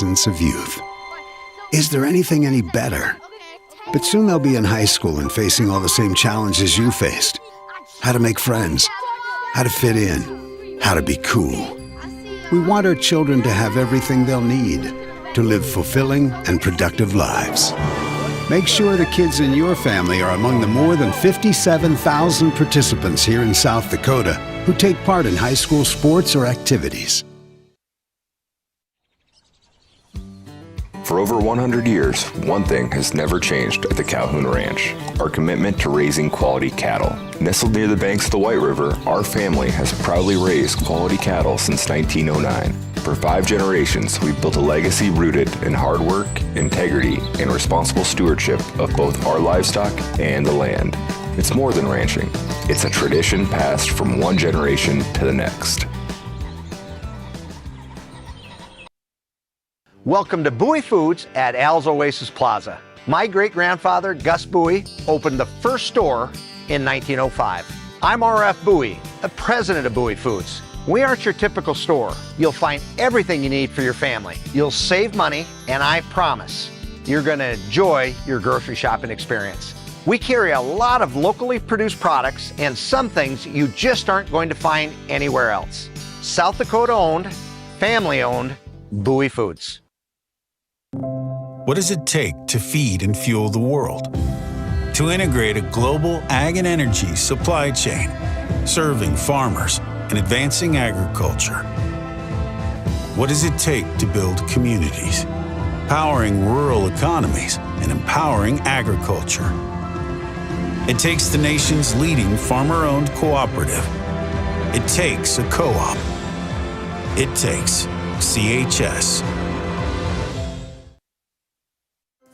innocence of youth. Is there anything any better? But soon they'll be in high school and facing all the same challenges you faced. How to make friends, how to fit in, how to be cool. We want our children to have everything they'll need to live fulfilling and productive lives. Make sure the kids in your family are among the more than 57,000 participants here in South Dakota who take part in high school sports or activities. For over 100 years, one thing has never changed at the Calhoun Ranch: our commitment to raising quality cattle. Nestled near the banks of the White River, our family has proudly raised quality cattle since 1909. For 5 generations, we've built a legacy rooted in hard work, integrity, and responsible stewardship of both our livestock and the land. It's more than ranching. It's a tradition passed from one generation to the next. Welcome to Bowie Foods at Al's Oasis Plaza. My great-grandfather, Gus Bowie, opened the first store in 1905. I'm R.F. Bowie, the president of Bowie Foods. We aren't your typical store. You'll find everything you need for your family. You'll save money, and I promise you're going to enjoy your grocery shopping experience. We carry a lot of locally produced products and some things you just aren't going to find anywhere else. South Dakota-owned, family-owned, Bowie Foods. What does it take to feed and fuel the world? To integrate a global ag and energy supply chain, serving farmers and advancing agriculture? What does it take to build communities, powering rural economies and empowering agriculture? It takes the nation's leading farmer-owned cooperative. It takes a co-op. It takes CHS.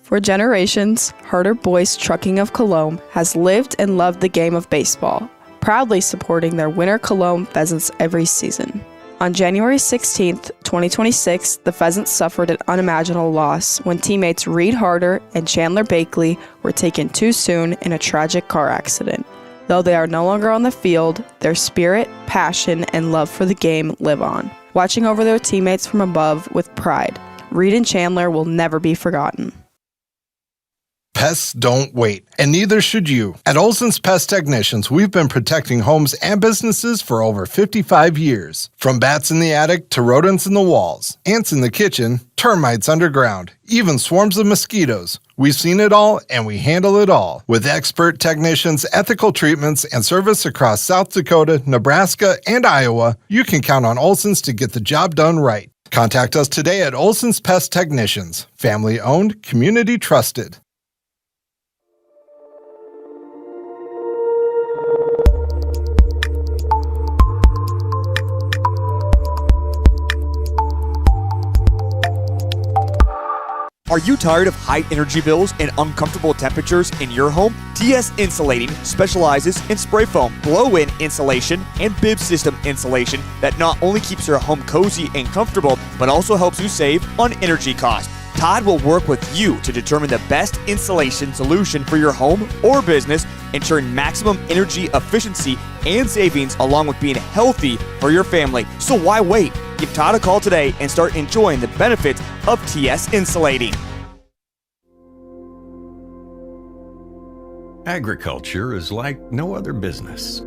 For generations, Herder Boys Trucking of Colome has lived and loved the game of baseball, proudly supporting their winter Colome Pheasants every season. On January 16, 2026, the Pheasants suffered an unimaginable loss when teammates Reed Harder and Chandler Bakley were taken too soon in a tragic car accident. Though they are no longer on the field, their spirit, passion, and love for the game live on, watching over their teammates from above with pride. Reed and Chandler will never be forgotten. Pests don't wait, and neither should you. At Olson's Pest Technicians, we've been protecting homes and businesses for over 55 years. From bats in the attic to rodents in the walls, ants in the kitchen, termites underground, even swarms of mosquitoes. We've seen it all, and we handle it all. With expert technicians, ethical treatments, and service across South Dakota, Nebraska, and Iowa, you can count on Olson's to get the job done right. Contact us today at Olson's Pest Technicians. Family-owned, community-trusted. Are you tired of high energy bills and uncomfortable temperatures in your home? TS Insulating specializes in spray foam, blow-in insulation, and bib system insulation that not only keeps your home cozy and comfortable, but also helps you save on energy costs. Todd will work with you to determine the best insulation solution for your home or business, ensuring maximum energy efficiency and savings along with being healthy for your family. So why wait? Give Todd a call today and start enjoying the benefits of TS Insulating. Agriculture is like no other business,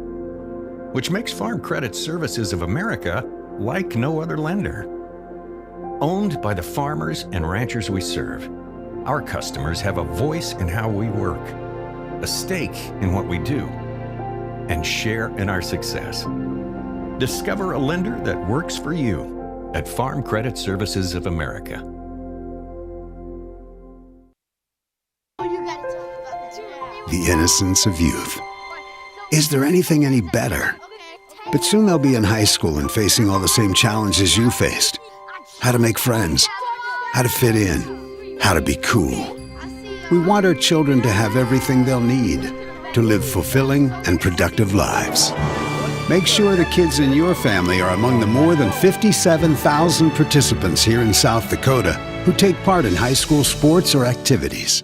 which makes Farm Credit Services of America like no other lender. Owned by the farmers and ranchers we serve, our customers have a voice in how we work, a stake in what we do, and share in our success. Discover a lender that works for you at Farm Credit Services of America. The innocence of youth. Is there anything any better? But soon they'll be in high school and facing all the same challenges you faced. How to make friends, how to fit in, how to be cool. We want our children to have everything they'll need to live fulfilling and productive lives. Make sure the kids in your family are among the more than 57,000 participants here in South Dakota who take part in high school sports or activities.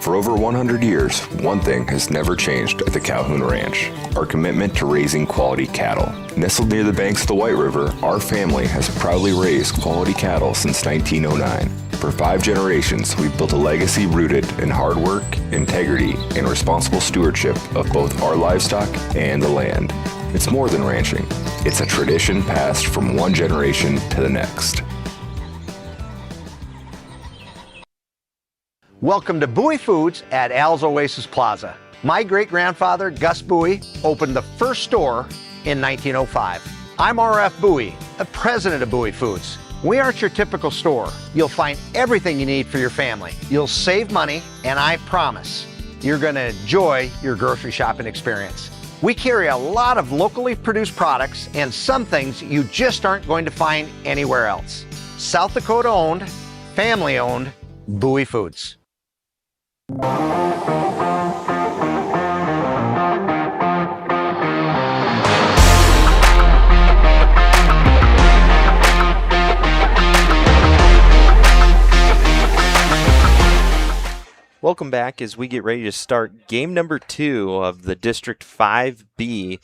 For over 100 years, one thing has never changed at the Calhoun Ranch: our commitment to raising quality cattle. Nestled near the banks of the White River, our family has proudly raised quality cattle since 1909. For 5 generations, we've built a legacy rooted in hard work, integrity, and responsible stewardship of both our livestock and the land. It's more than ranching. It's a tradition passed from one generation to the next. Welcome to Bowie Foods at Al's Oasis Plaza. My great-grandfather, Gus Bowie, opened the first store in 1905. I'm R.F. Bowie, the president of Bowie Foods. We aren't your typical store. You'll find everything you need for your family. You'll save money, and I promise you're going to enjoy your grocery shopping experience. We carry a lot of locally produced products and some things you just aren't going to find anywhere else. South Dakota owned, family owned, Bowie Foods. Welcome back as we get ready to start game number 2 of the District 5B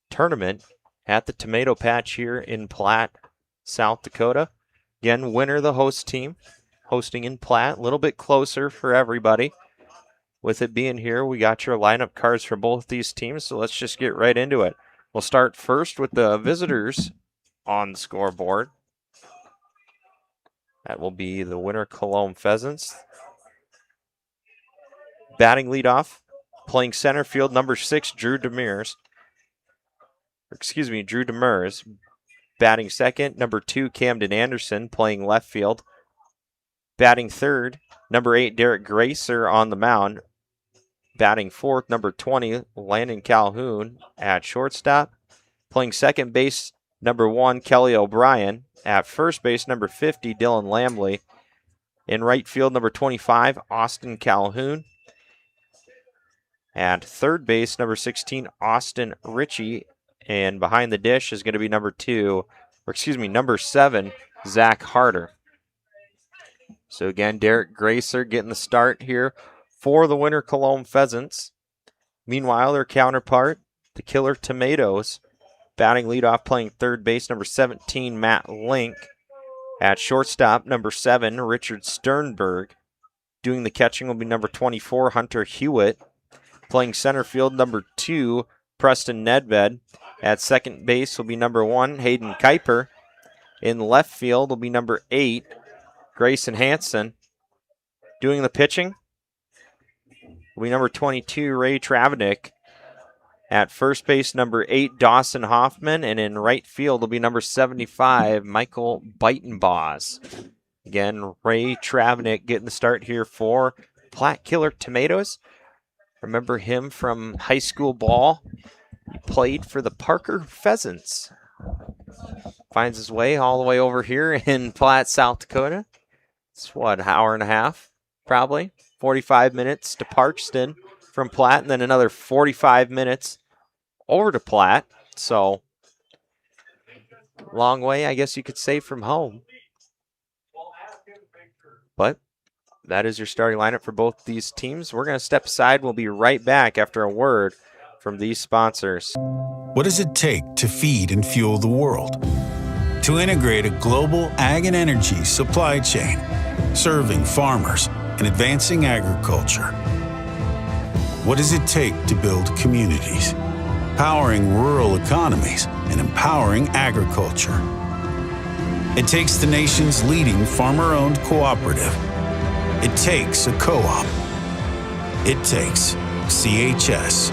tournament at the Tomato Patch here in Platte, South Dakota. Again, winner the host team, hosting in Platte, a little bit closer for everybody. With it being here, we got your lineup cards for both these teams, so let's just get right into it. We'll start first with the visitors on the scoreboard. That will be the winner, Colome Pheasants. Batting leadoff, playing center field, number 6, Drew Demers. Batting second, number 2, Camden Anderson, playing left field. Batting third, number 8, Derek Gracer on the mound. Batting fourth, number 20, Landon Calhoun at shortstop. Playing second base, number 1, Kelly O'Brien. At first base, number 50, Dylan Lambley. In right field, number 25, Austin Calhoun. At third base, number 16, Austin Ritchie. And behind the dish is going to be number 7, Zach Harder. So again, Derek Gracer getting the start here for the winner, Colome Pheasants. Meanwhile, their counterpart, the Killer Tomatoes, batting leadoff, playing third base, number 17, Matt Link. At shortstop, number 7, Richard Sternberg. Doing the catching will be number 24, Hunter Hewitt. Playing center field, number 2, Preston Nedved. At second base will be number 1, Hayden Kuiper. In left field will be number 8, Grayson Hansen. Doing the pitching will be number 22, Ray Travanik. At first base, number 8, Dawson Hoffman. And in right field will be number 75, Michael Beitenboss. Again, Ray Travanik getting the start here for Platte Killer Tomatoes. Remember him from high school ball. He played for the Parker Pheasants. Finds his way all the way over here in Platte, South Dakota. It's an hour and a half, probably. 45 minutes to Parkston from Platte, and then another 45 minutes over to Platte. So, long way, I guess you could say, from home. But that is your starting lineup for both these teams. We're going to step aside. We'll be right back after a word from these sponsors. What does it take to feed and fuel the world? To integrate a global ag and energy supply chain, serving farmers and advancing agriculture. What does it take to build communities, powering rural economies and empowering agriculture? It takes the nation's leading farmer-owned cooperative. It takes a co-op. It takes CHS.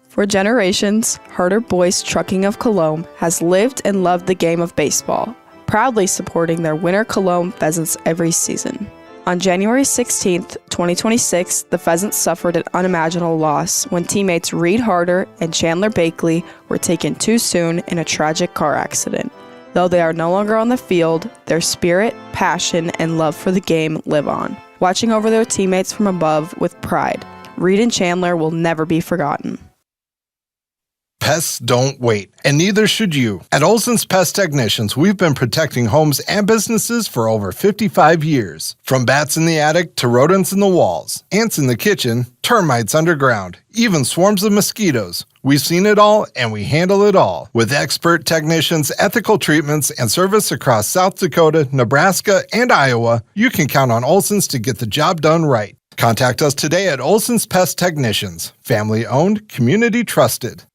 For generations, Harder Boys Trucking of Colome has lived and loved the game of baseball, proudly supporting their winner Colome Pheasants every season. On January 16, 2026, the Pheasants suffered an unimaginable loss when teammates Reed Harder and Chandler Bakley were taken too soon in a tragic car accident. Though they are no longer on the field, their spirit, passion, and love for the game live on, watching over their teammates from above with pride. Reed and Chandler will never be forgotten. Pests don't wait, and neither should you. At Olson's Pest Technicians, we've been protecting homes and businesses for over 55 years. From bats in the attic to rodents in the walls, ants in the kitchen, termites underground, even swarms of mosquitoes. We've seen it all, and we handle it all. With expert technicians, ethical treatments, and service across South Dakota, Nebraska, and Iowa, you can count on Olson's to get the job done right. Contact us today at Olson's Pest Technicians. Family owned, community trusted.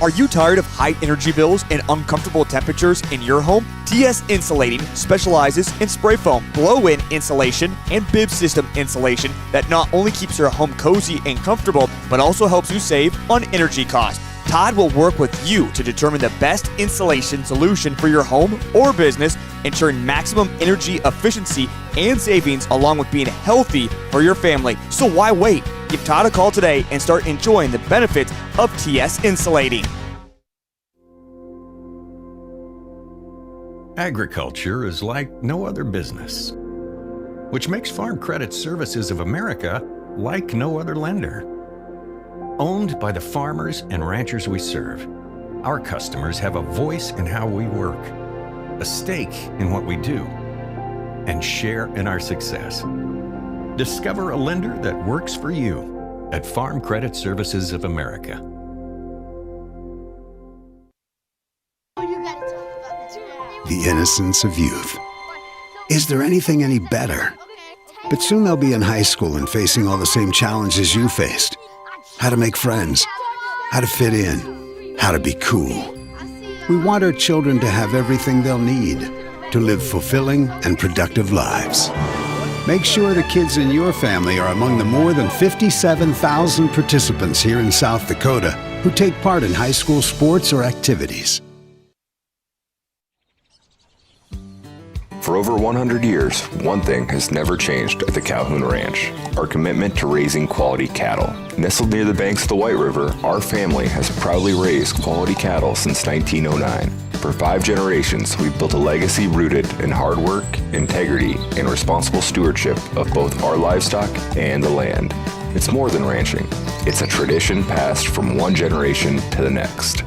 Are you tired of high energy bills and uncomfortable temperatures in your home? TS Insulating specializes in spray foam, blow-in insulation, and bib system insulation that not only keeps your home cozy and comfortable, but also helps you save on energy costs. Todd will work with you to determine the best insulation solution for your home or business, ensuring maximum energy efficiency and savings along with being healthy for your family. So why wait? Give Todd a call today and start enjoying the benefits of TS Insulating. Agriculture is like no other business, which makes Farm Credit Services of America like no other lender. Owned by the farmers and ranchers we serve, our customers have a voice in how we work, a stake in what we do, and share in our success. Discover a lender that works for you at Farm Credit Services of America. The innocence of youth. Is there anything any better? But soon they'll be in high school and facing all the same challenges you faced. How to make friends, how to fit in, how to be cool. We want our children to have everything they'll need to live fulfilling and productive lives. Make sure the kids in your family are among the more than 57,000 participants here in South Dakota who take part in high school sports or activities. For over 100 years, one thing has never changed at the Calhoun Ranch: our commitment to raising quality cattle. Nestled near the banks of the White River, our family has proudly raised quality cattle since 1909. For 5 generations, we've built a legacy rooted in hard work, integrity, and responsible stewardship of both our livestock and the land. It's more than ranching. It's a tradition passed from one generation to the next.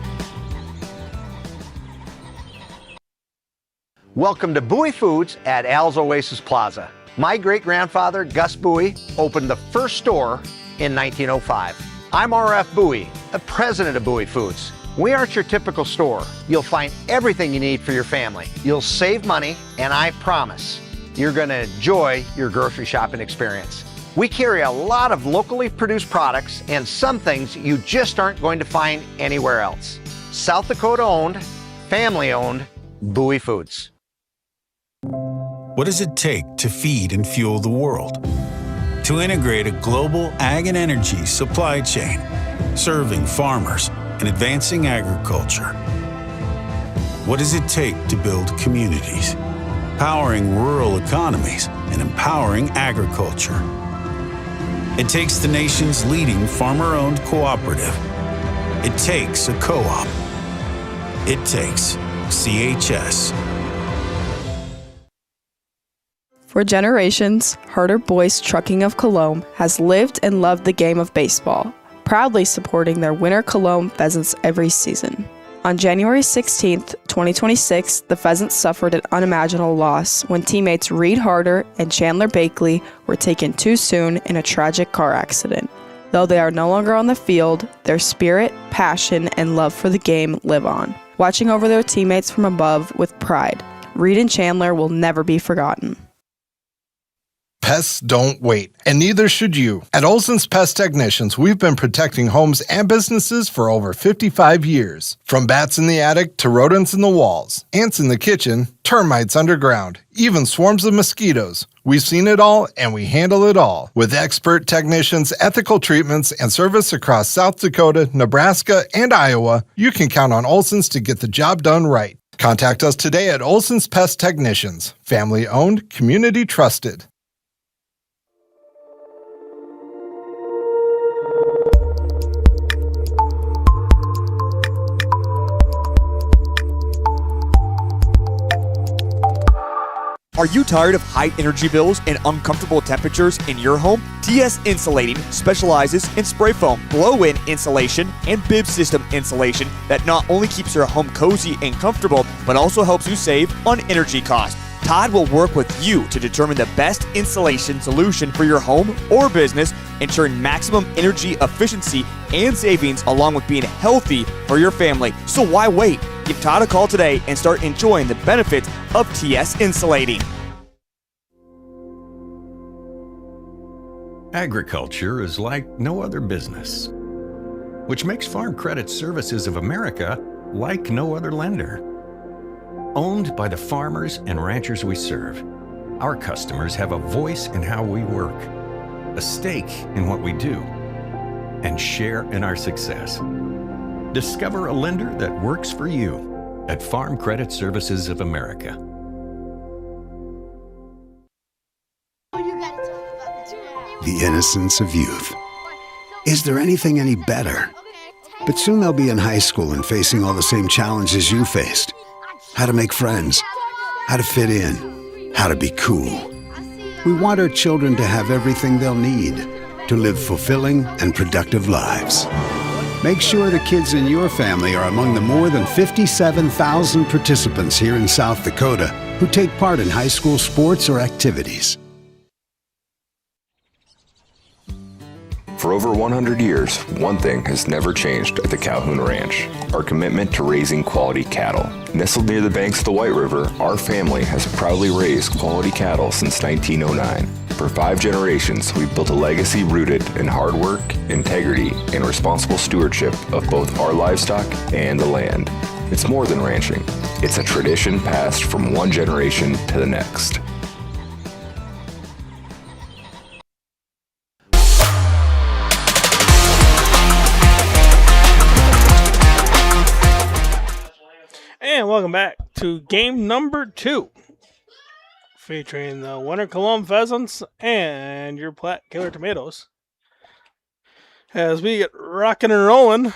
Welcome to Bowie Foods at Al's Oasis Plaza. My great-grandfather, Gus Bowie, opened the first store in 1905. I'm R.F. Bowie, the president of Bowie Foods. We aren't your typical store. You'll find everything you need for your family. You'll save money, and I promise you're going to enjoy your grocery shopping experience. We carry a lot of locally produced products and some things you just aren't going to find anywhere else. South Dakota owned, family owned, Bowie Foods. What does it take to feed and fuel the world? To integrate a global ag and energy supply chain, serving farmers and advancing agriculture. What does it take to build communities, powering rural economies and empowering agriculture? It takes the nation's leading farmer-owned cooperative. It takes a co-op. It takes CHS. For generations, Harder Boys Trucking of Colome has lived and loved the game of baseball, proudly supporting their winter Colome Pheasants every season. On January 16, 2026, the Pheasants suffered an unimaginable loss when teammates Reed Harder and Chandler Bakley were taken too soon in a tragic car accident. Though they are no longer on the field, their spirit, passion, and love for the game live on, watching over their teammates from above with pride. Reed and Chandler will never be forgotten. Pests don't wait, and neither should you. At Olson's Pest Technicians, we've been protecting homes and businesses for over 55 years. From bats in the attic to rodents in the walls, ants in the kitchen, termites underground, even swarms of mosquitoes. We've seen it all, and we handle it all. With expert technicians, ethical treatments, and service across South Dakota, Nebraska, and Iowa, you can count on Olson's to get the job done right. Contact us today at Olson's Pest Technicians. Family owned, community trusted. Are you tired of high energy bills and uncomfortable temperatures in your home? TS Insulating specializes in spray foam, blow-in insulation, and bib system insulation that not only keeps your home cozy and comfortable, but also helps you save on energy costs. Todd will work with you to determine the best insulation solution for your home or business, ensuring maximum energy efficiency and savings along with being healthy for your family. So why wait? Give Todd a call today and start enjoying the benefits of TS Insulating. Agriculture is like no other business, which makes Farm Credit Services of America like no other lender. Owned by the farmers and ranchers we serve, our customers have a voice in how we work, a stake in what we do, and share in our success. Discover a lender that works for you at Farm Credit Services of America. The innocence of youth. Is there anything any better? But soon they'll be in high school and facing all the same challenges you faced. How to make friends, how to fit in, how to be cool. We want our children to have everything they'll need to live fulfilling and productive lives. Make sure the kids in your family are among the more than 57,000 participants here in South Dakota who take part in high school sports or activities. For over 100 years, one thing has never changed at the Calhoun Ranch: our commitment to raising quality cattle. Nestled near the banks of the White River, our family has proudly raised quality cattle since 1909. For 5 generations, we've built a legacy rooted in hard work, integrity, and responsible stewardship of both our livestock and the land. It's more than ranching. It's a tradition passed from one generation to the next. And welcome back to game number 2, featuring the Winter Colome Pheasants and your Platte Killer Tomatoes. As we get rocking and rolling,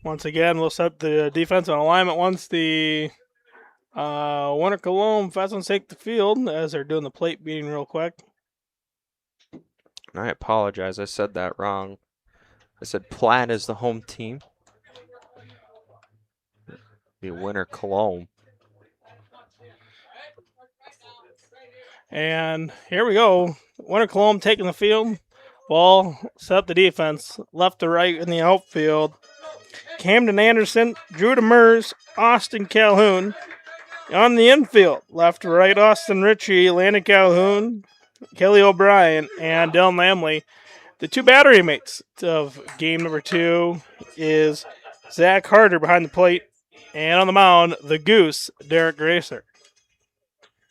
once again, we'll set the defensive alignment once the Winter Colome Pheasants take the field, as they're doing the plate beating real quick. I apologize, I said that wrong. I said Platte is the home team. The Winter Colome. And here we go. Winter Colome taking the field. Ball set up the defense. Left to right in the outfield. Camden Anderson, Drew Demers, Austin Calhoun. On the infield, left to right, Austin Ritchie, Landon Calhoun, Kelly O'Brien, and Dylan Lamley. The 2 battery mates of game number 2 is Zach Harder behind the plate. And on the mound, the Goose, Derek Gracer.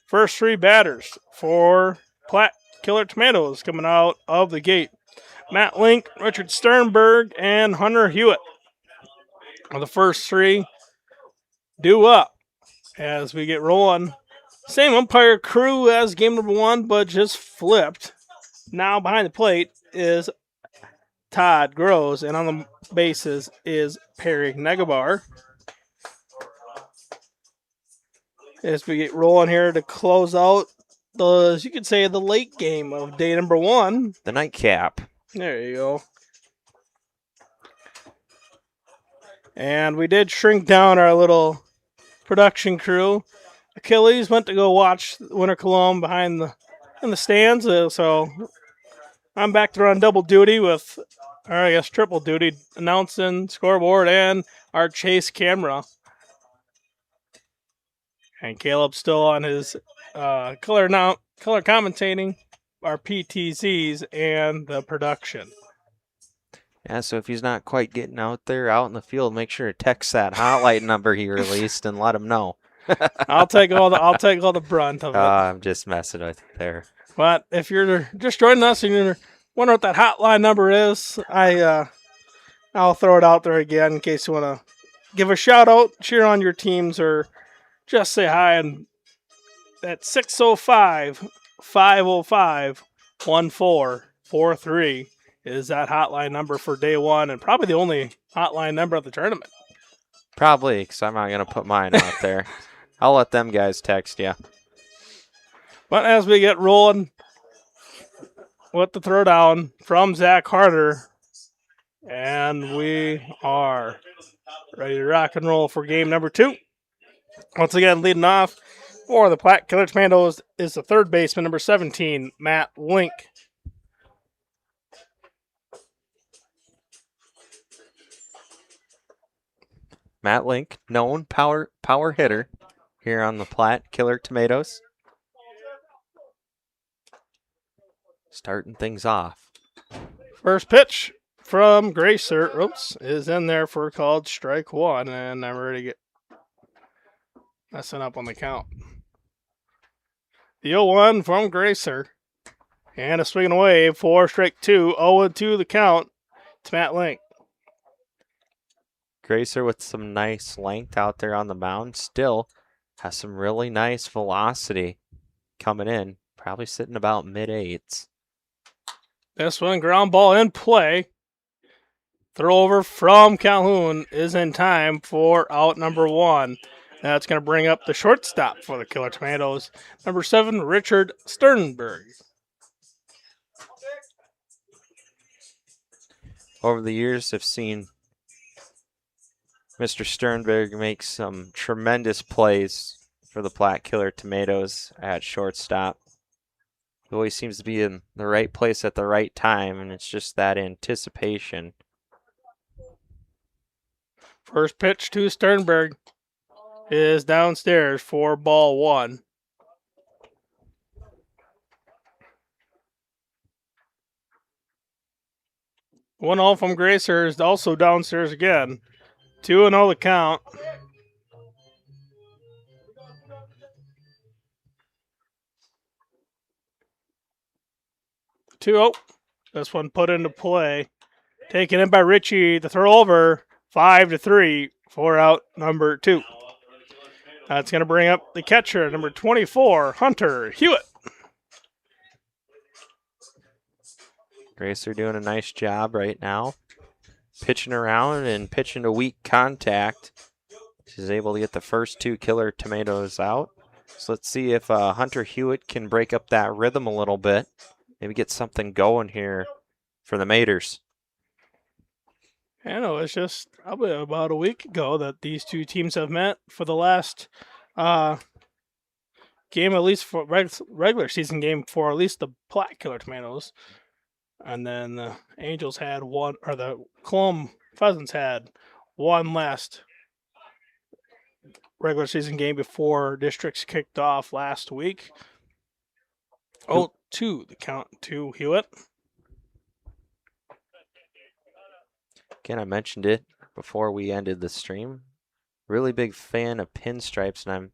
First 3 batters for Platte Killer Tomatoes coming out of the gate: Matt Link, Richard Sternberg, and Hunter Hewitt. The first 3 due up as we get rolling. Same umpire crew as game number 1, but just flipped. Now behind the plate is Todd Groves, and on the bases is Perry Negabar. As we get rolling here to close out the, as you could say, the late game of day number 1. The nightcap. There you go. And we did shrink down our little production crew. Achilles went to go watch Winter Colome in the stands, so I'm back to run double duty with, or I guess triple duty, announcing, scoreboard, and our chase camera. And Caleb's still on his color commentating our PTZs and the production. Yeah, so if he's not quite getting out there, out in the field, make sure to text that hotline number he released and let him know. I'll take all the brunt of it. I'm just messing with you there. But if you're just joining us and you're wondering what that hotline number is, I'll throw it out there again in case you want to give a shout out, cheer on your teams, or just say hi. And that's 605-505-1443 is that hotline number for day 1, and probably the only hotline number of the tournament. Probably, because I'm not going to put mine out there. I'll let them guys text you. But as we get rolling with the throwdown from Zach Harder, and we are ready to rock and roll for game number 2. Once again, leading off for the Platte Killer Tomatoes is the third baseman, number 17, Matt Link. Matt Link, known power hitter here on the Platte Killer Tomatoes. Starting things off. First pitch from Gracer, is in there for called strike 1, and I'm ready to get messing up on the count. The 0-1 from Gracer, and a swing away for strike 2, 0-2 the count to Matt Link. Gracer with some nice length out there on the mound. Still has some really nice velocity coming in. Probably sitting about mid-8s. This one, ground ball in play. Throw over from Calhoun is in time for out number 1. That's going to bring up the shortstop for the Killer Tomatoes, number 7, Richard Sternberg. Over the years, I've seen Mr. Sternberg make some tremendous plays for the Platte Killer Tomatoes at shortstop. He always seems to be in the right place at the right time, and it's just that anticipation. First pitch to Sternberg is downstairs for ball 1. One all from Gracer is also downstairs again. 2-0 the count. This one put into play. Taken in by Richie. The throw over. 5-3 for out number 2. That's going to bring up the catcher, number 24, Hunter Hewitt. Gracer doing a nice job right now. Pitching around and pitching to weak contact. She's able to get the first 2 Killer Tomatoes out. So let's see if Hunter Hewitt can break up that rhythm a little bit. Maybe get something going here for the Maters. I know, it's just probably about a week ago that these two teams have met for the last game, at least for regular season game for at least the Platte Killer Tomatoes. And then the Angels had one, or the Colome Pheasants had one last regular season game before districts kicked off last week. 0-2 the count to Hewitt. Again, I mentioned it before we ended the stream. Really big fan of pinstripes, and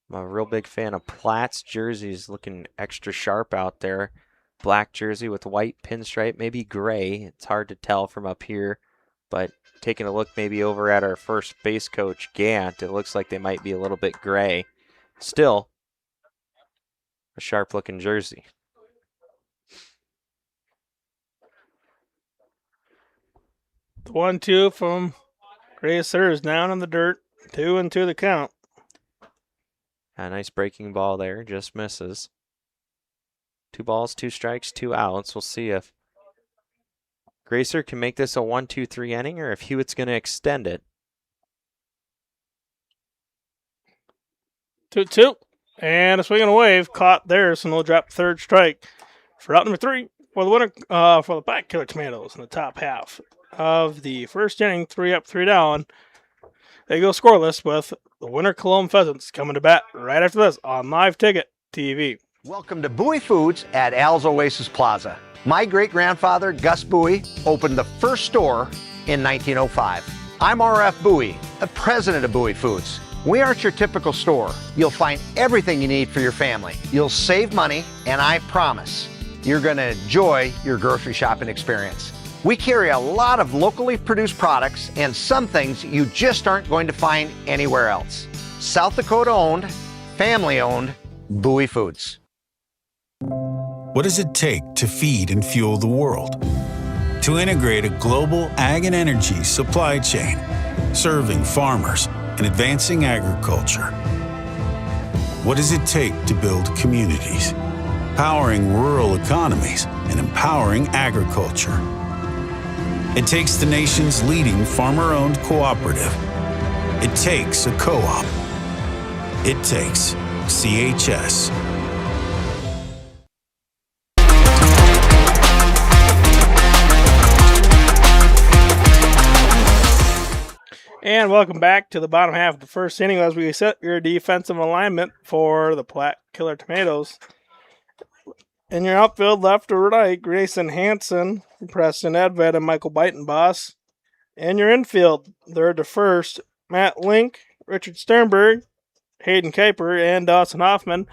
I'm a real big fan of Platte's jerseys, looking extra sharp out there. Black jersey with white pinstripe, maybe gray. It's hard to tell from up here, but taking a look maybe over at our first base coach, Gant, it looks like they might be a little bit gray. Still, a sharp-looking jersey. The 1-2 from Gracer is down in the dirt. 2-2 the count. A nice breaking ball there, just misses. 2 balls, 2 strikes, 2 outs. We'll see if Gracer can make this a 1-2-3 inning or if Hewitt's going to extend it. 2-2. And a swing and a wave caught there, so no drop third strike for out number 3 for the winner for the Platte Killer Tomatoes in the top half of the first inning. 3 up, 3 down. They go scoreless with the winner Colome Pheasants coming to bat right after this on Live Ticket TV. Welcome to Bowie Foods at Al's Oasis Plaza. My great-grandfather, Gus Bowie, opened the first store in 1905. I'm R.F. Bowie, the president of Bowie Foods. We aren't your typical store. You'll find everything you need for your family. You'll save money, and I promise you're going to enjoy your grocery shopping experience. We carry a lot of locally produced products and some things you just aren't going to find anywhere else. South Dakota owned, family owned, Bowie Foods. What does it take to feed and fuel the world? To integrate a global ag and energy supply chain, serving farmers and advancing agriculture. What does it take to build communities? Powering rural economies and empowering agriculture. It takes the nation's leading farmer-owned cooperative. It takes a co-op. It takes CHS. And welcome back to the bottom half of the first inning as we set your defensive alignment for the Platte Killer Tomatoes. In your outfield, left to right, Grayson Hansen, Preston Edved, and Michael Beitenboss. In your infield, third to first, Matt Link, Richard Sternberg, Hayden Kuiper, and Dawson Hoffman.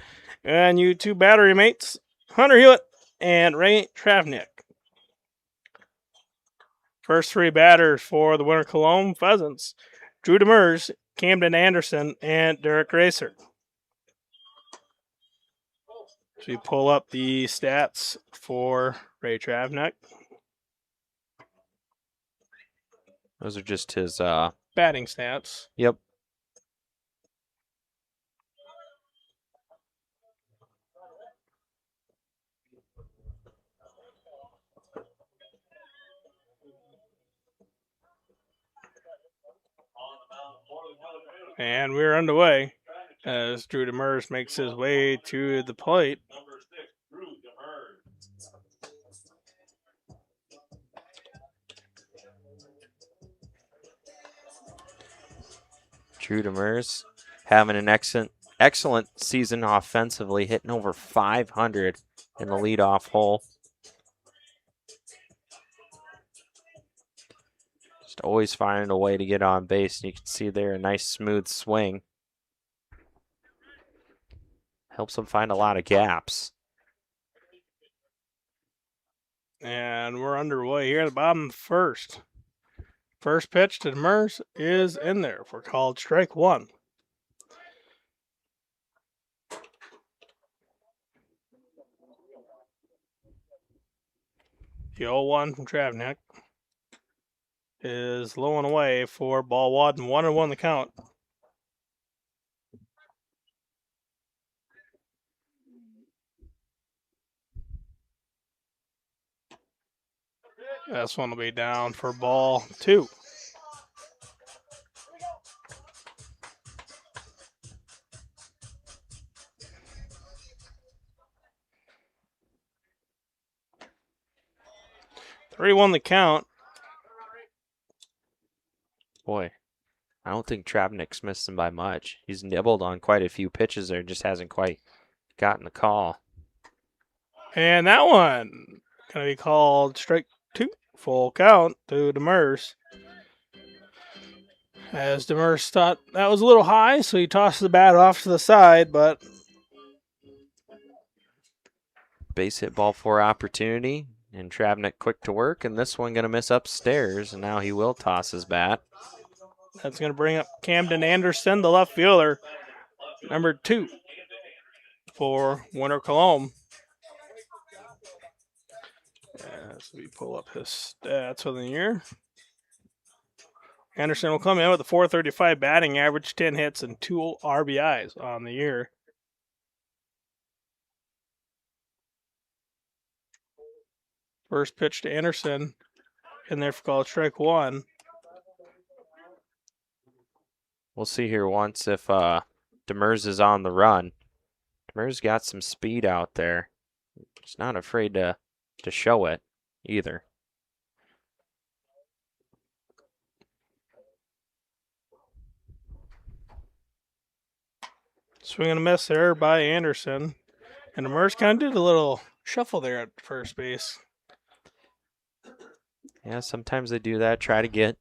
And you two battery mates, Hunter Hewitt and Ray Travnik. First three batters for the Winter Colome Pheasants, Drew Demers, Camden Anderson, and Derek Racer. So we pull up the stats for Ray Travnik. Those are just his batting stats. Yep. And we're underway as Drew Demers makes his way to the plate. Drew Demers having an excellent season offensively, hitting over 500 in the leadoff hole. Just always finding a way to get on base. You can see there a nice smooth swing. Helps him find a lot of gaps. And we're underway here at the bottom of the first. First pitch to Demers is in there for called strike one. The 0-1 from Travnik is low and away for ball one, 1-1 the count. This one will be down for ball two. Three won the count. Boy, I don't think Travnik's missed him by much. He's nibbled on quite a few pitches there, just hasn't quite gotten the call. And that one going to be called strike two. Full count to Demers. As Demers thought that was a little high, so he tossed the bat off to the side, but base hit ball four opportunity, and Travnik quick to work, and this one going to miss upstairs, and now he will toss his bat. That's going to bring up Camden Anderson, the left fielder, number 2 for Winter Colome. As we pull up his stats for the year. Anderson will come in with a .435 batting average, 10 hits, and 2 RBIs on the year. First pitch to Anderson in there for called strike one. We'll see here once if Demers is on the run. Demers got some speed out there. He's not afraid to show it either. Swing and a miss there by Anderson. And Demers kind of did a little shuffle there at first base. Yeah, sometimes they do that. Try to get,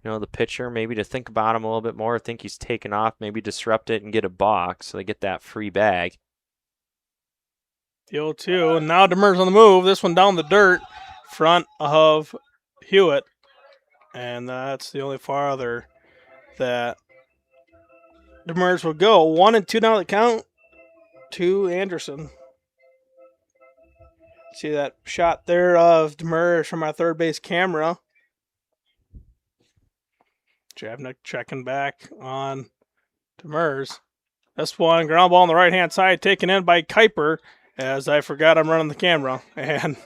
the pitcher maybe to think about him a little bit more, think he's taken off, maybe disrupt it and get a balk so they get that free bag. The 0-2, and now Demers on the move. This one down the dirt, front of Hewitt. And that's the only farther that Demers will go. 1-2 now the count to Anderson. See that shot there of Demers from our third base camera. Travnik checking back on Demers. This one, ground ball on the right-hand side, taken in by Kuiper, as I forgot I'm running the camera. And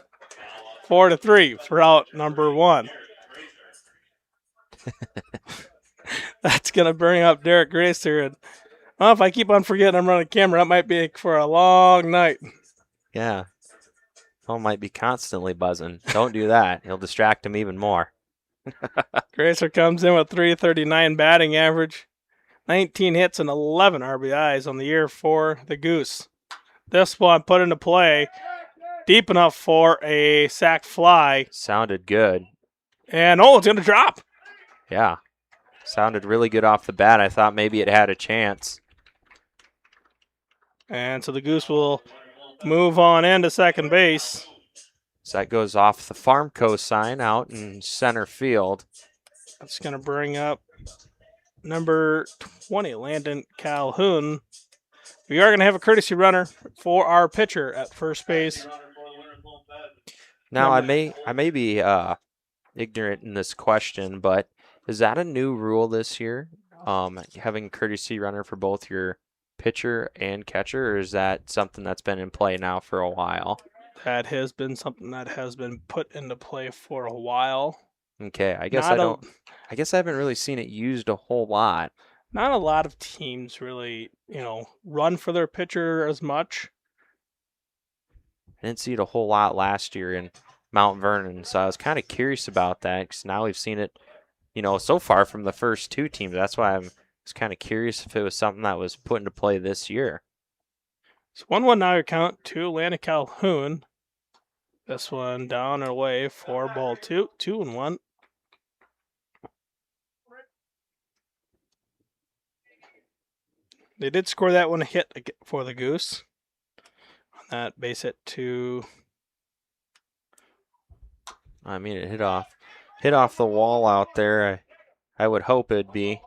4-3 for out number 1. That's going to bring up Derek Gracer. And well, if I keep on forgetting I'm running the camera, that might be for a long night. Yeah. Phone might be constantly buzzing. Don't do that. He'll distract him even more. Gracer comes in with .339 batting average, 19 hits and 11 RBIs on the year for the Goose. This one put into play deep enough for a sac fly. Sounded good. And it's going to drop. Yeah. Sounded really good off the bat. I thought maybe it had a chance. And so the Goose will move on into second base. So that goes off the Farmco sign out in center field. That's going to bring up number 20, Landon Calhoun. We are going to have a courtesy runner for our pitcher at first base. Now, I may be ignorant in this question, but is that a new rule this year? Having a courtesy runner for both your pitcher and catcher, or is that something that's been in play now for a while? That has been something that has been put into play for a while. Okay, I guess I haven't really seen it used a whole lot. Not a lot of teams really, run for their pitcher as much. I didn't see it a whole lot last year in Mount Vernon, so I was kind of curious about that because now we've seen it, so far from the first 2 teams. That's why I was kind of curious if it was something that was put into play this year. It's 1-1 now your count to Landon Calhoun. This one down and away for ball 2, 2-1. They did score that one a hit for the Goose. On that base hit to... I mean, it hit off the wall out there. I would hope it'd be.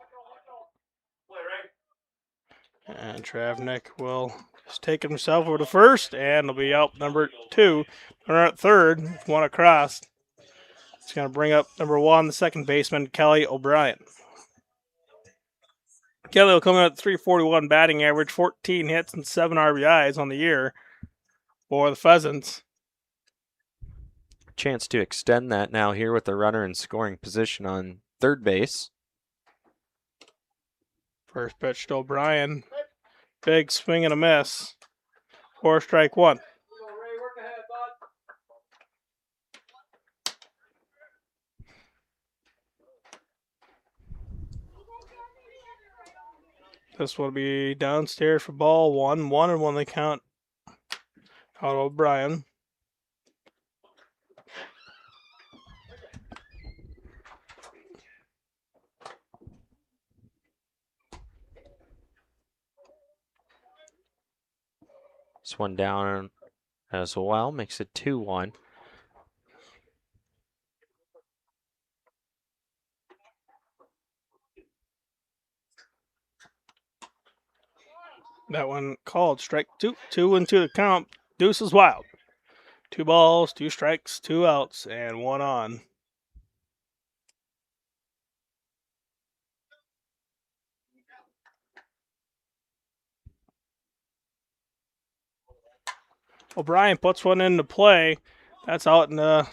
And Travnik will just take himself over to first, and it'll be out number 2. Runner at third, one across. It's going to bring up number 1, the second baseman, Kelly O'Brien. Kelly will come in at .341 batting average, 14 hits and 7 RBIs on the year for the Pheasants. Chance to extend that now here with the runner in scoring position on third base. First pitch to O'Brien. Big swing and a miss. 4 strike 1. This will be downstairs for ball 1. 1-1 the count out O'Brien. This one down as well, makes it 2-1. That one called strike 2. 2-2 the count. Deuce is wild. 2 balls, 2 strikes, 2 outs, and 1 on. O'Brien puts one into play. That's out in the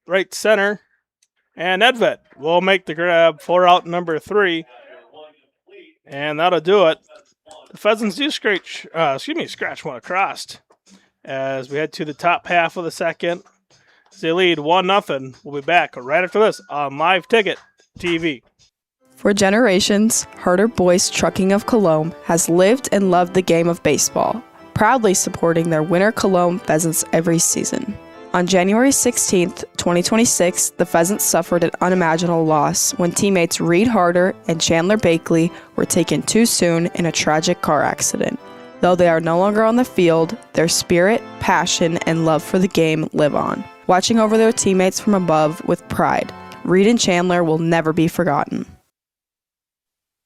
right center. And Edved will make the grab for out number 3. And that'll do it. The Pheasants do scratch one across as we head to the top half of the second. As they lead 1-0. We'll be back right after this on Live Ticket TV. For generations, Harder Boys Trucking of Colome has lived and loved the game of baseball, proudly supporting their winter Colome Pheasants every season. On January 16, 2026, the Pheasants suffered an unimaginable loss when teammates Reed Harder and Chandler Bakley were taken too soon in a tragic car accident. Though they are no longer on the field, their spirit, passion, and love for the game live on, watching over their teammates from above with pride. Reed and Chandler will never be forgotten.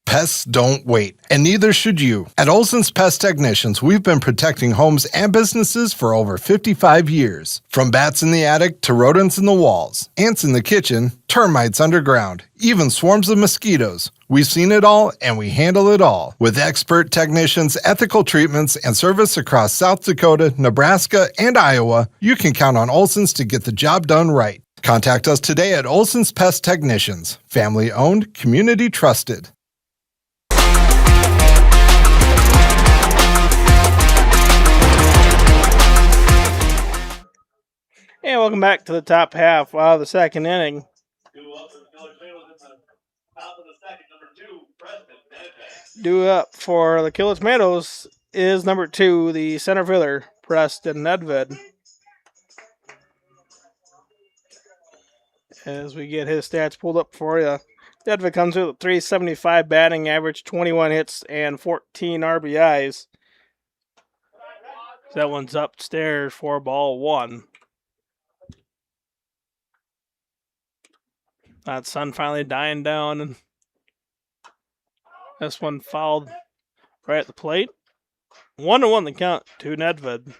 Pests don't wait, and neither should you. At Olson's Pest Technicians, we've been protecting homes and businesses for over 55 years. From bats in the attic to rodents in the walls, ants in the kitchen, termites underground, even swarms of mosquitoes, We've seen it all, and we handle it all. With expert technicians, ethical treatments, and service across South Dakota, Nebraska, and Iowa, you can count on Olson's to get the job done right. Contact us today at Olson's Pest Technicians. Family owned, community trusted. And welcome back to the top half of the second inning. Due up for the Killer Tomatoes is number 2, the center fielder, Preston Nedved. As we get his stats pulled up for you, Nedved comes with a 375 batting average, 21 hits, and 14 RBIs. That one's upstairs for ball 1. That sun finally dying down, and this one fouled right at the plate. 1-1 the count to Nedved.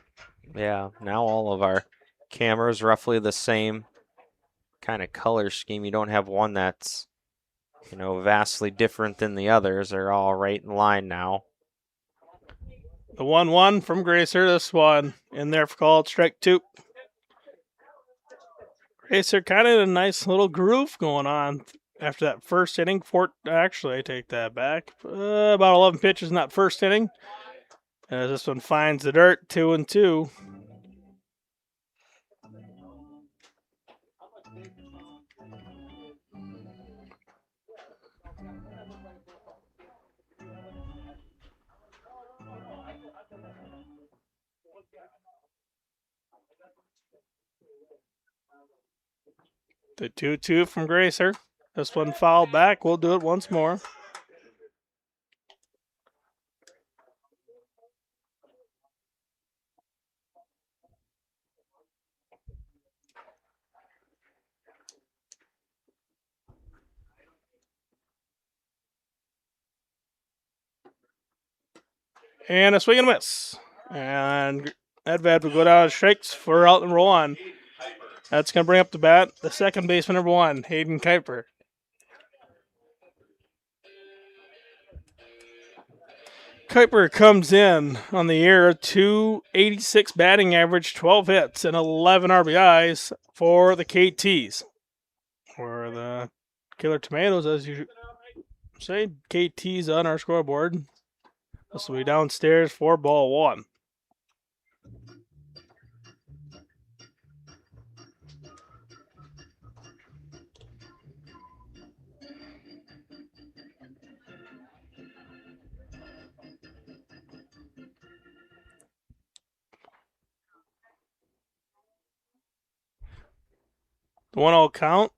Yeah, now all of our cameras roughly the same kind of color scheme. You don't have one that's, vastly different than the others. They're all right in line now. The 1-1 from Gracer. This one in there for called strike 2. Gracer kind of a nice little groove going on after that first inning. Actually, I take that back. About 11 pitches in that first inning. As this one finds the dirt, 2-2. The 2-2 from Gracer. This one fouled back. We'll do it once more. And a swing and a miss. And Nedved will go down strikes for out number 1. That's going to bring up the bat, the second baseman, number 1, Hayden Kuiper. Kuiper comes in on the year, 286 batting average, 12 hits, and 11 RBIs for the KTs. Or the Killer Tomatoes, as you say, KTs on our scoreboard. This will be downstairs for ball 1. The 1-0 count.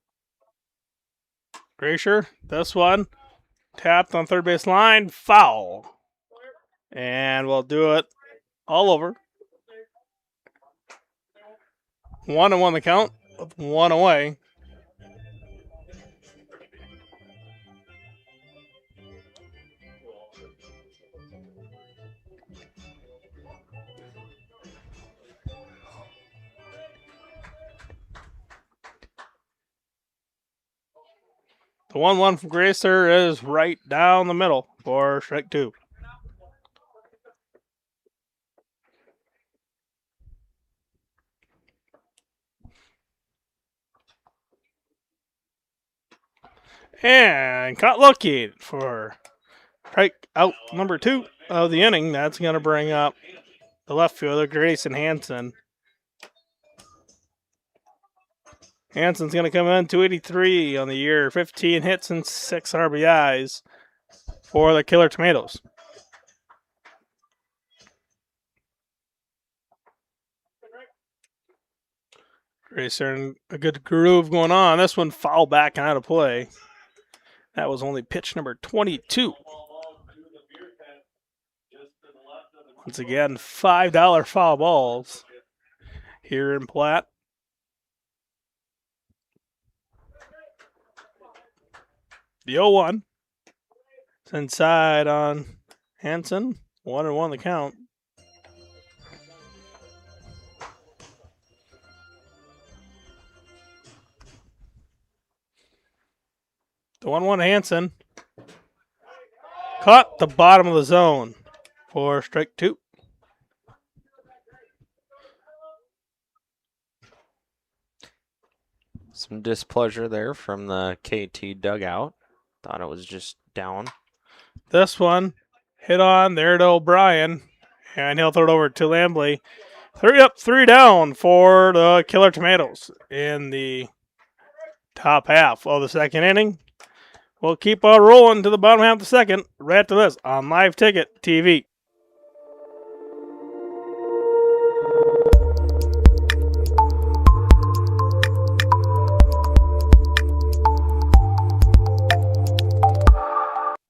Gracer, this one, tapped on third base line, foul. And we'll do it all over. 1-1 the count, with 1 away. The 1-1 from Gracer is right down the middle for strike 2. And caught looking for strike out number 2 of the inning. That's going to bring up the left fielder, Grayson Hansen. Hansen's going to come in 283 on the year, 15 hits and 6 RBIs for the Killer Tomatoes. Gracer in a good groove going on. This one fouled back and out of play. That was only pitch number 22. Once again, $5 foul balls here in Platte. The 0-1. It's inside on Hansen. 1-1 the count. The 1-1 Hansen. Caught the bottom of the zone for strike 2. Some displeasure there from the KT dugout. Thought it was just down. This one hit on there to O'Brien, and he'll throw it over to Lambley. 3 up, 3 down for the Killer Tomatoes in the top half of the second inning. We'll keep rolling to the bottom half of the second right after this on Live Ticket TV.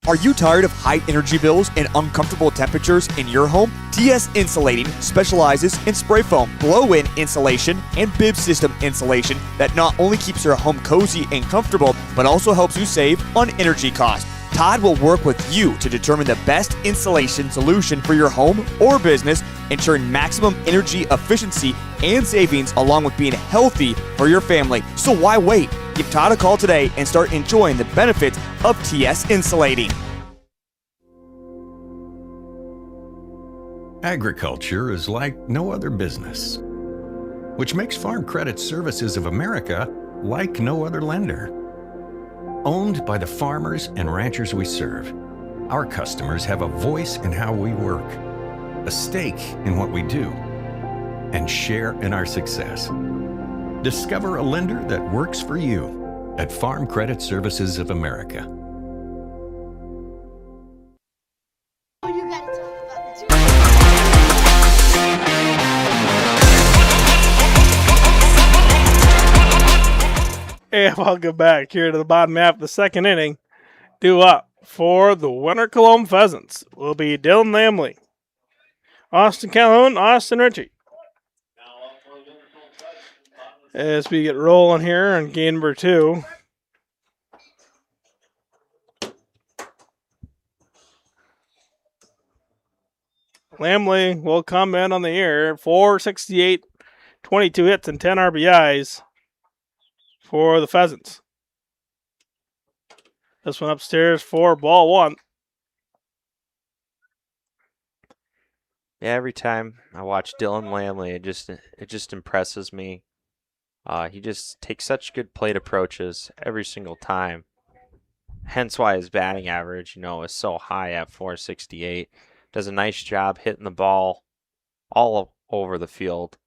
Are you tired of high energy bills and uncomfortable temperatures in your home? TS Insulating specializes in spray foam, blow-in insulation, and bib system insulation that not only keeps your home cozy and comfortable, but also helps you save on energy costs. Todd will work with you to determine the best insulation solution for your home or business, ensuring maximum energy efficiency and savings along with being healthy for your family. So why wait? Give Todd a call today and start enjoying the benefits of TS Insulating. Agriculture is like no other business, which makes Farm Credit Services of America like no other lender. Owned by the farmers and ranchers we serve, our customers have a voice in how we work, a stake in what we do, and share in our success. Discover a lender that works for you at Farm Credit Services of America. And welcome back here to the bottom half of the second inning. Due up for the winner Colome Pheasants will be Dylan Lamley, Austin Calhoun, Austin Ritchie. As we get rolling here on game number 2. Lamley will come in on the air, 468, 22 hits, and 10 RBIs for the Pheasants. This one upstairs for ball 1. Yeah, every time I watch Dylan Lamley, it just impresses me. He just takes such good plate approaches every single time. Hence why his batting average, is so high at 468. Does a nice job hitting the ball all over the field.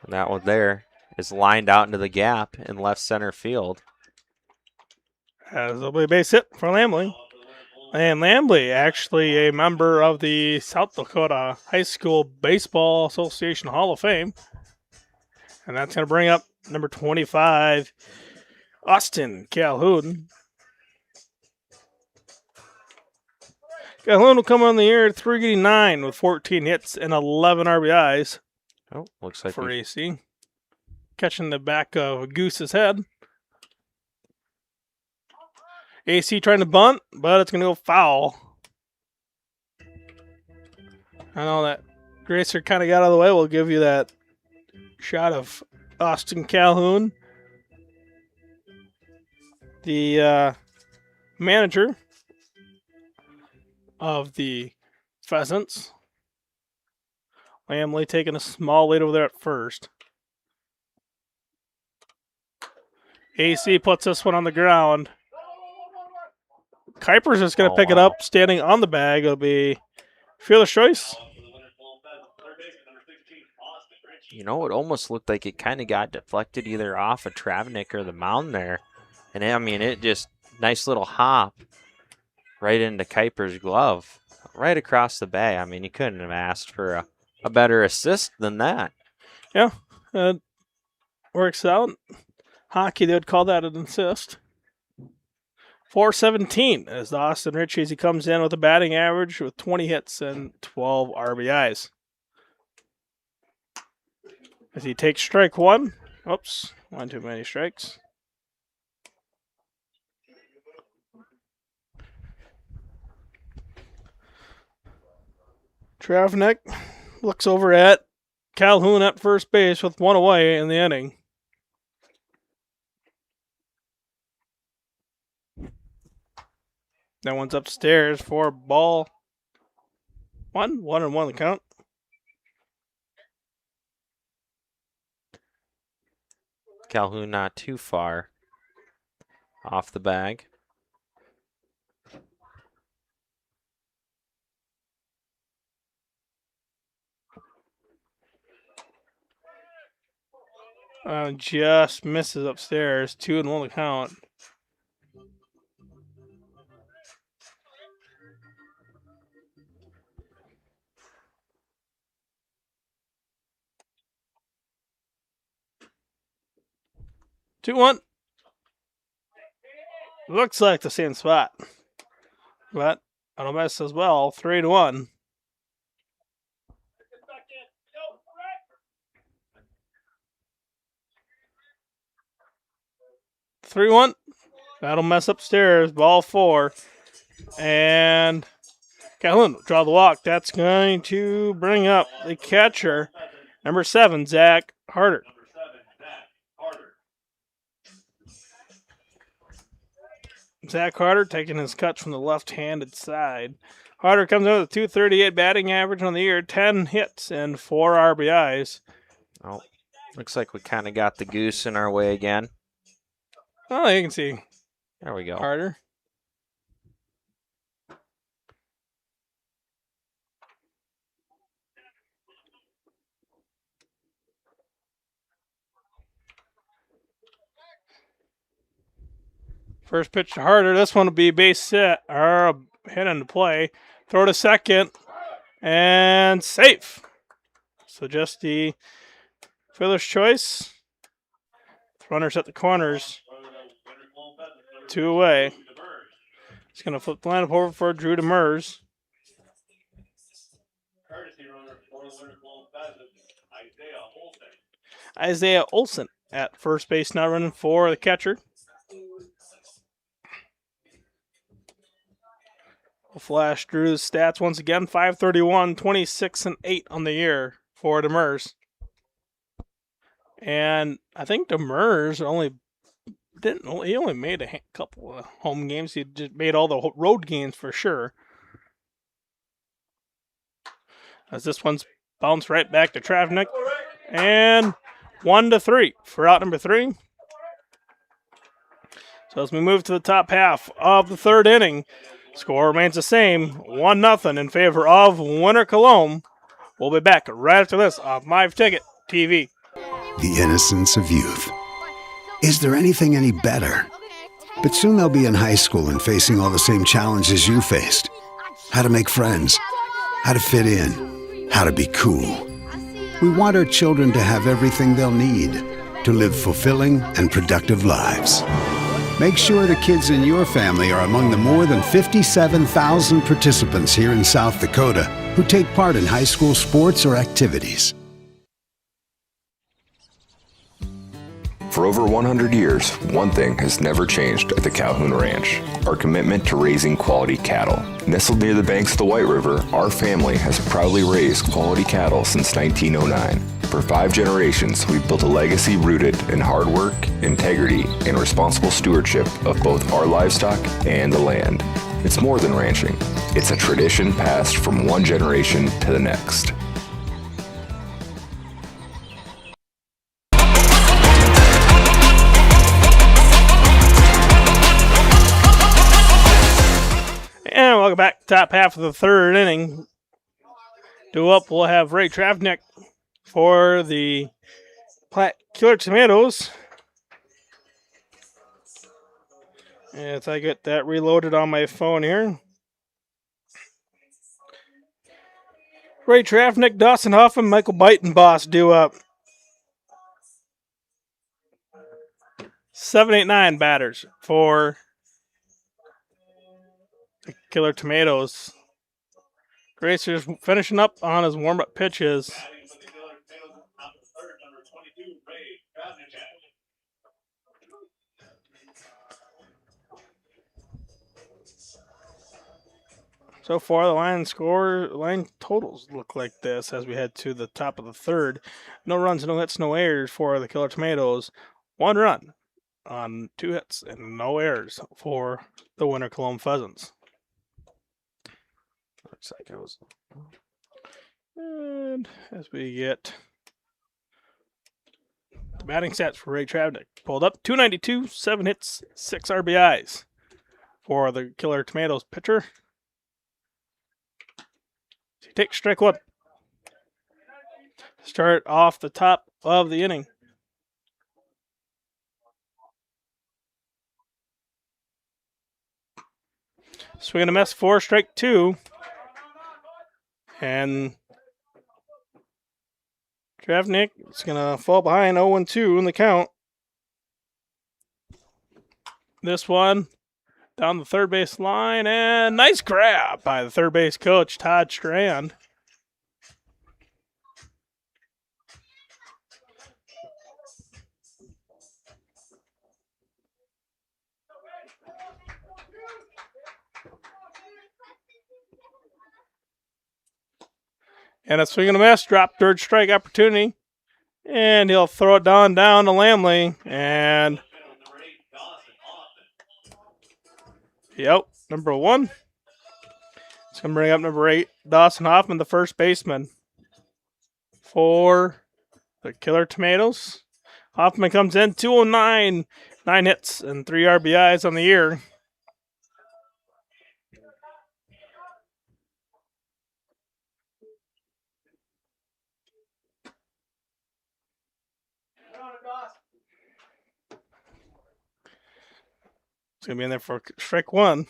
And that one there is lined out into the gap in left center field. As a base hit for Lamley. And Lamley, actually a member of the South Dakota High School Baseball Association Hall of Fame. And that's going to bring up number 25, Austin Calhoun. Calhoun will come on the air at 389 with 14 hits and 11 RBIs. Oh, looks like for AC. Catching the back of Goose's head. AC trying to bunt, but it's going to go foul. I know that Gracer kind of got out of the way. We'll give you that shot of Austin Calhoun, the manager of the Pheasants. Lamley taking a small lead over there at first. AC puts this one on the ground. Kuiper's just going to pick it up, standing on the bag. It'll be fielder's choice. It almost looked like it kind of got deflected either off of Travnik or the mound there. And it just, nice little hop right into Kuiper's glove, right across the bay. You couldn't have asked for a better assist than that. Yeah, works out. Hockey, they would call that an assist. 417 as Austin Ritchie as he comes in with a batting average with 20 hits and 12 RBIs. As he takes strike 1. Oops, one too many strikes. Travnik looks over at Calhoun at first base with one away in the inning. That one's upstairs for ball 1. 1-1 the count. Calhoun not too far off the bag. Just misses upstairs. 2-1 the count. Two one. Looks like the same spot, but I don't miss as well. 3-1. Three one. That'll mess upstairs. Ball 4. And Calhoun draw the walk. That's going to bring up the catcher, number 7, Zach Harder. Zach Harder taking his cuts from the left-handed side. Harder comes in with a 238 batting average on the year, 10 hits and 4 RBIs. Oh, looks like we kind of got the goose in our way again. Oh, you can see. There we go. Harder. First pitch to Harder. This one will be base hit or a hit into play. Throw to second and safe. So just the fielder's choice. Runners at the corners. 2 away. He's going to flip the lineup over for Drew Demers. Isaiah Olson at first base now running for the catcher. We'll flash Drew's stats once again. 531, 26 and 8 on the year for Demers. And I think Demers he only made a couple of home games. He just made all the road games for sure. As this one's bounced right back to Travnik. And 1-3 for out number 3. So as we move to the top half of the third inning, score remains the same, 1-0 in favor of Winter Colome. We'll be back right after this on Live Ticket TV. The innocence of youth. Is there anything any better? But soon they'll be in high school and facing all the same challenges you faced. How to make friends, how to fit in, how to be cool. We want our children to have everything they'll need to live fulfilling and productive lives. Make sure the kids in your family are among the more than 57,000 participants here in South Dakota who take part in high school sports or activities. For over 100 years, one thing has never changed at the Calhoun Ranch: our commitment to raising quality cattle. Nestled near the banks of the White River, our family has proudly raised quality cattle since 1909. For 5 generations, we've built a legacy rooted in hard work, integrity, and responsible stewardship of both our livestock and the land. It's more than ranching. It's a tradition passed from one generation to the next. And welcome back. Top half of the third inning. Due up, we'll have Ray Travnik for the Platte Killer Tomatoes. As I get that reloaded on my phone here. Ray Travnik, Dawson Huff, and Michael Beitenboss due up. 7-8-9 batters for the Killer Tomatoes. Gracer's finishing up on his warm-up pitches. So far, the line totals look like this as we head to the top of the third. No runs, no hits, no errors for the Killer Tomatoes. 1 run on 2 hits and no errors for the Winter Colome Pheasants. Looks like it was. And as we get the batting stats for Ray Travnick, pulled up 292, 7 hits, 6 RBIs for the Killer Tomatoes pitcher. So he takes strike one. Start off the top of the inning. Swing and a miss for strike 2. And Travnick is going to fall behind 0-2 in the count. This one down the third base line, and nice grab by the third base coach, Todd Strand. And a swing and a miss, drop third strike opportunity. And he'll throw it down to Lamley. And yep, number 1. It's going to bring up number 8, Dawson Hoffman, the first baseman for the Killer Tomatoes. Hoffman comes in 209, 9 hits and 3 RBIs on the year. It's going to be in there for strike 1.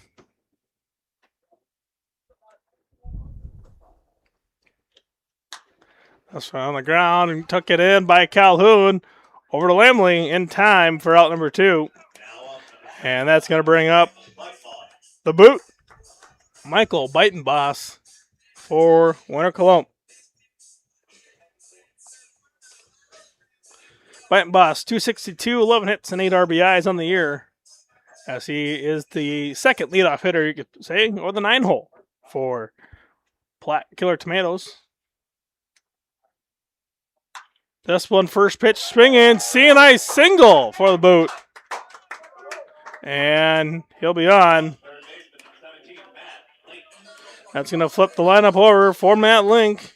That's on the ground and took it in by Calhoun over to Lamley in time for out number 2. And that's going to bring up the boot, Michael Beitenboss for Winter Colome. Beitenboss, 262, 11 hits and 8 RBIs on the year, as he is the second leadoff hitter, you could say, or the 9-hole for Platte Killer Tomatoes. This one, first pitch, swinging, CNI single for the boot. And he'll be on. That's going to flip the lineup over for Matt Link.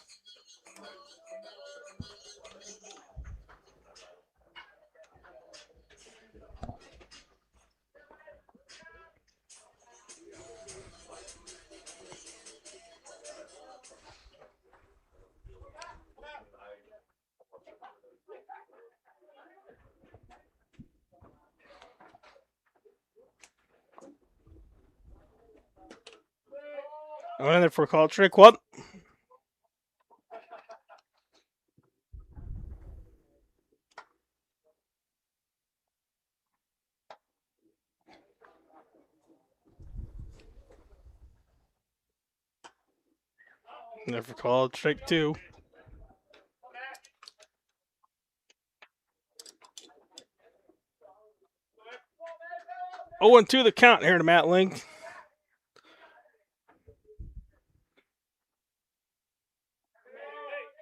Going in there for a call trick. What? Never called strike 2. Oh, and 2 the count here to Matt Link.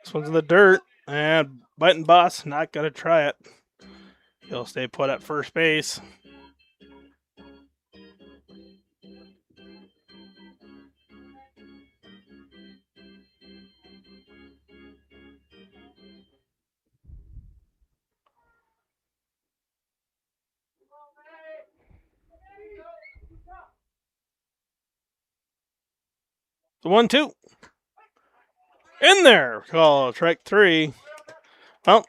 This one's in the dirt, and Beitenboss not going to try it. He'll stay put at first base. The 1-2. In there. Call strike 3. Well,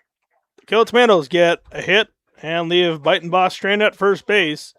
the Killer Tomatoes get a hit and leave Beitenboss stranded at first base.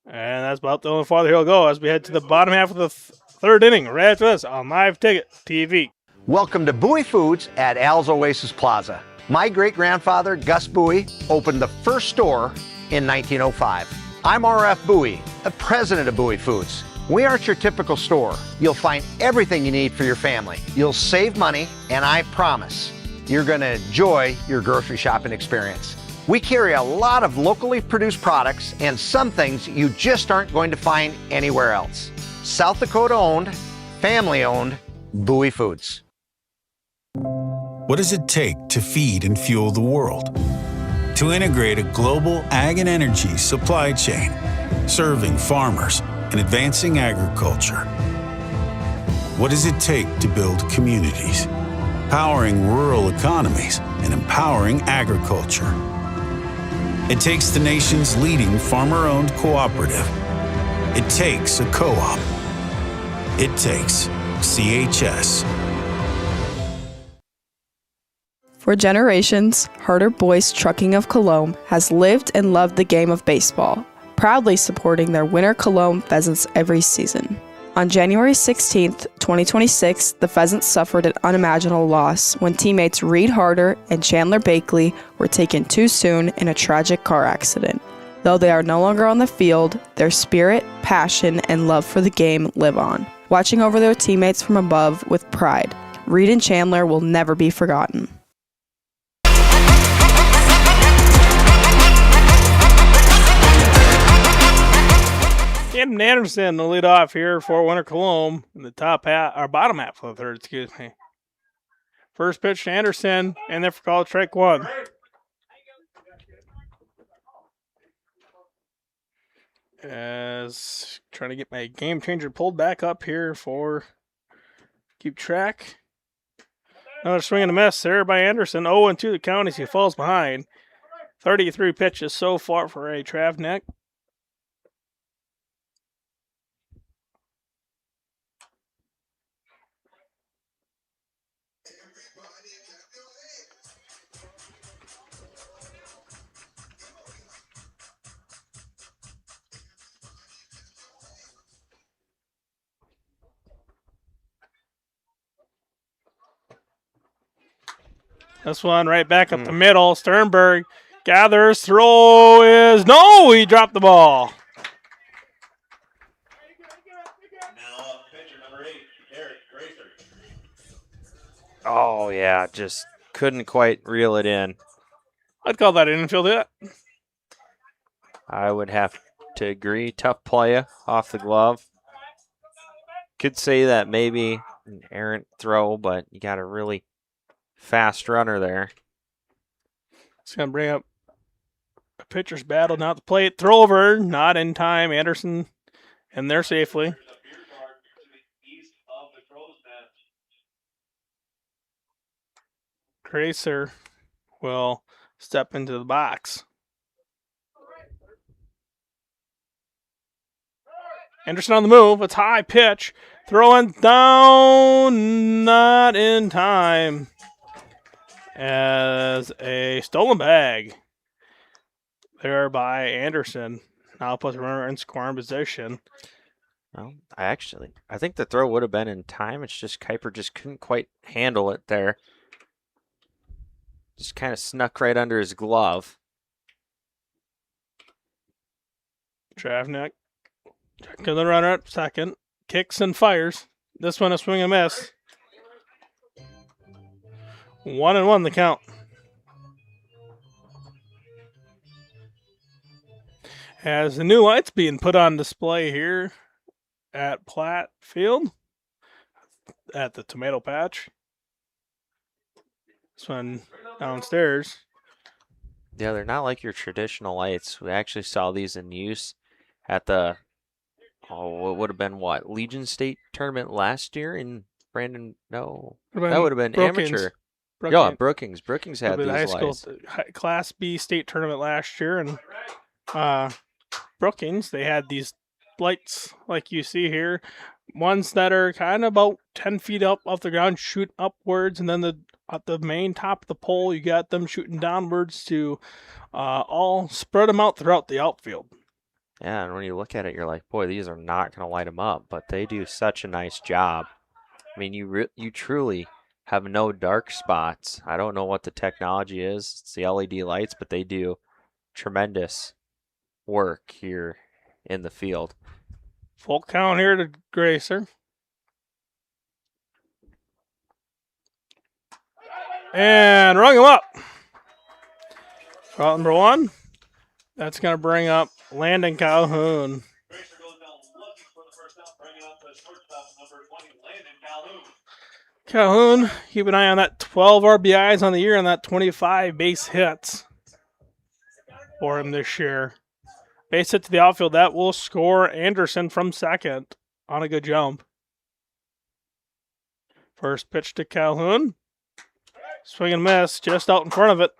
And that's about the only farther he'll go as we head to the bottom half of the third inning. Right after this on Live Ticket TV. Welcome to Bowie Foods at Al's Oasis Plaza. My great-grandfather, Gus Bowie, opened the first store in 1905. I'm R.F. Bowie, the president of Bowie Foods. We aren't your typical store. You'll find everything you need for your family. You'll save money, and I promise you're going to enjoy your grocery shopping experience. We carry a lot of locally produced products and some things you just aren't going to find anywhere else. South Dakota owned, family owned, Bowie Foods. What does it take to feed and fuel the world? To integrate a global ag and energy supply chain, serving farmers and advancing agriculture. What does it take to build communities? Powering rural economies and empowering agriculture. It takes the nation's leading farmer-owned cooperative. It takes a co-op. It takes CHS. For generations, Harder Boys Trucking of Colome has lived and loved the game of baseball, proudly supporting their winter Colome Pheasants every season. On January 16, 2026, the Pheasants suffered an unimaginable loss when teammates Reed Harder and Chandler Bakley were taken too soon in a tragic car accident. Though they are no longer on the field, their spirit, passion, and love for the game live on, watching over their teammates from above with pride. Reed and Chandler will never be forgotten. Camden Anderson will lead off here for Winter Colome in the top half, or bottom half of the third, excuse me. First pitch to Anderson, and they're for call strike one. As trying to get my game changer pulled back up here for keep track. Another swing and a miss there by Anderson. 0-2 the count as he falls behind. 33 pitches so far for a Travnik. This one right back up the middle. Sternberg gathers. Throw is no. He dropped the ball. Oh, yeah, just couldn't quite reel it in. I'd call that an infield hit. I would have to agree. Tough play off the glove. Could say that maybe an errant throw, but you got a really fast runner there. It's going to bring up a pitcher's battle now at the plate. Throw over, not in time. Anderson in there safely. Tracer will step into the box. Anderson on the move. It's high pitch. Throwing down, not in time. As a stolen bag there by Anderson. Now puts the runner in scoring position. Well, I think the throw would have been in time. It's just Kuiper just couldn't quite handle it there. Just kind of snuck right under his glove. Travnik checking the runner at second. Kicks and fires. This one a swing and miss. 1-1 the count. As the new lights being put on display here at Platte Field at the Tomato Patch. This one downstairs. Yeah, they're not like your traditional lights. We actually saw these in use at the, what would have been Legion State tournament last year in Brandon? No, that would have been Brookings. amateur. Brookings. Yeah, Brookings. Brookings had these high lights. school Class B state tournament last year, and Brookings, they had these lights like you see here, ones that are kind of about 10 feet up off the ground, shoot upwards, and then at the main top of the pole, you got them shooting downwards to all spread them out throughout the outfield. Yeah, and when you look at it, you're like, boy, these are not going to light them up, but they do such a nice job. I mean, you truly have no dark spots. I don't know what the technology is. It's the LED lights, but they do tremendous work here in the field. Full count here to Gracer. And rung him up. Route number one. That's going to bring up Landon Calhoun. Calhoun, keep an eye on that 12 RBIs on the year and that 25 base hits for him this year. Base hit to the outfield. That will score Anderson from second on a good jump. First pitch to Calhoun. Swing and miss, just out in front of it.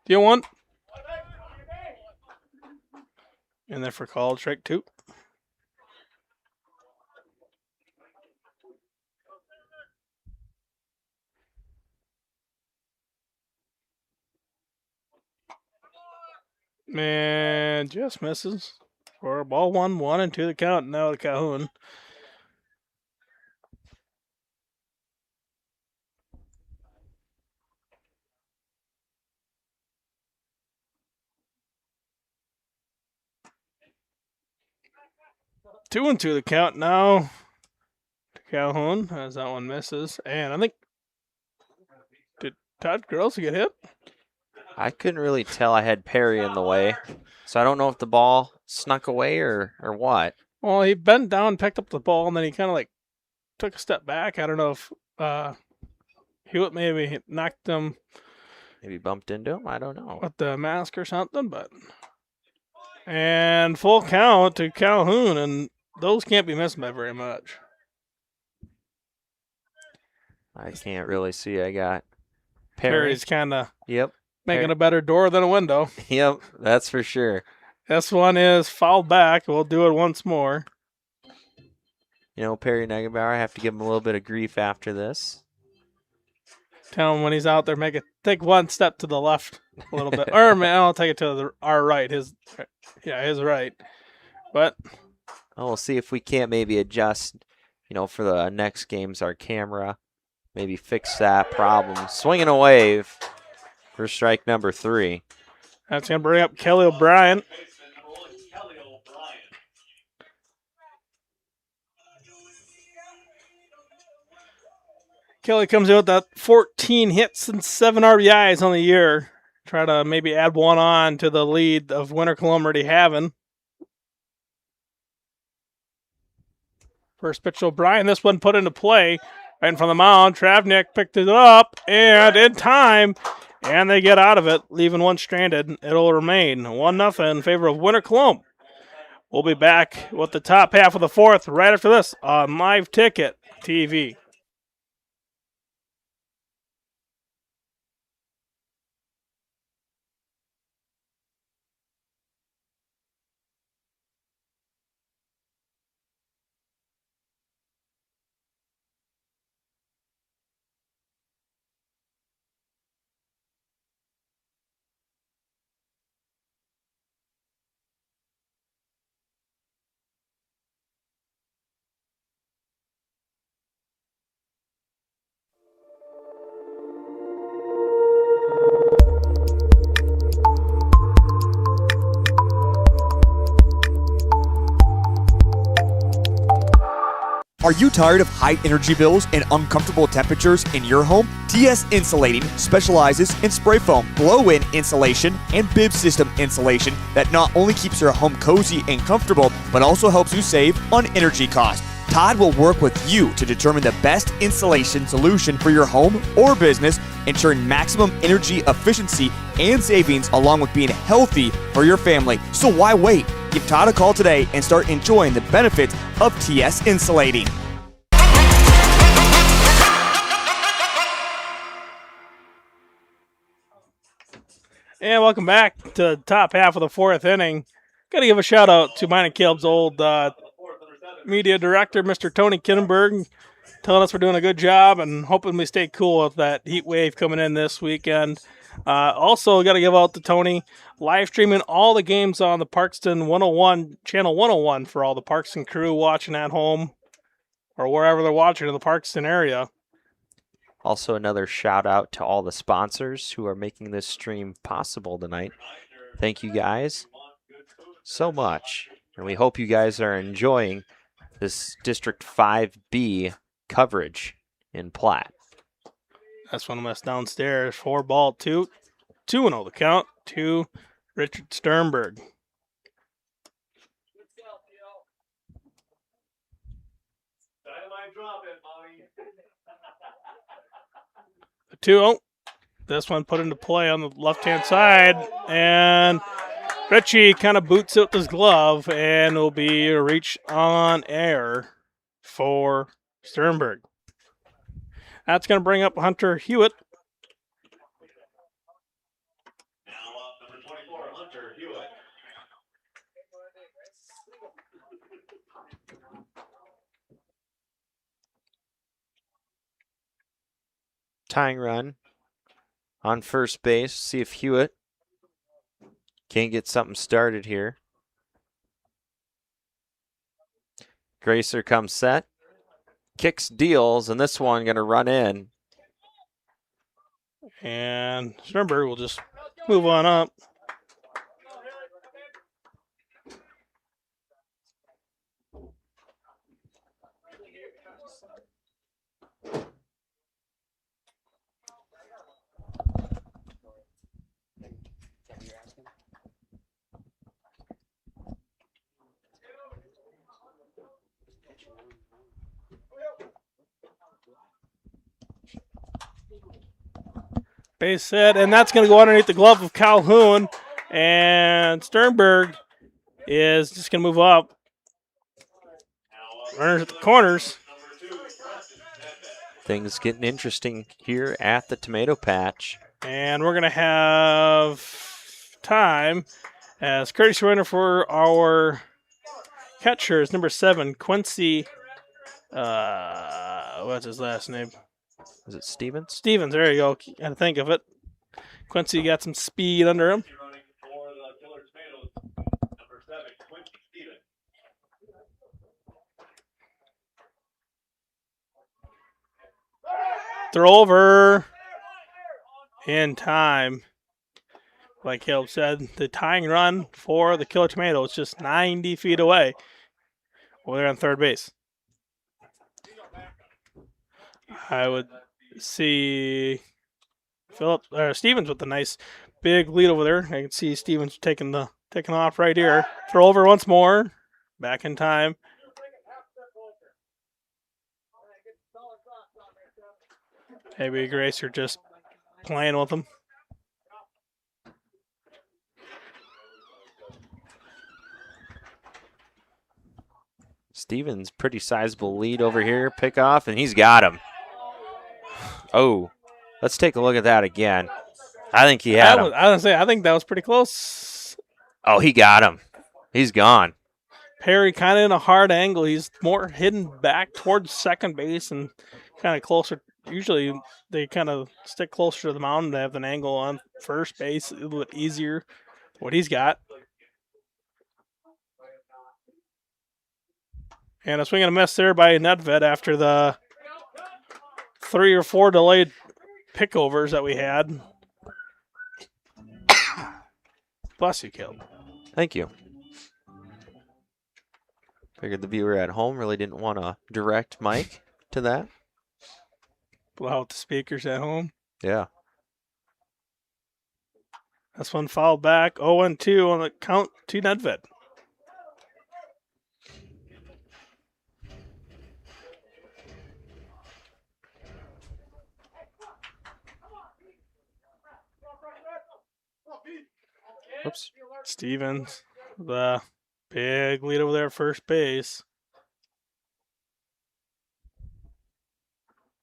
Deal one. And then for call, strike 2. And just misses. For ball 1, 1-2 the count. Now to Calhoun. Two and two the count now to Calhoun as that one misses. And I think, did Todd Gross get hit? I couldn't really tell. I had Perry in the way. So I don't know if the ball snuck away or what. Well, he bent down, picked up the ball, and then he kind of like took a step back. I don't know if Hewitt maybe knocked him. Maybe bumped into him. I don't know. With the mask or something, but. And full count to Calhoun, and those can't be missed by very much. I can't really see. I got Perry's kind of making Perry. a better door than a window. Yep, that's for sure. This one is fouled back. We'll do it once more. You know, Perry Negenbauer, I have to give him a little bit of grief after this. Tell him when he's out there, take one step to the left a little bit. Or I'll take it to our right. His right. But we'll see if we can't maybe adjust, for the next games, our camera. Maybe fix that problem. Swinging a wave for strike number 3. That's going to bring up Kelly O'Brien. Kelly comes in with that 14 hits and 7 RBIs on the year. Try to maybe add one on to the lead of Winter Colome already having. First pitch to O'Brien. This one put into play right in front of the mound. Travnik picked it up and in time. And they get out of it, leaving one stranded. It'll remain 1-0 in favor of Winter Colome. We'll be back with the top half of the 4th right after this on Live Ticket TV. Are you tired of high energy bills and uncomfortable temperatures in your home? TS Insulating specializes in spray foam, blow-in insulation, and bib system insulation that not only keeps your home cozy and comfortable, but also helps you save on energy costs. Todd will work with you to determine the best insulation solution for your home or business, ensuring maximum energy efficiency and savings along with being healthy for your family. So why wait? Give Todd a call today and start enjoying the benefits of TS Insulating. And welcome back to the top half of the 4th inning. Got to give a shout out to mine and Caleb's old media director, Mr. Tony Kinenberg, telling us we're doing a good job and hoping we stay cool with that heat wave coming in this weekend. Also, got to give out to Tony, live streaming all the games on the Parkston 101, channel 101 for all the Parkston crew watching at home or wherever they're watching in the Parkston area. Also, another shout out to all the sponsors who are making this stream possible tonight. Thank you guys so much. And we hope you guys are enjoying this District 5B coverage in Platte. That's one of us downstairs. 4-2. 2-0 the count to Richard Sternberg. The 0-2. Oh, this one put into play on the left-hand side, and Ritchie kind of boots it with his glove, and it'll be a reach on air for Sternberg. That's going to bring up Hunter Hewitt. Tying run on first base. See if Hewitt can get something started here. Gracer comes set. Kicks, deals, and this one going to run in. And Sternberg will just move on up. Base hit, and that's going to go underneath the glove of Calhoun. And Sternberg is just going to move up. Runners at the corners. Things getting interesting here at the tomato patch. And we're going to have time as courtesy runner for our catcher is number 7, Quincy. What's his last name? Is it Stevens? Stevens, there you go. Got to think of it. Quincy got some speed under him. Throw over in time. Like Caleb said, the tying run for the Killer Tomato is just 90 feet away. Well, they're on third base. I would see Stevens with a nice big lead over there. I can see Stevens taking off right here. Throw over once more. Back in time. Maybe Gracer just playing with him. Stevens, pretty sizable lead over here. Pick off, and he's got him. Oh, let's take a look at that again. I think he had him. I was going to say, I think that was pretty close. Oh, he got him. He's gone. Perry kind of in a hard angle. He's more hidden back towards second base and kind of closer. Usually they kind of stick closer to the mound. They have an angle on first base. A little bit easier. What he's got. And a swing and a miss there by Nedved after the 3 or 4 delayed pickovers that we had. Bless you, Caleb. Thank you. Figured the viewer at home really didn't want a direct mic to that. Blow out the speakers at home. Yeah. That's one foul back. 0-2 on the count to Nedved. Oops. Stevens, the big lead over there at first base.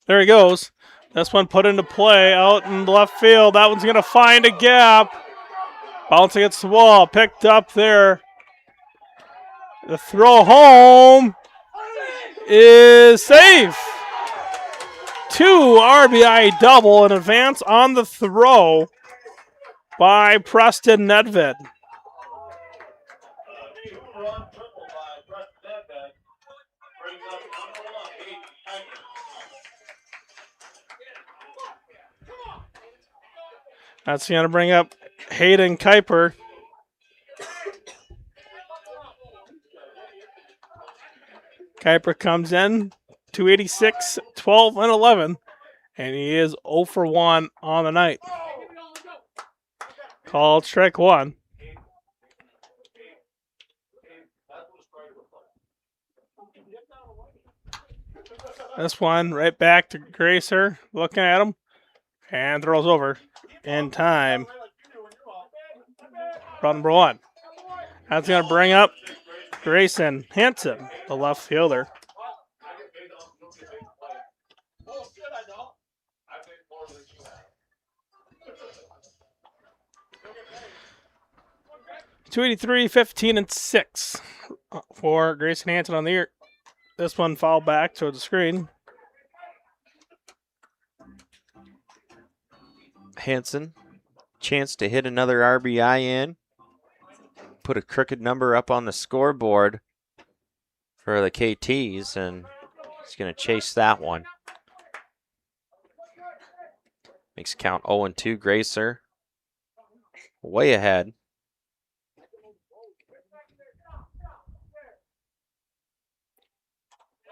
There he goes. This one put into play out in the left field. That one's going to find a gap. Bouncing against the wall. Picked up there. The throw home is safe. 2 RBI double in advance on the throw by Preston Nedved. That's going to bring up Hayden Kuiper. Kuiper comes in, 286, 12, and 11, and he is 0 for 1 on the night. Called strike 1. This one right back to Gracer, looking at him. And throws over in time. Run number 1. That's going to bring up Grayson Hanson, the left fielder. .283, 15, and 6 for Grayson Hanson on the year. This one fouled back towards the screen. Hanson, chance to hit another RBI in. Put a crooked number up on the scoreboard for the KTs, and he's going to chase that one. Makes count 0-2. Gracer way ahead.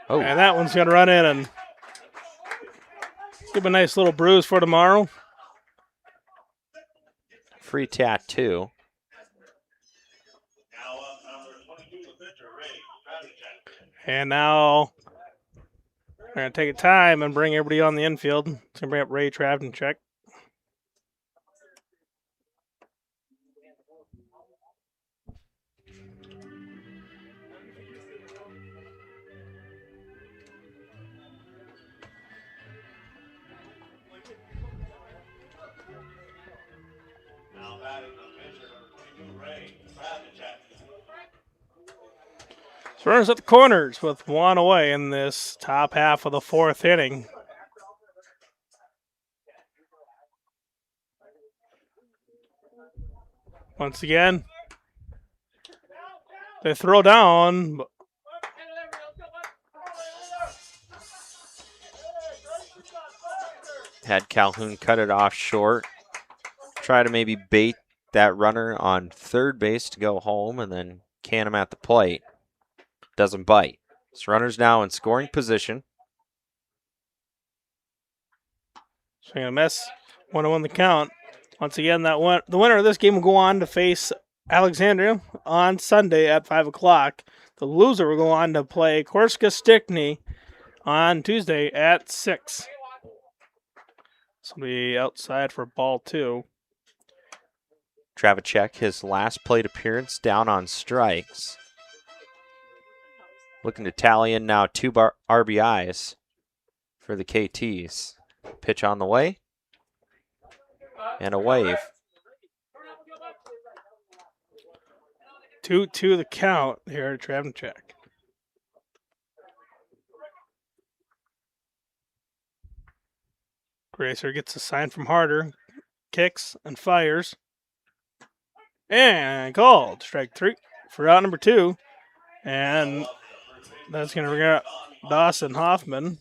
Oh, And that one's going to run in and give a nice little bruise for tomorrow. free tattoo. And now we're going to take a time and bring everybody on the infield. It's going to bring up Ray Travnicek. So runners at the corners with 1 away in this top half of the 4th inning. Once again, they throw down. Had Calhoun cut it off short. Try to maybe bait that runner on third base to go home and then can him at the plate. Doesn't bite. This runner's now in scoring position. Swing and a miss. 1-1 the count. Once again, the winner of this game will go on to face Alexandria on Sunday at 5 o'clock. The loser will go on to play Korska Stickney on Tuesday at 6. This will be outside for ball 2. Travnicek, his last plate appearance, down on strikes. Looking to tally in now 2 RBIs for the KTs. Pitch on the way. And a wave. 2-2 the count here at Travnicek. Gracer gets a sign from Harder, kicks and fires. And called. Strike 3 for out number 2. And that's going to bring up Dawson Hoffman.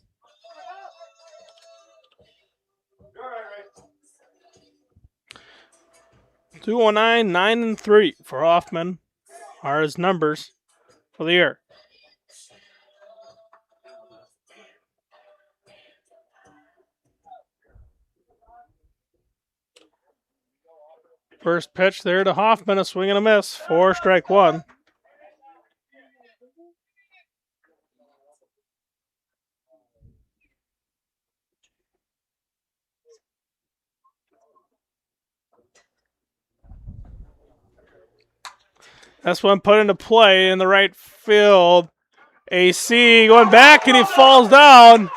.209, 9 and 3 for Hoffman are his numbers for the year. First pitch there to Hoffman, a swing and a miss for strike 1. That's one put into play in the right field. AC going back and he falls down.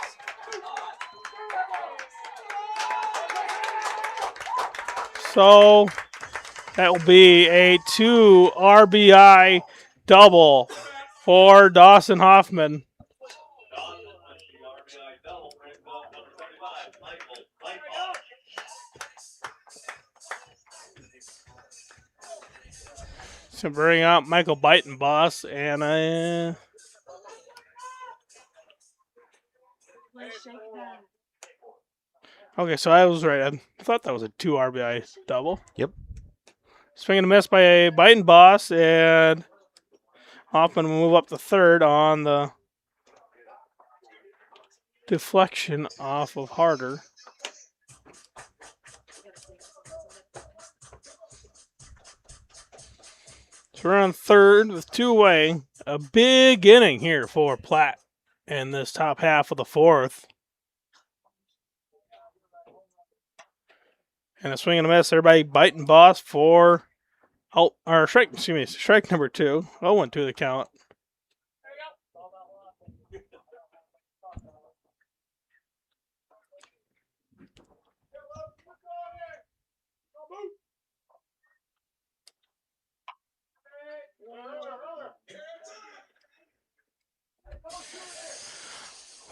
So that will be a 2 RBI double for Dawson Hoffman. So bring out Michael Beitenboss and okay, so I was right. I thought that was a 2 RBI double. Yep. Swing and a miss by Beitenboss, and Hoffman will move up to third on the deflection off of Harder. So we're on third with 2 away. A big inning here for Platte in this top half of the 4th. And a swing and a miss. Everybody biting boss for strike number 2. 0-1 to the count.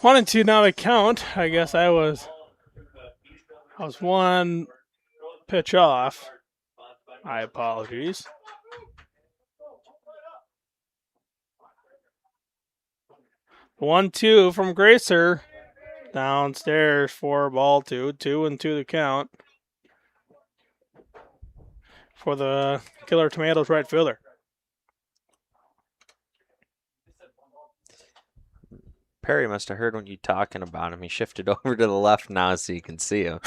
One and two now the count. I guess I was one pitch off. My apologies. One two from Gracer. Downstairs for ball 2. 2-2 the count for the Killer Tomatoes right fielder. Perry must have heard when you talking about him. He shifted over to the left now so you can see him.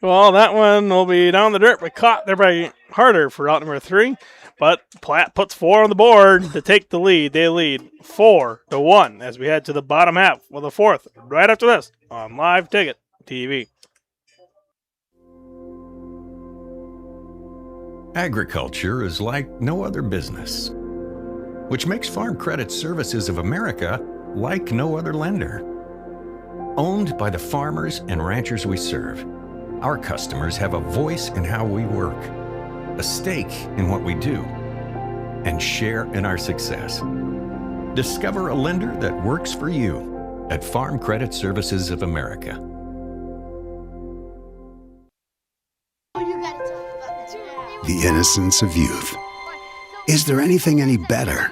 Well, that one will be down the dirt, but caught there by Harder for out number 3. But Platte puts 4 on the board to take the lead. They lead 4-1 as we head to the bottom half with a fourth right after this on Live Ticket TV. Agriculture is like no other business, which makes Farm Credit Services of America like no other lender. Owned by the farmers and ranchers we serve, our customers have a voice in how we work, a stake in what we do, and share in our success. Discover a lender that works for you at Farm Credit Services of America. The innocence of youth. Is there anything any better?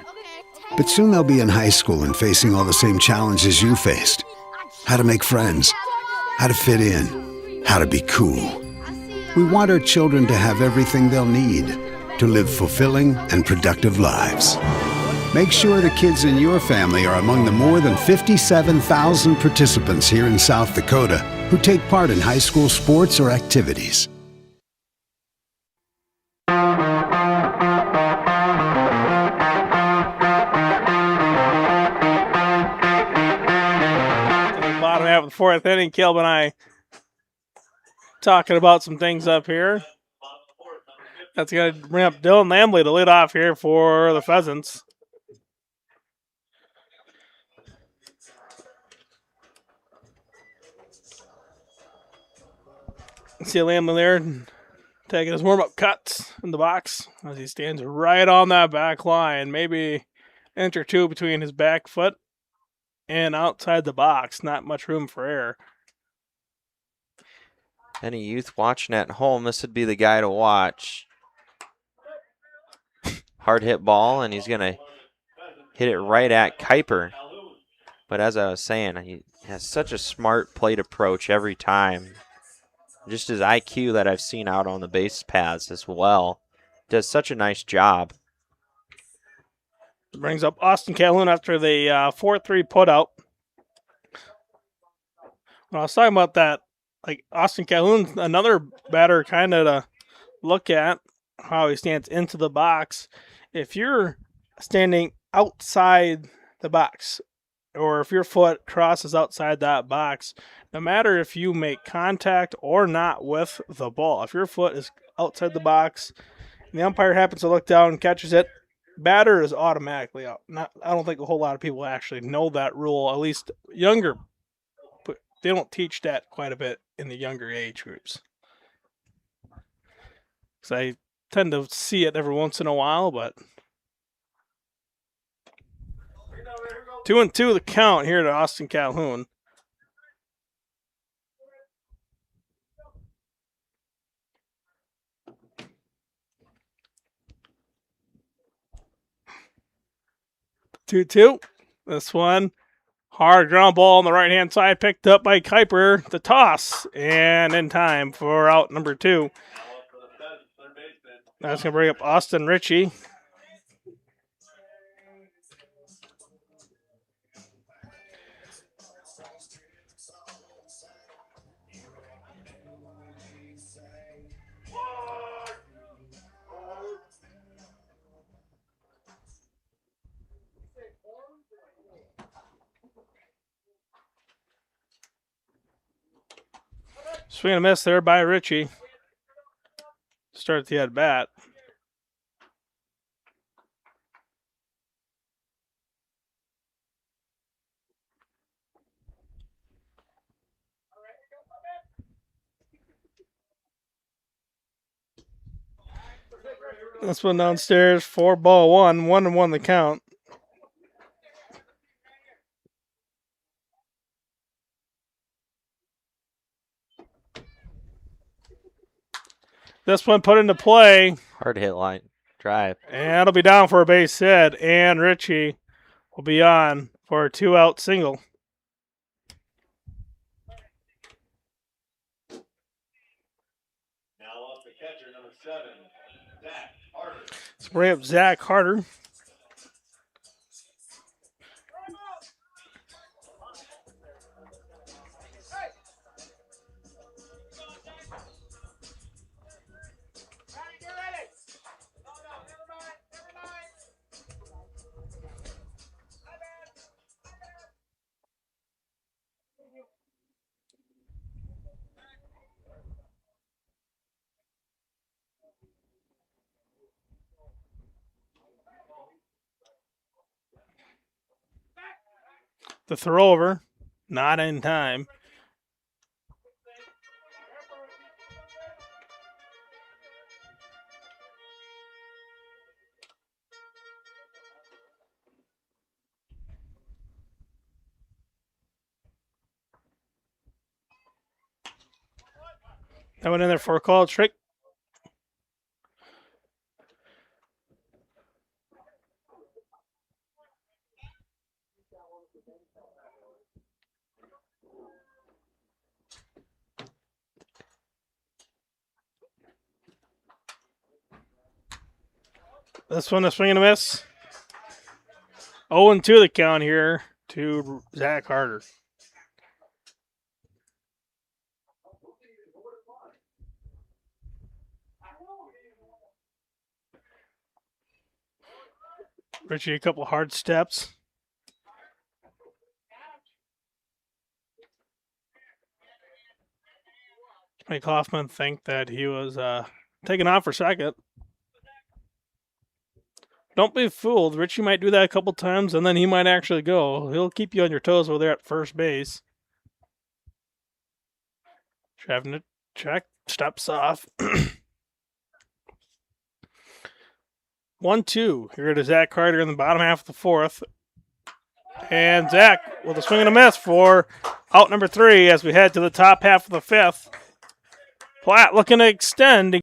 But soon they'll be in high school and facing all the same challenges you faced. How to make friends, how to fit in, how to be cool. We want our children to have everything they'll need to live fulfilling and productive lives. Make sure the kids in your family are among the more than 57,000 participants here in South Dakota who take part in high school sports or activities. Bottom half of the fourth inning, Caleb and I talking about some things up here. That's going to bring up Dylan Lambley to lead off here for the Pheasants. See Lambley there taking his warm-up cuts in the box as he stands right on that back line. Maybe an inch or two between his back foot and outside the box. Not much room for error. Any youth watching at home, this would be the guy to watch. Hard hit ball, and he's going to hit it right at Kuiper. But as I was saying, he has such a smart plate approach every time. Just his IQ that I've seen out on the base paths as well. Does such a nice job. Brings up Austin Calhoun after the 4-3 putout. When I was talking about that, like Austin Calhoun, another batter kind of to look at how he stands into the box. If you're standing outside the box, or if your foot crosses outside that box, no matter if you make contact or not with the ball, if your foot is outside the box and the umpire happens to look down and catches it, batter is automatically out. I don't think a whole lot of people actually know that rule, at least younger, but they don't teach that quite a bit in the younger age groups. So I tend to see it every once in a while, but 2-2 the count here to Austin Calhoun. Two. This one, hard ground ball on the right-hand side, picked up by Kuiper. The toss, and in time for out number 2. That's going to bring up Austin Ritchie. Swing and a miss there by Ritchie. start the at bat. This one downstairs, 4-1, 1-1 the count. This one put into play. Hard hit line drive. And it'll be down for a base hit. And Richie will be on for a 2-out single. Now off the catcher, number 7, Zach Harder. Let's bring up Zach Harder. The throw over, not in time. That went in there for a call trick. This one, a swing and a miss. 0-2 the count here to Zach Harder. Richie, a couple hard steps. Make Hoffman think that he was taking off for second. Don't be fooled. Richie might do that a couple times, and then he might actually go. He'll keep you on your toes while they're at first base. Having to check. Steps off. 1-2. Here to Zach Carter in the bottom half of the fourth. And Zach with a swing and a miss for out number 3 as we head to the top half of the fifth. Platte looking to extend.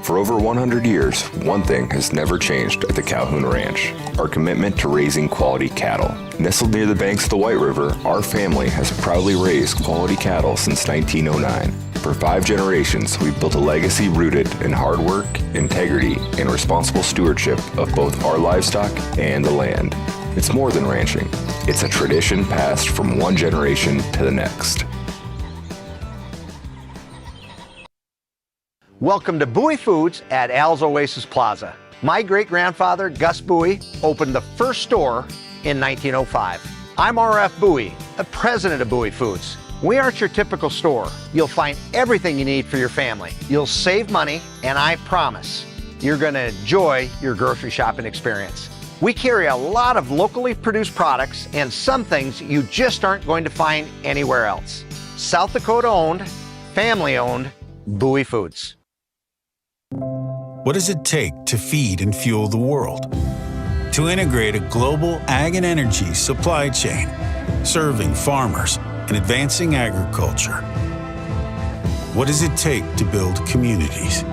For over 100 years, one thing has never changed at the Calhoun Ranch: our commitment to raising quality cattle. Nestled near the banks of the White River, our family has proudly raised quality cattle since 1909. For 5 generations, we've built a legacy rooted in hard work, integrity, and responsible stewardship of both our livestock and the land. It's more than ranching. It's a tradition passed from one generation to the next. Welcome to Bowie Foods at Al's Oasis Plaza. My great-grandfather, Gus Bowie, opened the first store in 1905. I'm R.F. Bowie, the president of Bowie Foods. We aren't your typical store. You'll find everything you need for your family. You'll save money, and I promise you're going to enjoy your grocery shopping experience. We carry a lot of locally produced products and some things you just aren't going to find anywhere else. South Dakota owned, family owned, Bowie Foods. What does it take to feed and fuel the world? To integrate a global ag and energy supply chain, serving farmers and advancing agriculture? What does it take to build communities,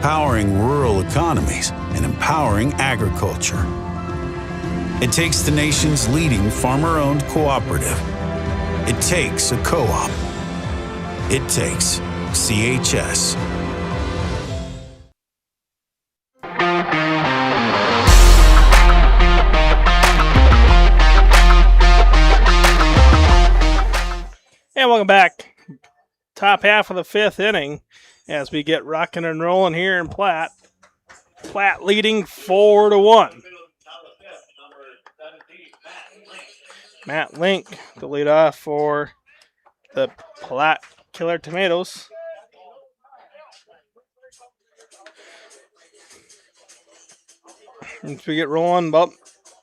powering rural economies and empowering agriculture? It takes the nation's leading farmer-owned cooperative. It takes a co-op. It takes CHS. And welcome back. Top half of the fifth inning as we get rocking and rolling here in Platte. Platte leading 4-1. Matt Link, the lead off for the Platte Killer Tomatoes. Once we get rolling about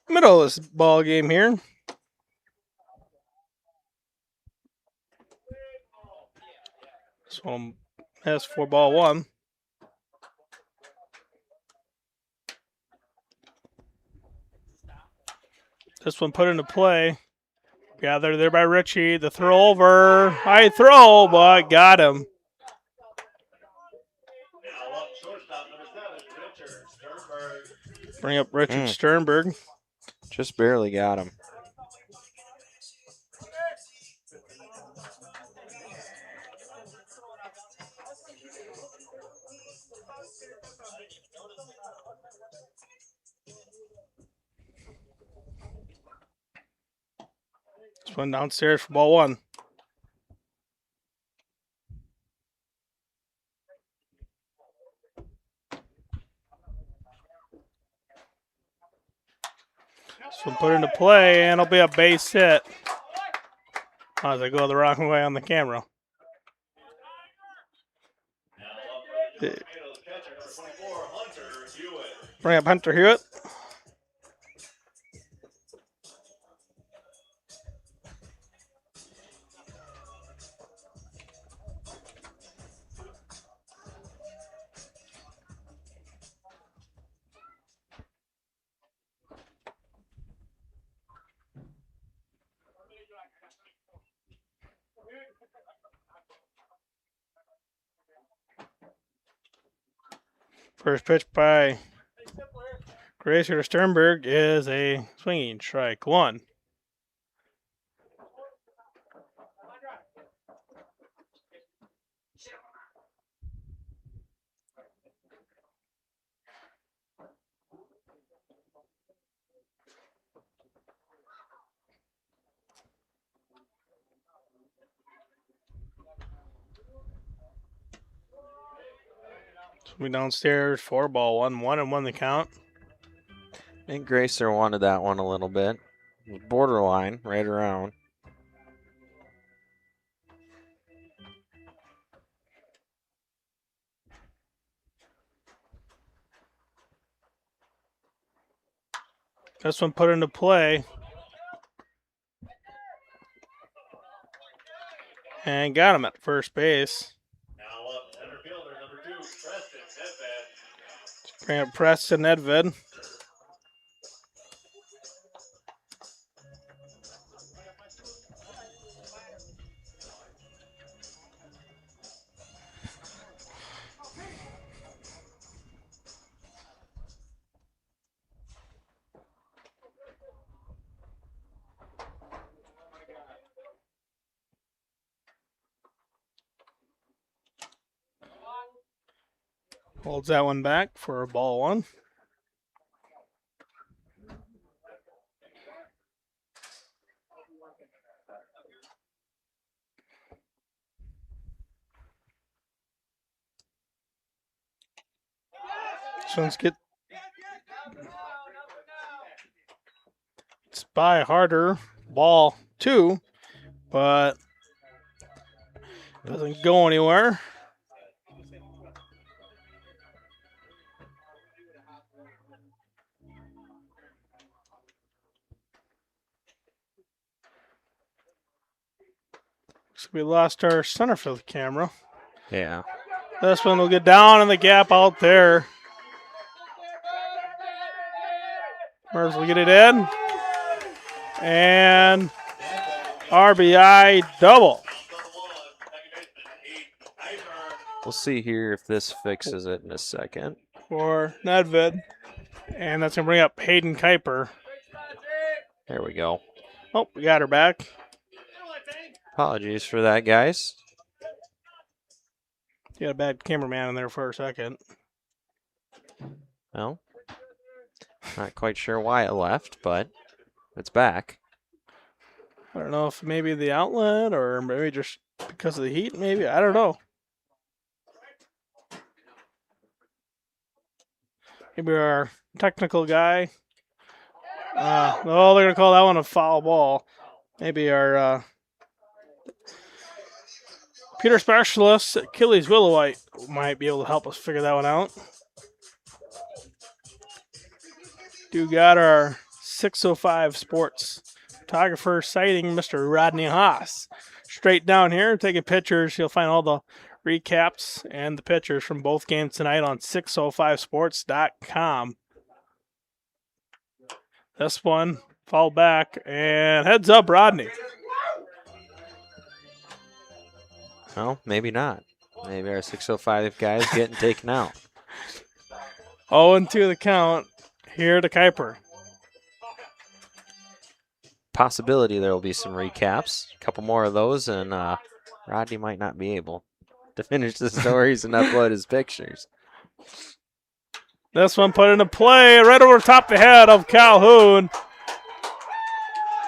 middle of this ball game here. This one has 4 ball 1. This one put into play. Gathered there by Richie. The throw over. High throw, but got him. Now up shortstop number 7, Richard Sternberg. Bring up Richard Sternberg. Just barely got him. This one downstairs for ball 1. This one put into play, and it'll be a base hit. As I go the wrong way on the camera. Bring up Hunter Hewitt. First pitch by Gracer to Sternberg is a swinging strike 1. We downstairs 4 ball 1, 1-1 the count. I think Gracer wanted that one a little bit. It was borderline, right around. This one put into play. And got him at first base. Now up center fielder number 2, Preston Nedved. Bring up Preston Nedved. Holds that one back for ball 1. This one's it's by harder. Ball 2, but doesn't go anywhere. So we lost our center field camera. Yeah. This one will get down in the gap out there. Murs will get it in. And RBI double. We'll see here if this fixes it in a second. For Nedved. And that's going to bring up Hayden Kuiper. There we go. Oh, we got her back. Apologies for that, guys. You got a bad cameraman in there for a second. Well, not quite sure why it left, but it's back. I don't know if maybe the outlet or maybe just because of the heat, maybe. I don't know. Maybe our technical guy. They're going to call that one a foul ball. Maybe our computer specialist, Achilles Willowite, might be able to help us figure that one out. Do got our 605 Sports photographer sighting Mr. Rodney Haas. Straight down here, taking pictures. You'll find all the recaps and the pictures from both games tonight on 605sports.com. This one, fall back, and heads up, Rodney. Well, maybe not. Maybe our 605 guys getting taken out. 0-2 the count here to Kuiper. Possibility there will be some recaps. A couple more of those, and Rodney might not be able to finish the stories and upload his pictures. This one put into play right over top the head of Calhoun.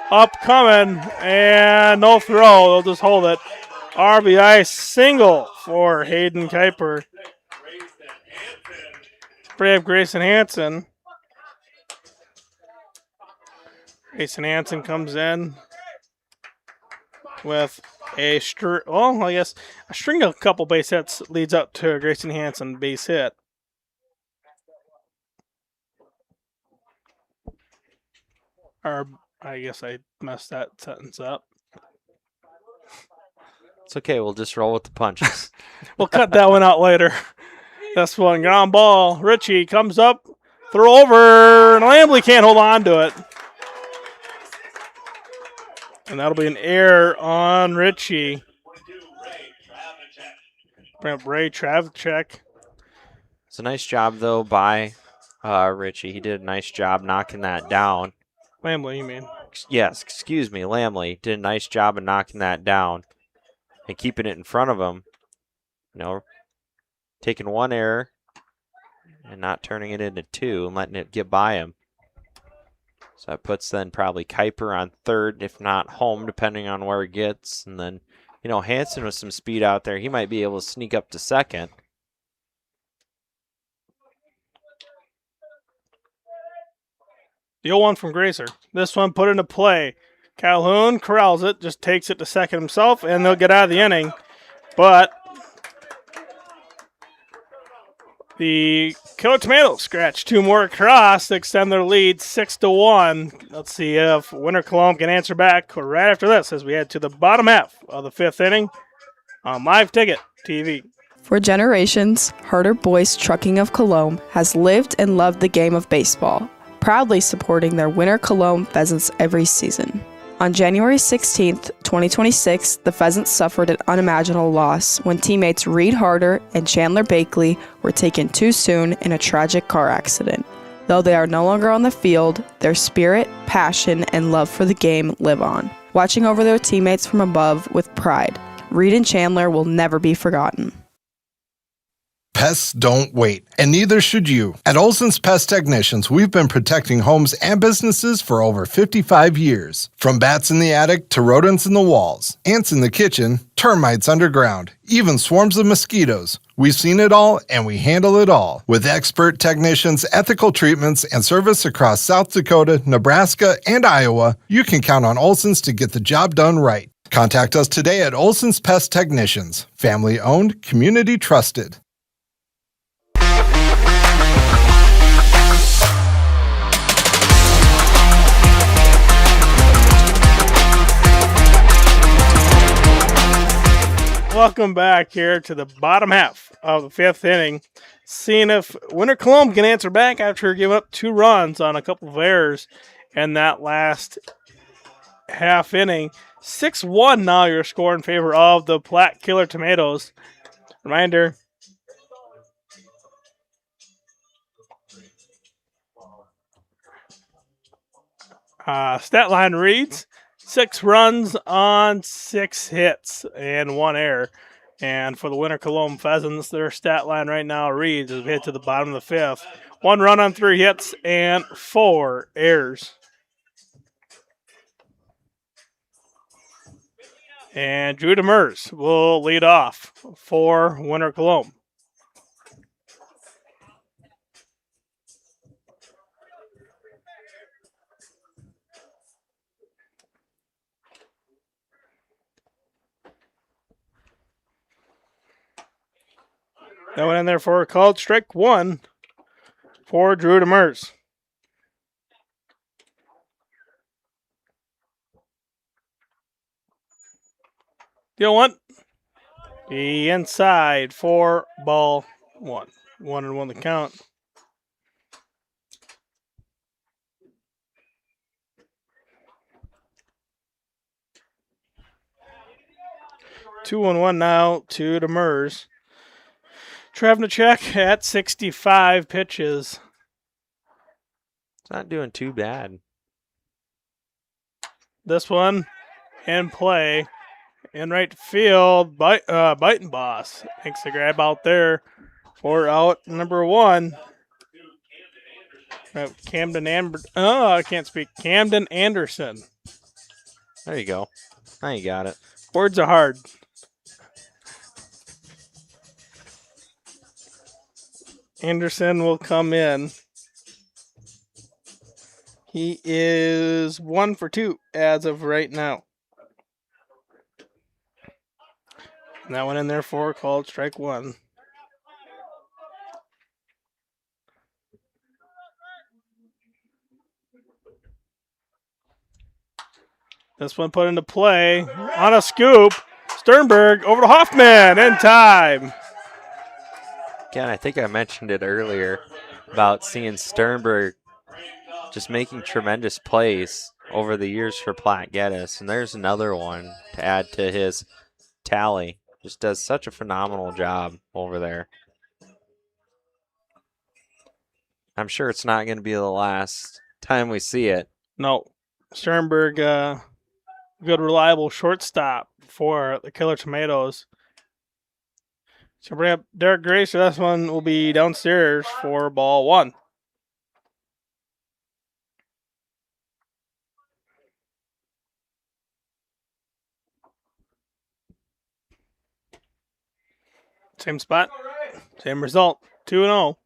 Upcoming, and no throw. They'll just hold it. RBI single for Hayden Kuiper. Brave Grayson Hansen. Grayson Hansen comes in with a string of a couple base hits leads up to a Grayson Hansen base hit. Or I guess I messed that sentence up. It's okay. We'll just roll with the punches. We'll cut that one out later. This one, ground ball. Ritchie comes up, throw over, and Lambley can't hold on to it. And that'll be an error on Ritchie. Bring up Ray Travachek. It's a nice job, though, by Ritchie. He did a nice job knocking that down. Lambley, you mean? Yes, excuse me. Lambley did a nice job of knocking that down and keeping it in front of him. You know, taking one error and not turning it into two and letting it get by him. So that puts then probably Kuiper on third, if not home, depending on where he gets. And then, you know, Hansen with some speed out there, he might be able to sneak up to second. The 0-1 from Gracer. This one put into play. Calhoun corrals it, just takes it to second himself, and they'll get out of the inning. But the Killer Tomatoes scratch two more across to extend their lead 6-1. Let's see if Winter Colome can answer back right after this as we head to the bottom half of the fifth inning on Live Ticket TV. For generations, Harder Boys Trucking of Colome has lived and loved the game of baseball, proudly supporting their Winter Colome Pheasants every season. On January 16, 2026, the Pheasants suffered an unimaginable loss when teammates Reed Harder and Chandler Bakley were taken too soon in a tragic car accident. Though they are no longer on the field, their spirit, passion, and love for the game live on, watching over their teammates from above with pride. Reed and Chandler will never be forgotten. Pests don't wait, and neither should you. At Olson's Pest Technicians, we've been protecting homes and businesses for over 55 years. From bats in the attic to rodents in the walls, ants in the kitchen, termites underground, even swarms of mosquitoes. We've seen it all, and we handle it all. With expert technicians, ethical treatments, and service across South Dakota, Nebraska, and Iowa, you can count on Olson's to get the job done right. Contact us today at Olson's Pest Technicians. Family owned, community trusted. Welcome back here to the bottom half of the fifth inning. Seeing if Winter Colome can answer back after giving up 2 runs on a couple of errors in that last half inning. 6-1 now your score in favor of the Platte Killer Tomatoes. Reminder, stat line reads 6 runs on 6 hits and 1 error. And for the Winter Colome Pheasants, their stat line right now reads as we head to the bottom of the fifth. 1 run on 3 hits and 4 errors. And Drew Demers will lead off for Winter Colome. That went in there for a called strike 1 for Drew Demers. Deal one. Be inside for ball one. 1-1 the count. Two and one now to Demers. Travnicek at 65 pitches. It's not doing too bad. This one in play. In right field, Biting Boss makes the grab out there for out number one. Camden I can't speak. Camden Anderson. There you go. Now you got it. Words are hard. Anderson will come in. He is 1 for 2 as of right now. And that one in there for called strike one. This one put into play on a scoop. Sternberg over to Hoffman in time. Again, I think I mentioned it earlier about seeing Sternberg just making tremendous plays over the years for Platte Geddes. And there's another one to add to his tally. Just does such a phenomenal job over there. I'm sure it's not going to be the last time we see it. No. Sternberg, good reliable shortstop for the Killer Tomatoes. So bring up Derek Grace. So this one will be downstairs for ball one. Same spot, same result, 2-0.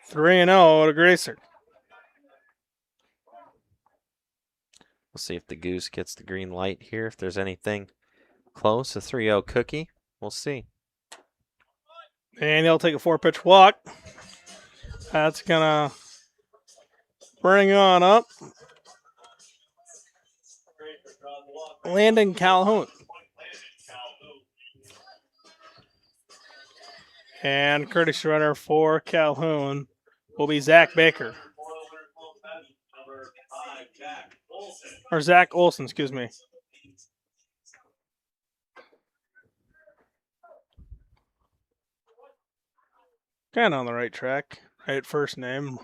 Three and 0 to Gracer. We'll see if the Goose gets the green light here. If there's anything close, a 3-0 cookie. We'll see. And he'll take a 4-pitch walk. That's going to bring on up Landon Calhoun. And courtesy runner for Calhoun will be Zach Baker. Or Zach Olson, excuse me. Kind of on the right track. Right first name.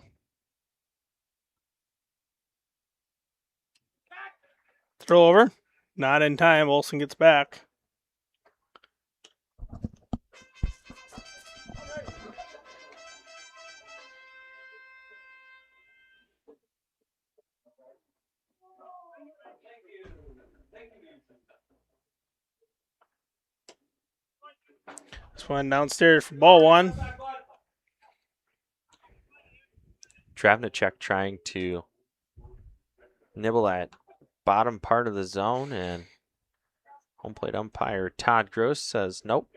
Throw over. Not in time. Olson gets back. This one downstairs for ball one. Travnicek trying to nibble at bottom part of the zone, and home plate umpire Todd Gross says nope.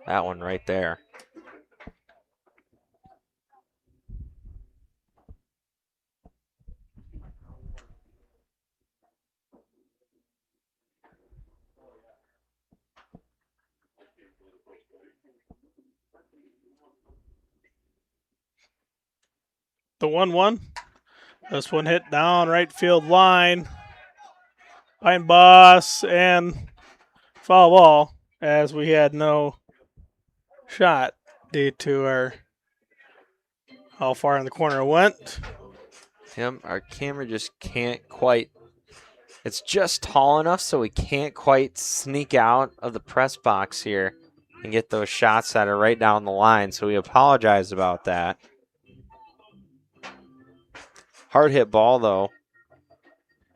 That one right there. The 1-1. This one hit down right field line. Pine Boss and foul ball, as we had no shot due to how far in the corner it went. Our camera just can't quite. It's just tall enough so we can't quite sneak out of the press box here and get those shots that are right down the line. So we apologize about that. Hard hit ball though.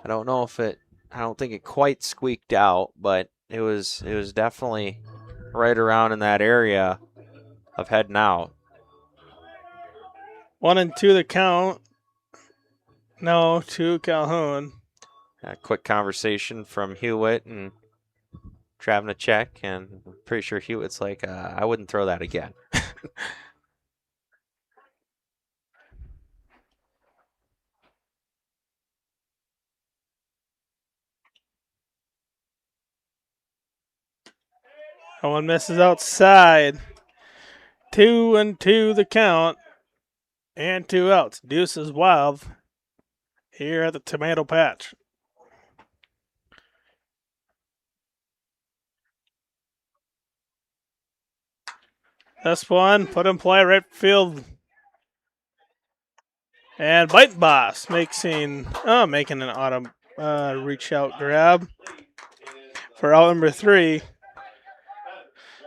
I don't think it quite squeaked out, but it was definitely right around in that area of heading out. 1-2 the count. No, to Calhoun. A quick conversation from Hewitt and driving a check, and I'm pretty sure Hewitt's like, I wouldn't throw that again. One misses outside. 2-2 the count. And 2 outs. Deuce is wild here at the tomato patch. This one put in play right field. And Bite Boss making an autumn reach out grab for out number 3.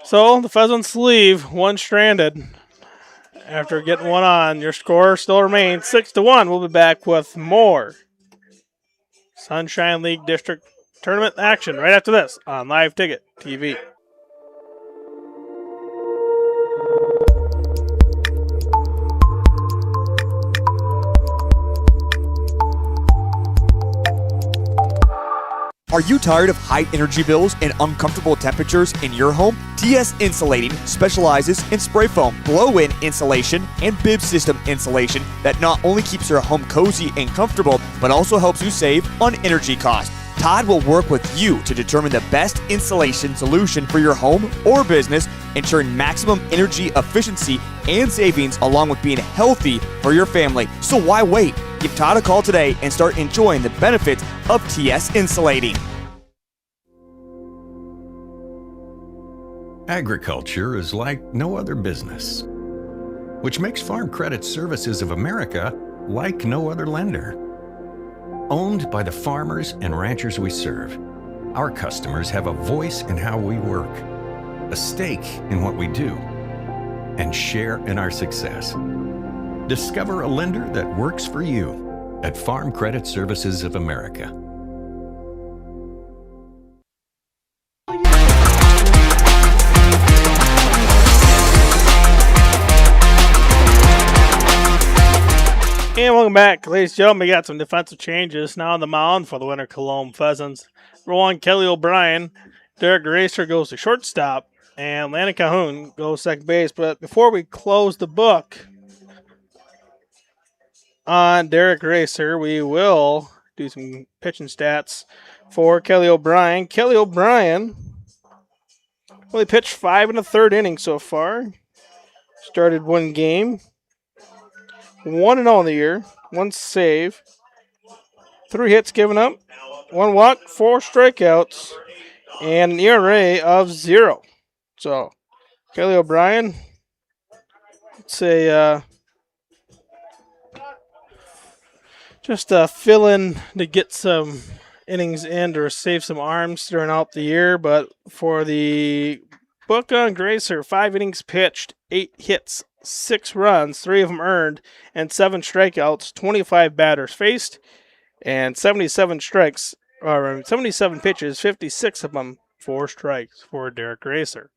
So the Pheasants leave one stranded after getting one on. Your score still remains 6-1. We'll be back with more Sunshine League District Tournament action right after this on Live Ticket TV. Are you tired of high energy bills and uncomfortable temperatures in your home? TS Insulating specializes in spray foam, blow-in insulation, and bib system insulation that not only keeps your home cozy and comfortable, but also helps you save on energy costs. Todd will work with you to determine the best insulation solution for your home or business, ensuring maximum energy efficiency and savings along with being healthy for your family. So why wait? Give Todd a call today and start enjoying the benefits of TS Insulating. Agriculture is like no other business, which makes Farm Credit Services of America like no other lender. Owned by the farmers and ranchers we serve, our customers have a voice in how we work, a stake in what we do, and share in our success. Discover a lender that works for you at Farm Credit Services of America. And welcome back, ladies and gentlemen. We got some defensive changes now on the mound for the winter Colome Pheasants. Number 1, Kelly O'Brien. Derek Racer goes to shortstop, and Landon Calhoun goes second base. But before we close the book on Derek Racer, we will do some pitching stats for Kelly O'Brien. Kelly O'Brien only pitched 5 in the 3rd inning so far. Started 1 game. 1-0 in the year. 1 save. 3 hits given up. 1 walk. 4 strikeouts. And an ERA of 0. So, Kelly O'Brien, let's say, just fill in to get some innings in or save some arms during out the year. But for the book on Gracer, 5 innings pitched, 8 hits, 6 runs, 3 of them earned, and 7 strikeouts, 25 batters faced, and 77 strikes, or 77 pitches, 56 of them 4 strikes for Derek Gracer.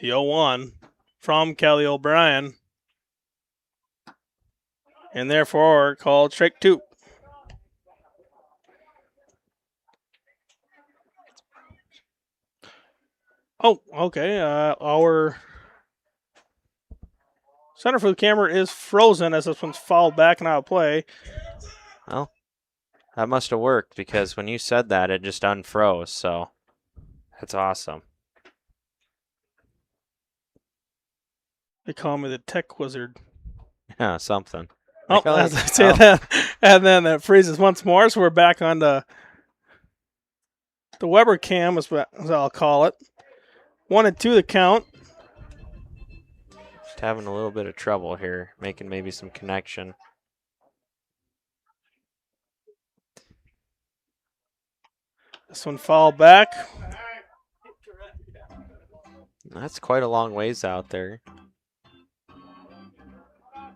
The 0-1 from Kelly O'Brien, and therefore called strike 2. Oh, okay. Our center field camera is frozen as this one's fouled back and out of play. Well, that must have worked because when you said that, it just unfroze. So that's awesome. They call me the tech wizard. Yeah, something. Oh, as I say that, and then it freezes once more. So we're back on the Weber cam, as I'll call it. 1-2 the count. Just having a little bit of trouble here, making maybe some connection. This one fouled back. That's quite a long ways out there.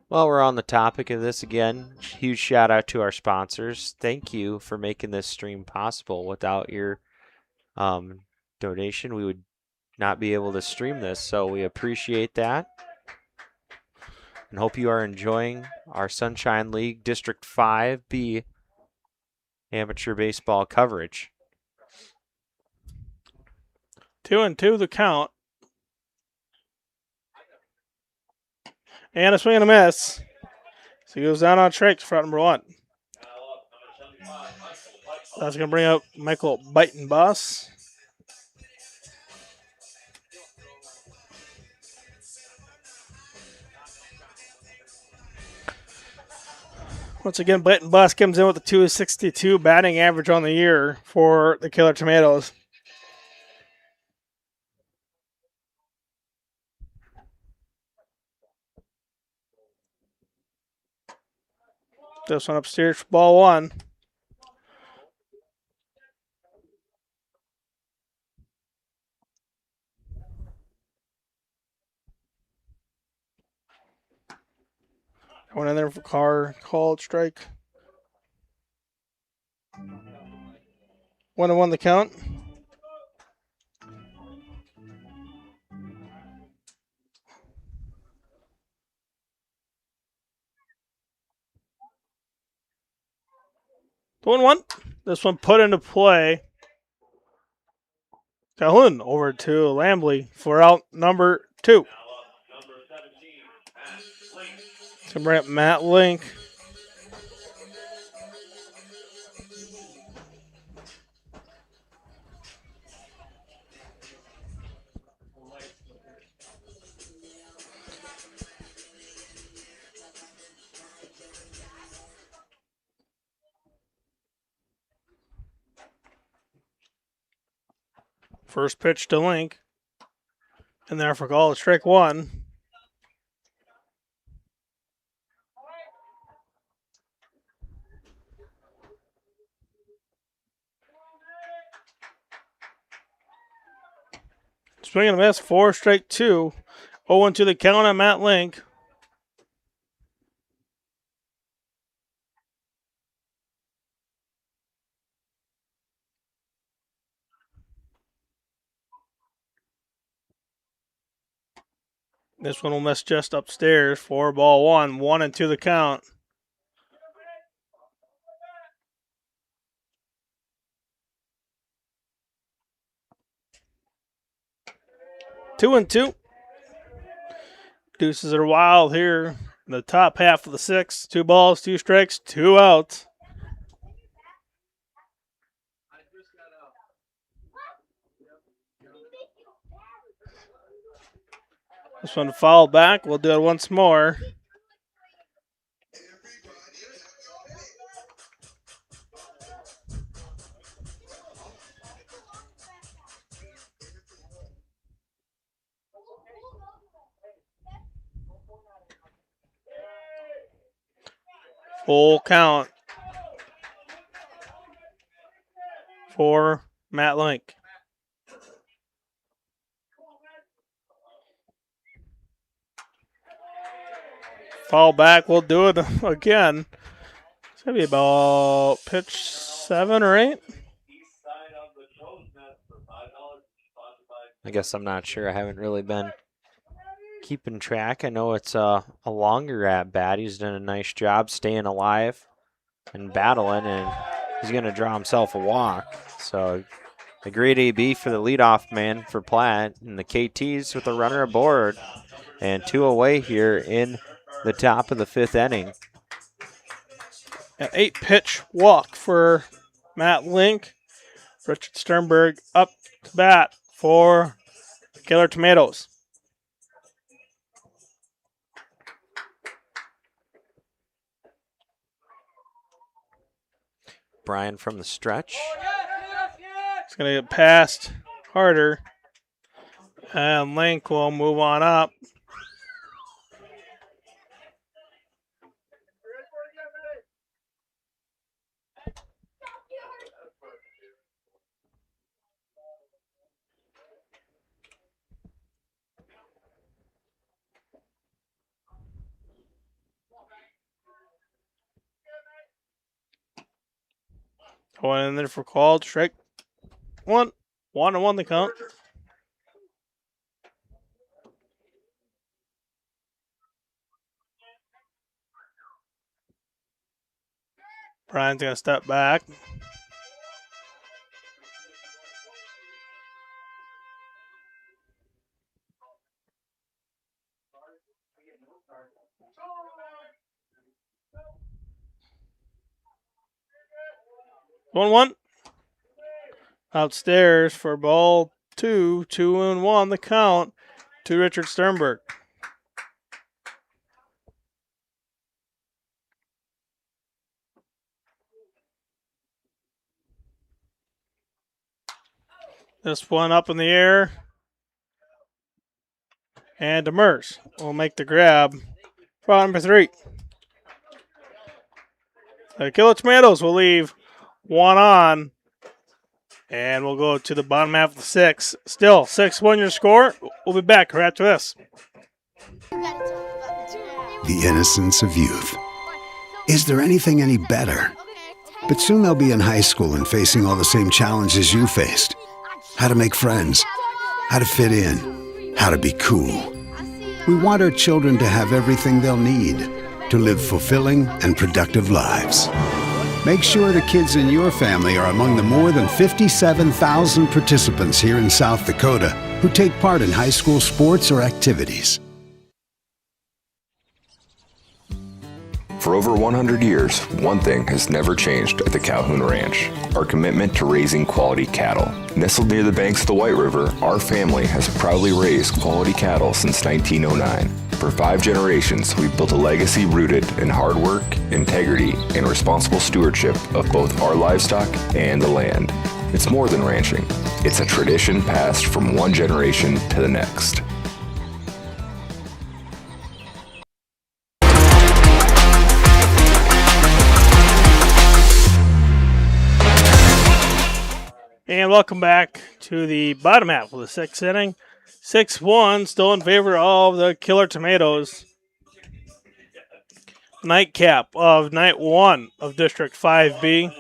Well, we're on the topic of this again. Huge shout out to our sponsors. Thank you for making this stream possible. Without your donation, we would not be able to stream this, so we appreciate that. and hope you are enjoying our Sunshine League District 5B amateur baseball coverage. 2-2 the count. And a swing and a miss. So he goes down on strikes for out number 1. That's going to bring up Michael Biting Boss. Once again, Biting Boss comes in with a 262 batting average on the year for the Killer Tomatoes. This one upstairs for ball 1. One in there for called strike. 1-1 the count. The 1-1. This one put into play. Calhoun over to Lambley for out number 2. To bring up Matt Link. First pitch to Link. And there for call, strike 1. Swing and a miss, 4 strike 2. 0-2 the count on Matt Link. This one will miss just upstairs for ball 1. 1-2 the count. Two and two. Deuces are wild here in the top half of the 6th. 2 balls, 2 strikes, 2 outs. This one fouled back. We'll do it once more. Full count for Matt Link. Fall back. We'll do it again. It's going to be about pitch 7 or 8. I guess I'm not sure. I haven't really been keeping track. I know it's a longer at bat. He's done a nice job staying alive and battling, and he's going to draw himself a walk. So a great AB for the leadoff man for Platte, and the KTs with a runner aboard and 2 away here in the top of the 5th inning. An 8-pitch walk for Matt Link. Richard Sternberg up to bat for the Killer Tomatoes. Brian from the stretch. It's going to get past Harder. And Link will move on up. Going in there for called strike 1. 1-1 the count. Brian's going to step back. One. Outstairs for ball 2, 2-1 the count to Richard Sternberg. This one up in the air. And Demers will make the grab for number 3. The Killer Tomatoes will leave one on. And we'll go to the bottom half of the 6. Still 6-1 your score. We'll be back right after this. The innocence of youth. Is there anything any better? But soon they'll be in high school and facing all the same challenges you faced. How to make friends, how to fit in, how to be cool. We want our children to have everything they'll need to live fulfilling and productive lives. Make sure the kids in your family are among the more than 57,000 participants here in South Dakota who take part in high school sports or activities. For over 100 years, one thing has never changed at the Calhoun Ranch: our commitment to raising quality cattle. Nestled near the banks of the White River, our family has proudly raised quality cattle since 1909. For 5 generations, we've built a legacy rooted in hard work, integrity, and responsible stewardship of both our livestock and the land. It's more than ranching. It's a tradition passed from one generation to the next. And welcome back to the bottom half of the 6th inning. 6-1, still in favor of the Killer Tomatoes. Nightcap of night 1 of District 5B.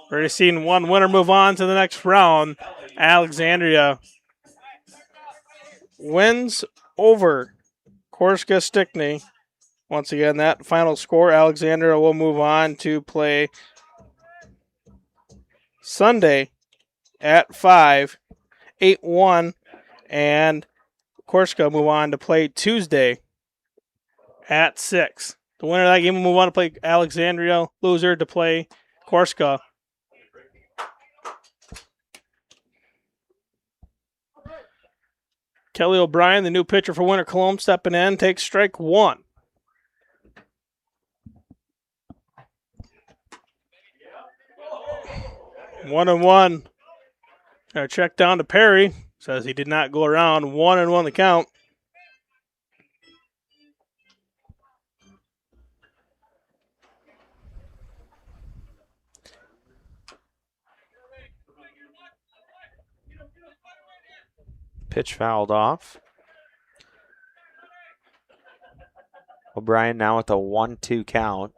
Already seen one winner move on to the next round. Alexandria wins over Korska Stickney. Once again, that final score, Alexandria will move on to play Sunday at 5, 8-1, and Korska move on to play Tuesday at 6. The winner of that game will move on to play Alexandria, loser to play Korska. Kelly O'Brien, the new pitcher for Winter Colome, stepping in, takes strike 1. One and one. Check down to Perry. Says he did not go around. 1-1 the count. Pitch fouled off. O'Brien now with a 1-2 count.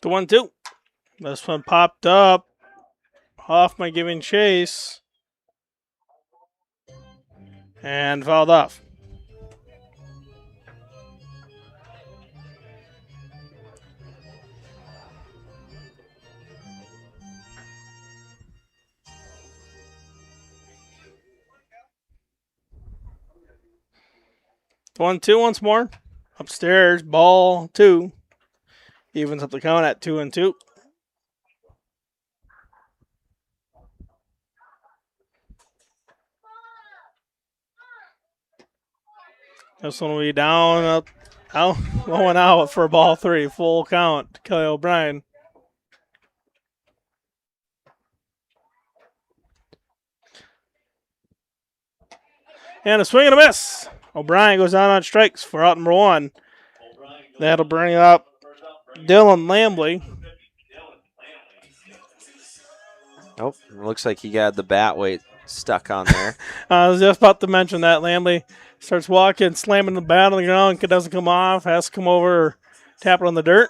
The 1-2. This one popped up. Hoffman giving chase. And fouled off. The 1-2 once more. Upstairs, ball 2. Evens up the count at 2-2. This one will be down, up, out, going out for ball 3. Full count. Kelly O'Brien. And a swing and a miss. O'Brien goes down on strikes for out number 1. That'll bring up Dylan Lambley. Nope, looks like he got the bat weight stuck on there. I was just about to mention that. Lambley starts walking, slamming the bat on the ground. It doesn't come off. Has to come over or tap it on the dirt.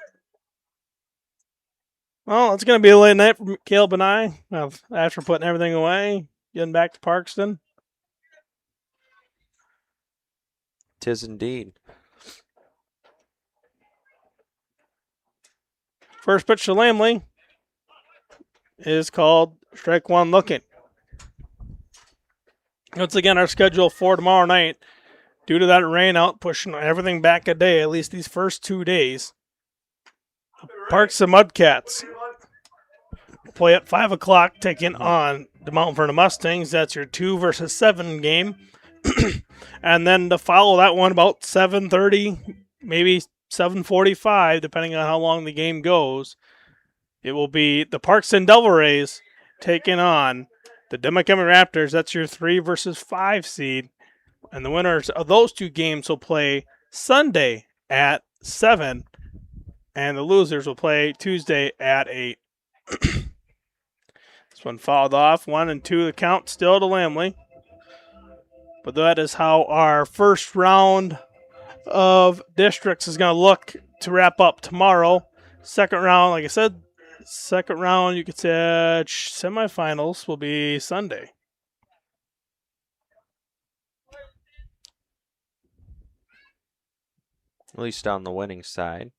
Well, it's going to be a late night for Caleb and I. After putting everything away, getting back to Parkston. 'Tis indeed. First pitch to Lamley is called strike one looking. Once again, our schedule for tomorrow night, due to that rain out, pushing everything back a day, at least these first 2 days. Parks and Mudcats play at 5 o'clock, taking on the Mountain Vernon Mustangs. That's your 2 versus 7 game. And then to follow that one about 7:30, maybe 7:45, depending on how long the game goes, it will be the Parkston Devil Rays taking on the Democami Raptors. That's your 3 versus 5 seed. And the winners of those 2 games will play Sunday at 7. And the losers will play Tuesday at 8. This one fouled off. 1 and 2 the count still to Lamley. But that is how our first round of districts is going to look to wrap up tomorrow. Second round, like I said, second round, you could say semifinals will be Sunday. At least on the winning side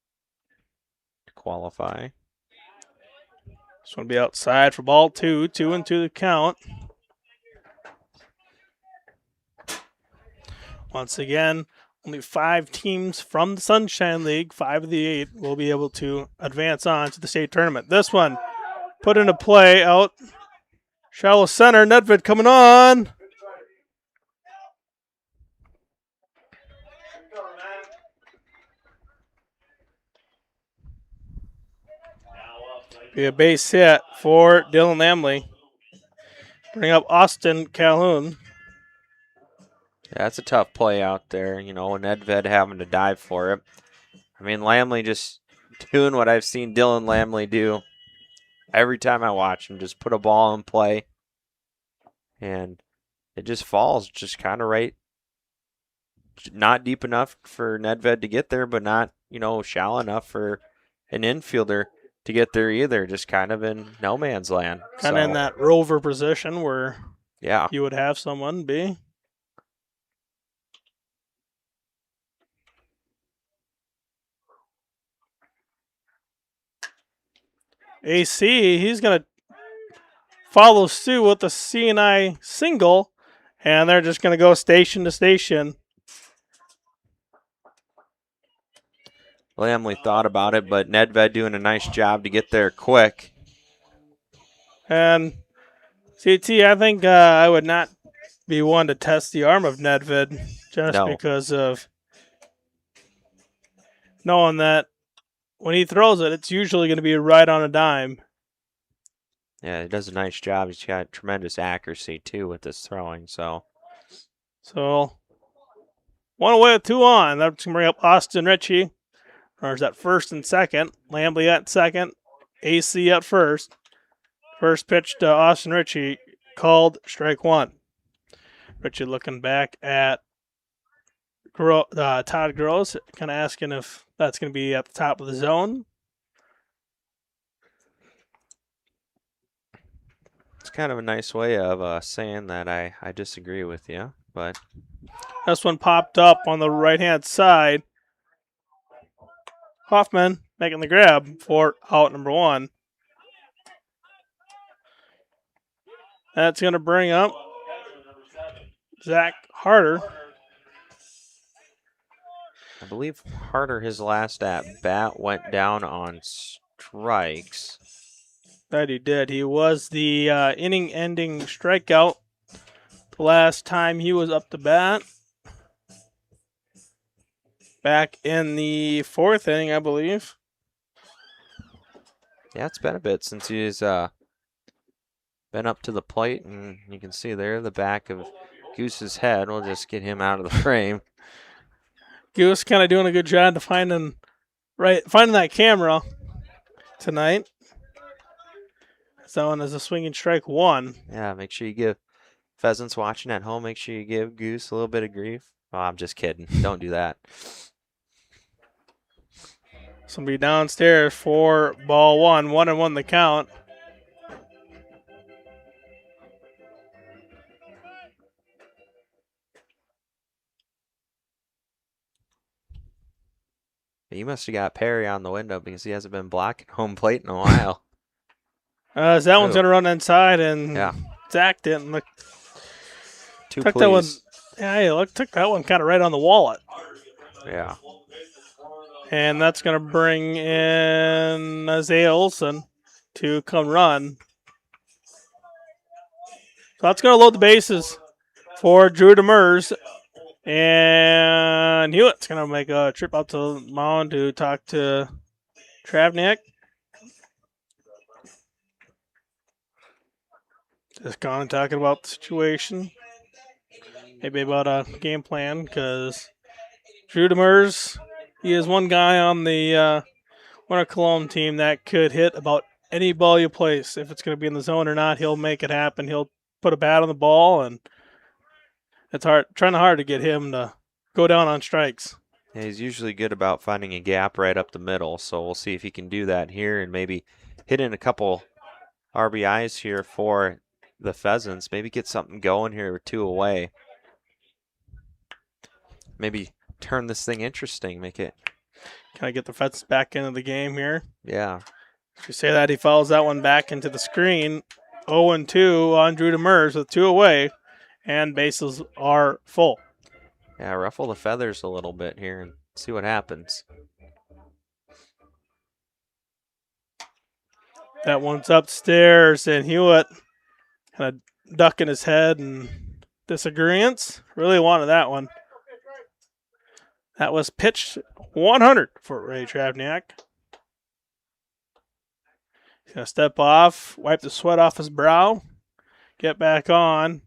to qualify. This one will be outside for ball 2. 2 and 2 the count. Once again, only 5 teams from the Sunshine League, 5 of the 8, will be able to advance on to the state tournament. This one put into play out shallow center. Nedved coming on. Be a base hit for Dylan Lamley. Bring up Austin Calhoun. Yeah, that's a tough play out there, you know, and Nedved having to dive for it. I mean, Lamley just doing what I've seen Dylan Lamley do every time I watch him, just put a ball in play, and it just falls just kind of right, not deep enough for Nedved to get there, but not, you know, shallow enough for an infielder to get there either, just kind of in no man's land. Kind of in that rover position where you would have someone be. AC, he's going to follow suit with the CNI single, and they're just going to go station to station. Lamley thought about it, but Nedved doing a nice job to get there quick. And CT, I think I would not be one to test the arm of Nedved just because of knowing that when he throws it, it's usually going to be right on a dime. Yeah, he does a nice job. He's got tremendous accuracy, too, with his throwing. So 1 away with 2 on. That's going to bring up Austin Ritchie. Or is that first and second? Lamley at second. AC at first. First pitch to Austin Ritchie, called strike 1. Ritchie looking back at Todd Gross, kind of asking if that's going to be at the top of the zone. It's kind of a nice way of saying that I disagree with you, but this one popped up on the right-hand side. Hoffman making the grab for out number 1. That's going to bring up Zach Harder. I believe Harder, his last at bat, went down on strikes. That he did. He was the inning-ending strikeout the last time he was up to bat. Back in the 4th inning, I believe. Yeah, it's been a bit since he's been up to the plate, and you can see there the back of Goose's head. We'll just get him out of the frame. Goose kind of doing a good job to finding that camera tonight. That one is a swinging strike 1. Yeah, make sure you give Pheasants watching at home, make sure you give Goose a little bit of grief. Oh, I'm just kidding. Don't do that. Somebody downstairs for ball 1. 1-1 the count. He must have got Perry on the window because he hasn't been blocking home plate in a while. So that one's going to run inside, and Yeah. Zach didn't look. Two Took please. that one. Yeah, took that one kind of right on the wallet. Yeah. And that's going to bring in Isaiah Olson to come run. So that's going to load the bases for Drew Demers. And Hewitt's going to make a trip out to the mound to talk to Travniak. Just kind of talking about the situation. Maybe about a game plan, because Drew Demers, he is one guy on the Winter Colome team that could hit about any ball you place. If it's going to be in the zone or not, he'll make it happen. He'll put a bat on the ball, and it's trying hard to get him to go down on strikes. Yeah, he's usually good about finding a gap right up the middle, so we'll see if he can do that here and maybe hit in a couple RBIs here for the Pheasants. Maybe get something going here with 2 away. Maybe turn this thing interesting, make it. Can I get the Pheasants back into the game here? Yeah. If you say that, he follows that one back into the screen. 0-2 on Drew Demers with 2 away, and bases are full. Yeah, ruffle the feathers a little bit here and see what happens. That one's upstairs, and Hewitt kind of ducking his head and disagreeance. Really wanted that one. That was pitched 100 for Ray Travniak. He's going to step off, wipe the sweat off his brow, get back on,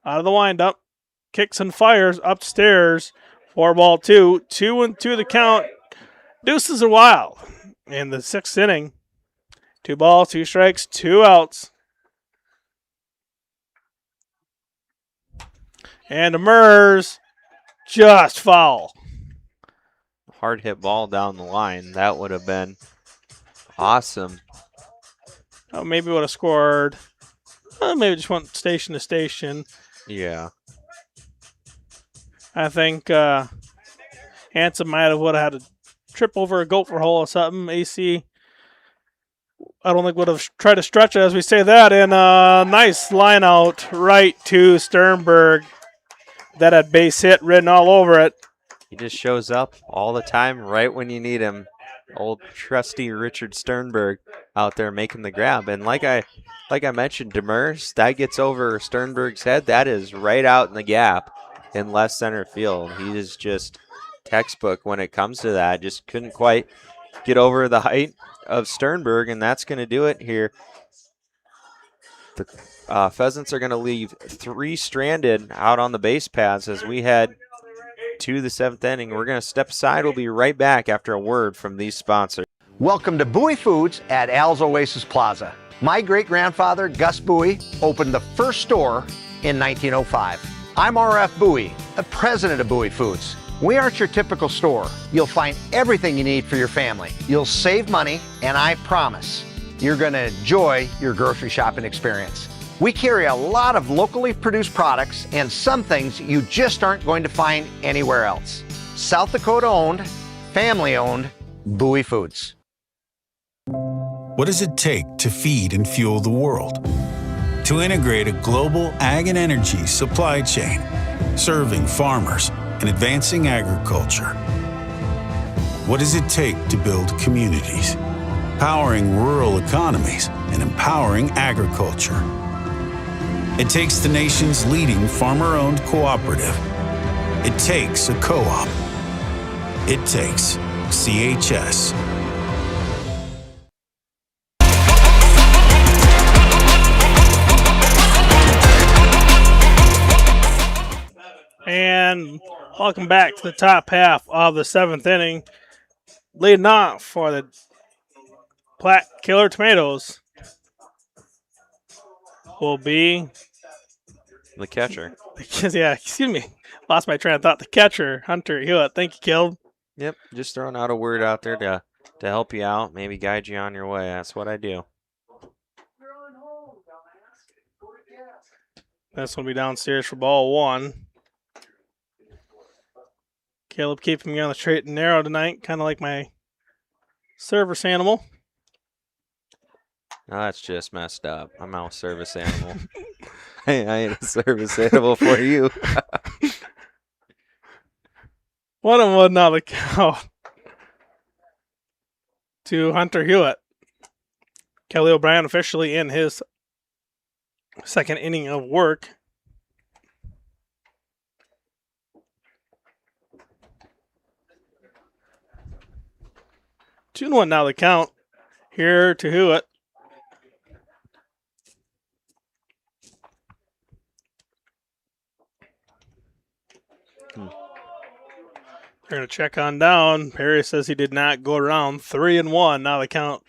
out of the windup, kicks and fires upstairs, 4-2, 2-2 the count. Deuces are wild in the 6th inning. 2 balls, 2 strikes, 2 outs. And Demers just foul. Hard hit ball down the line. That would have been awesome. Oh, maybe would have scored. Maybe just went station to station. Yeah. I think Hanson might have would have had to trip over a gopher hole or something. AC, I don't think would have tried to stretch it as we say that. And a nice line out right to Sternberg. That had base hit written all over it. He just shows up all the time right when you need him. Old trusty Richard Sternberg out there making the grab. And like I mentioned, Demers, that gets over Sternberg's head. That is right out in the gap in left center field. He is just textbook when it comes to that. Just couldn't quite get over the height of Sternberg, and that's going to do it here. The Pheasants are going to leave 3 stranded out on the base paths as we head to the 7th inning. We're going to step aside. We'll be right back after a word from these sponsors. Welcome to Bowie Foods at Al's Oasis Plaza. My great-grandfather, Gus Bowie, opened the first store in 1905. I'm R.F. Bowie, the president of Bowie Foods. We aren't your typical store. You'll find everything you need for your family. You'll save money, and I promise you're going to enjoy your grocery shopping experience. We carry a lot of locally produced products and some things you just aren't going to find anywhere else. South Dakota owned, family owned, Bowie Foods. What does it take to feed and fuel the world? To integrate a global ag and energy supply chain, serving farmers and advancing agriculture. What does it take to build communities, powering rural economies and empowering agriculture? It takes the nation's leading farmer-owned cooperative. It takes a co-op. It takes CHS. And welcome back to the top half of the 7th inning. Leading off for the Platte Killer Tomatoes will be The catcher. yeah, excuse me. Lost my train of thought. The catcher, Hunter Hewitt. Thank you, Kill. Yep, just throwing out a word out there to help you out, maybe guide you on your way. That's what I do. This will be downstairs for ball 1. Caleb keeping me on the straight and narrow tonight, kind of like my service animal. No, that's just messed up. I'm out service animal. I ain't a service animal for you. 1-1 now the count to Hunter Hewitt. Kelly O'Brien officially in his second inning of work. Two and 1 now the count here to Hewitt. They're going to check on down. Perry says he did not go around. 3-1 now the count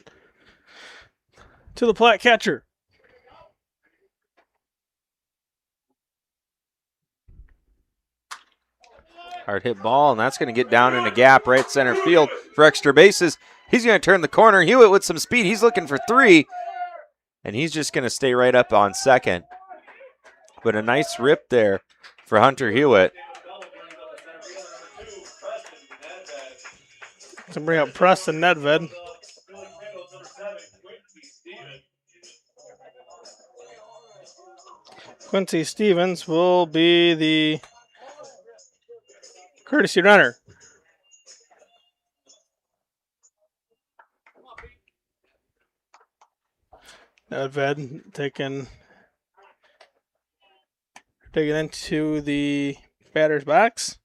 to the Platte catcher. Hard hit ball, and that's going to get down in a gap right center field for extra bases. He's going to turn the corner. Hewitt with some speed. He's looking for 3, and he's just going to stay right up on second. But a nice rip there for Hunter Hewitt. To bring up Preston Nedved. Quincy Stevens will be the courtesy runner. Nedved taken into the batter's box.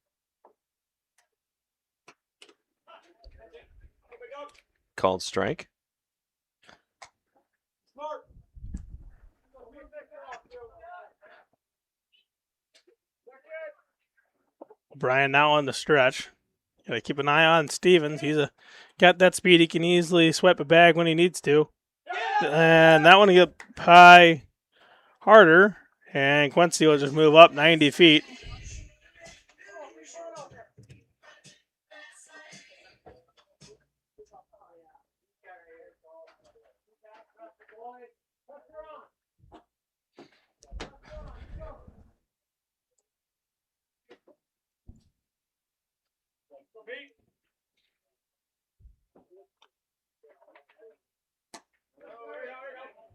Called strike. O'Brien now on the stretch. Gotta keep an eye on Stevens. He's got that speed. He can easily swipe a bag when he needs to. And that one will get high harder. And Quincy will just move up 90 feet.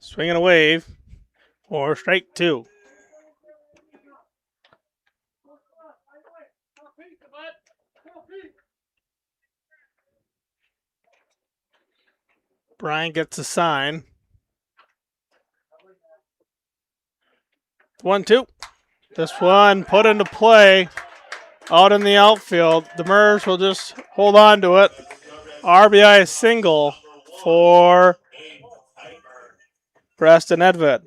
Swinging a wave for strike 2. Brian gets a sign. 1-2. This one put into play out in the outfield. The Demers will just hold on to it. RBI single for Preston Nedved.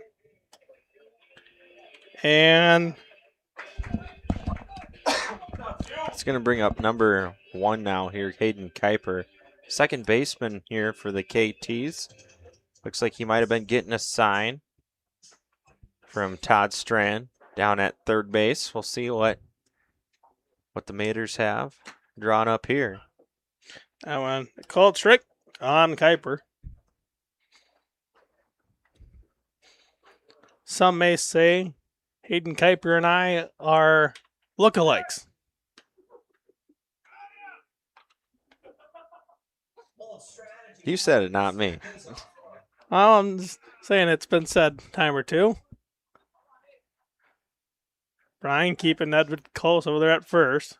And it's going to bring up number 1 now here, Hayden Kuiper. Second baseman here for the KTs. Looks like he might have been getting a sign from Todd Strand down at third base. We'll see what the Maters have drawn up here. That one called trick on Kuiper. Some may say Hayden Kuiper and I are lookalikes. You said it, not me. Well, I'm just saying it's been said a time or two. Brian keeping Nedved close over there at first.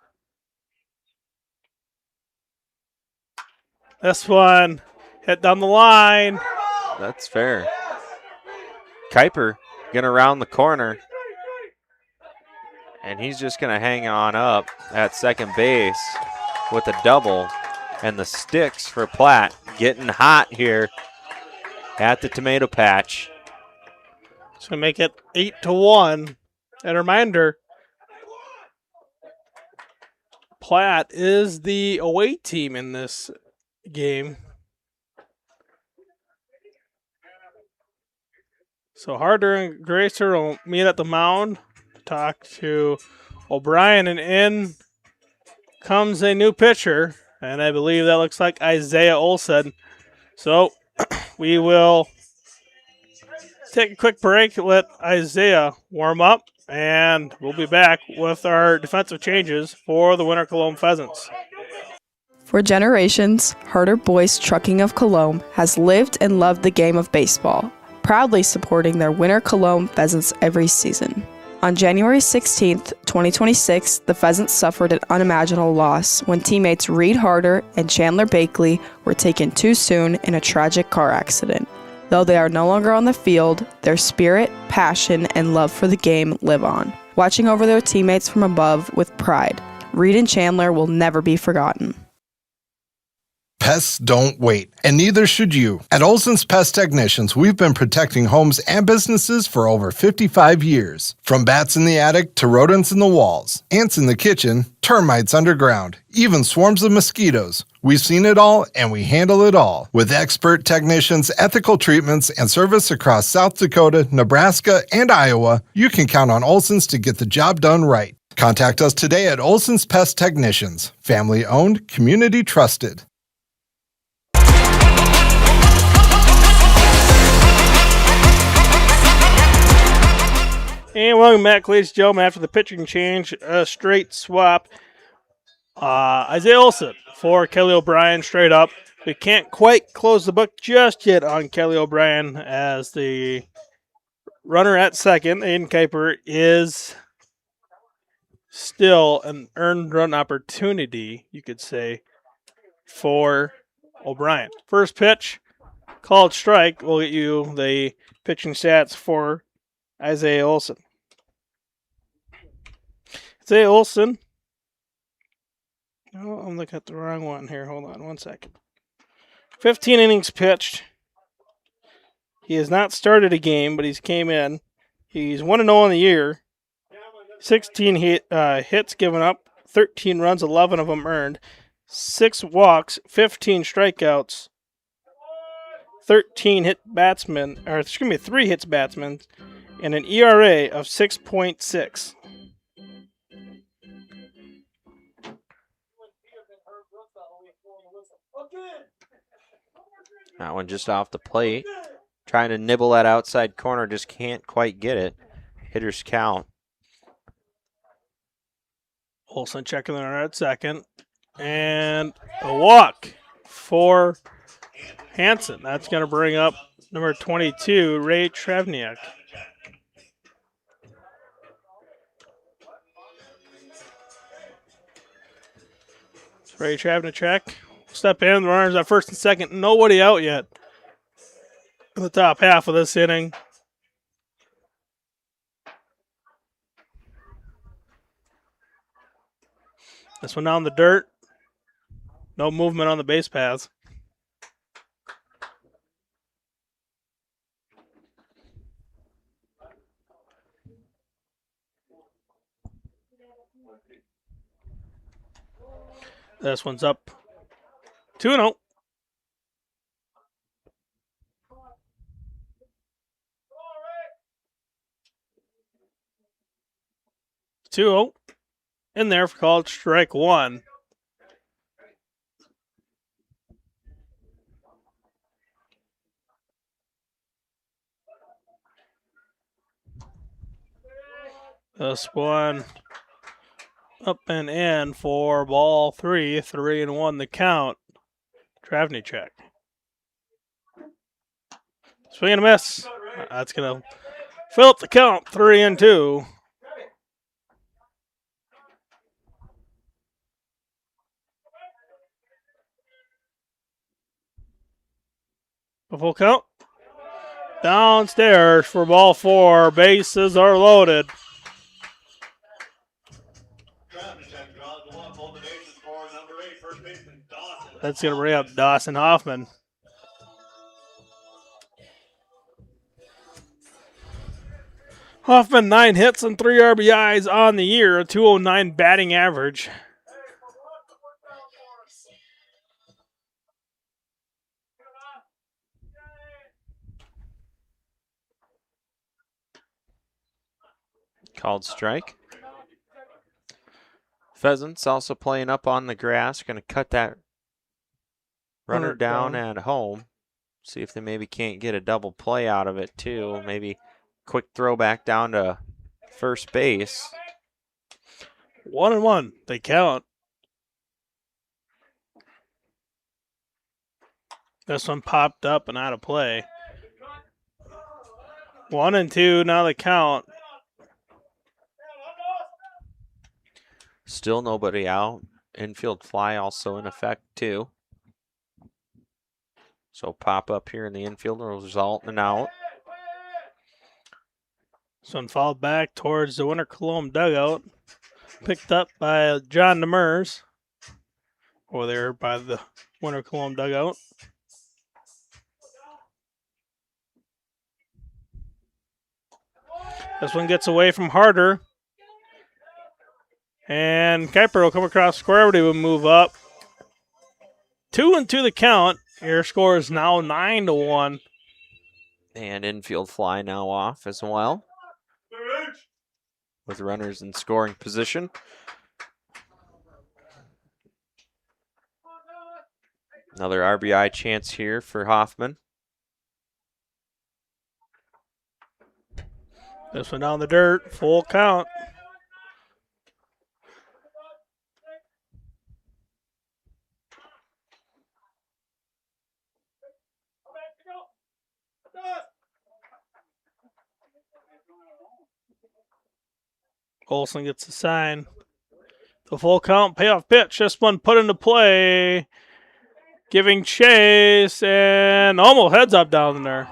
This one hit down the line. That's fair. Kuiper gonna round the corner. And he's just gonna hang on up at second base with a double. And the sticks for Platte getting hot here at the tomato patch. So make it 8-1. And a reminder, Platte is the away team in this game. So Harder and Gracer will meet at the mound, talk to O'Brien, and in comes a new pitcher, and I believe that looks like Isaiah Olsen. So we will take a quick break, let Isaiah warm up, And we'll be back with our defensive changes for the Winter Colome Pheasants. For generations, Harder Boys Trucking of Colome has lived and loved the game of baseball, proudly supporting their Winter Colome Pheasants every season. On January 16, 2026, the Pheasants suffered an unimaginable loss when teammates Reed Harder and Chandler Bakley were taken too soon in a tragic car accident. Though they are no longer on the field, their spirit, passion, and love for the game live on, watching over their teammates from above with pride. Reed and Chandler will never be forgotten. Pests don't wait, and neither should you. At Olson's Pest Technicians, we've been protecting homes and businesses for over 55 years. From bats in the attic to rodents in the walls, ants in the kitchen, termites underground, even swarms of mosquitoes. We've seen it all, and we handle it all. With expert technicians, ethical treatments, and service across South Dakota, Nebraska, and Iowa, you can count on Olson's to get the job done right. Contact us today at Olson's Pest Technicians. Family owned, community trusted. And welcome back, ladies and gentlemen, after the pitching change, a straight swap. Isaiah Olson for Kelly O'Brien straight up. We can't quite close the book just yet on Kelly O'Brien as the runner at second, Aiden Kuiper, is still an earned run opportunity, you could say, for O'Brien. First pitch, called strike. We'll get you the pitching stats for Isaiah Olson. Isaiah Olson. Oh, I'm looking at the wrong one here. Hold on 1 second. 15 innings pitched. He has not started a game, but he's came in. He's 1-0 on the year. 16 hits given up, 13 runs, 11 of them earned, 6 walks, 15 strikeouts, 3 hits batsmen, and an ERA of 6.6. That one just off the plate. Trying to nibble that outside corner, just can't quite get it. Hitter's count. Olson checking there at second. And a walk for Hansen. That's going to bring up number 22, Ray Trevniak. Ray Trevniak step in. The runners at first and second. Nobody out yet in the top half of this inning. This one down the dirt. No movement on the base paths. This one's up 2-0. In there for called strike one. This one up and in for ball 3, 3-1 the count. Trevniak. Swing and a miss. That's going to fill up the count, 3-2. A full count. Downstairs for ball 4. Bases are loaded. That's going to bring up Dawson Hoffman. Hoffman, 9 hits and 3 RBIs on the year, a 209 batting average. Called strike. Pheasants also playing up on the grass. Going to cut that runner down at home. See if they maybe can't get a double play out of it too. Maybe quick throwback down to first base. 1-1. They count. This one popped up and out of play. 1-2. Now they count. Still nobody out. Infield fly also in effect too. So pop up here in the infield will result in an out. This one fouled back towards the Winter Colome dugout. Picked up by John Demers. Over there by the Winter Colome dugout. This one gets away from Harder. And Kuiper will come across square. Everybody will move up. 2-2 the count. Your score is now 9-1. And infield fly now off as well. With runners in scoring position. Another RBI chance here for Hoffman. This one down the dirt. Full count. Olson gets the sign. The full count payoff pitch. This one put into play. Giving chase and almost heads up down there.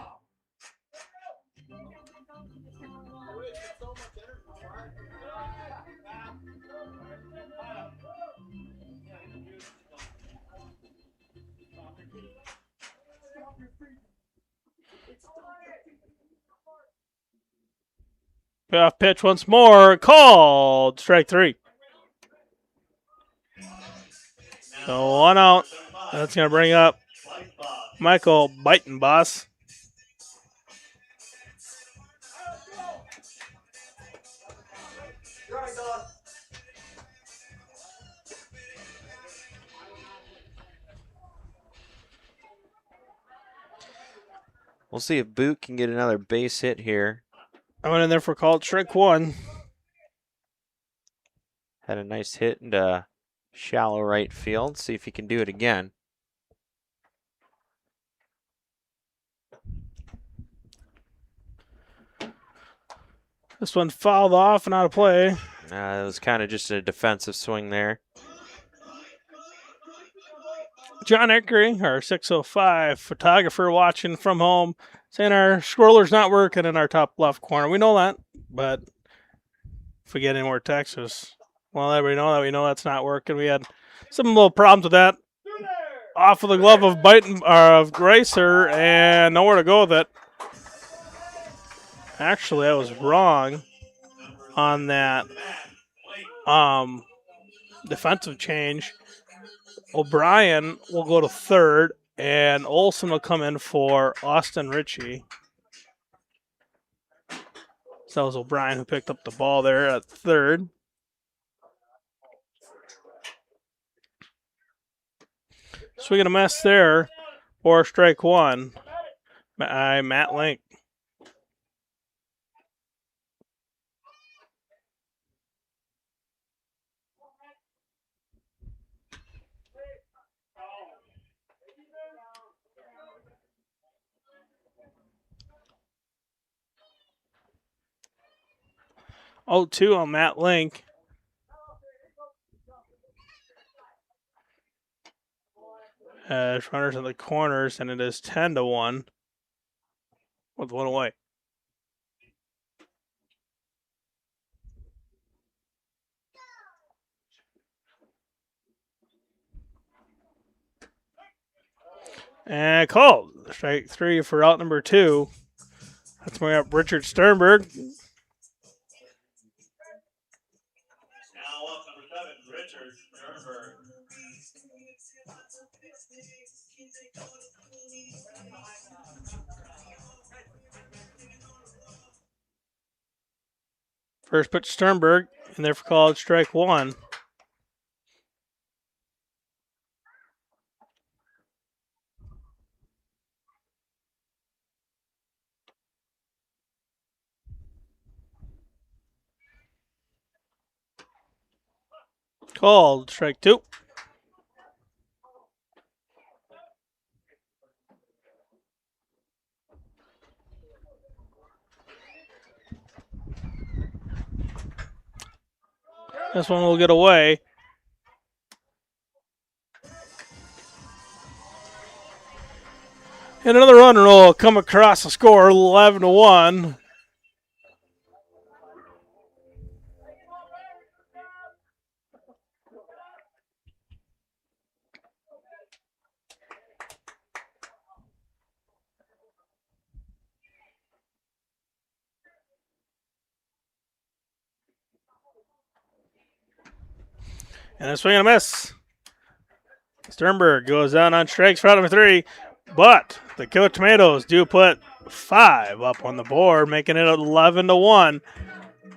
Payoff pitch once more. Called. Strike 3. So 1 out. That's going to bring up Michael Beitenboss. We'll see if Boot can get another base hit here. I went in there for called strike 1. Had a nice hit into shallow right field. See if he can do it again. This one fouled off and out of play. It was kind of just a defensive swing there. John Eckery, our 605 photographer watching from home, saying our scroller's not working in our top left corner. We know that, but if we get any more Texas, well, everybody know that. We know that's not working. We had some little problems with that. Off of the glove of Gracer, and nowhere to go with it. Actually, I was wrong on that defensive change. O'Brien will go to third, and Olson will come in for Austin Ritchie. So that was O'Brien who picked up the ball there at third. Swing and a miss there for strike 1 by Matt Link. Oh, 2 on Matt Link. Runners in the corners, and it is 10-1 with 1 away. And called. Strike 3 for out number 2. That's bring up Richard Sternberg. Now up number 7, Richard Sternberg. First pitch Sternberg, and there for called strike 1. Called. Strike 2. This one will get away. And another run will come across the score, 11-1. And a swing and a miss. Sternberg goes down on strikes for out number 3. But the Killer Tomatoes do put 5 up on the board, making it 11-1.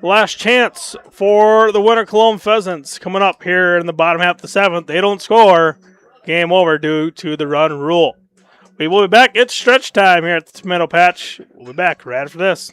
Last chance for the Winter Colome Pheasants coming up here in the bottom half of the 7th. They don't score. Game over due to the run rule. We will be back. It's stretch time here at the Tomato Patch. We'll be back right after this.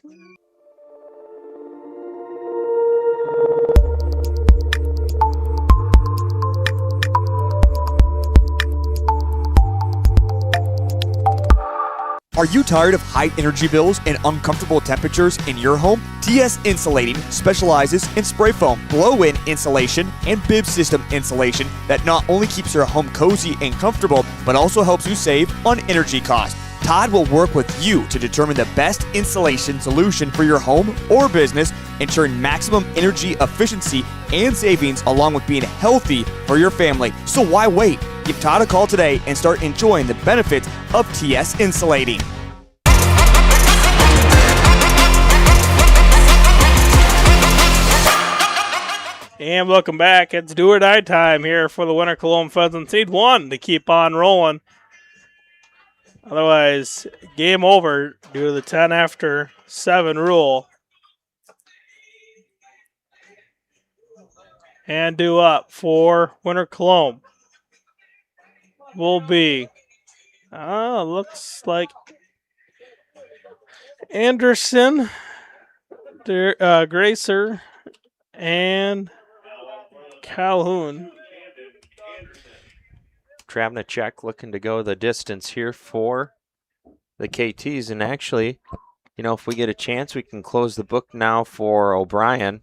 Are you tired of high energy bills and uncomfortable temperatures in your home? TS Insulating specializes in spray foam, blow-in insulation, and bib system insulation that not only keeps your home cozy and comfortable, but also helps you save on energy costs. Todd will work with you to determine the best insulation solution for your home or business, ensuring maximum energy efficiency and savings along with being healthy for your family. So why wait? Give Todd a call today and start enjoying the benefits of TS Insulating. And welcome back. It's do or die time here for the Winter Colome Pheasants. Need 1 to keep on rolling. Otherwise, game over due to the 10 after 7 rule. And due up for Winter Colome will be, looks like Anderson, Gracer, and Calhoun. Travnicek looking to go the distance here for the KTs. And actually, if we get a chance, we can close the book now for O'Brien.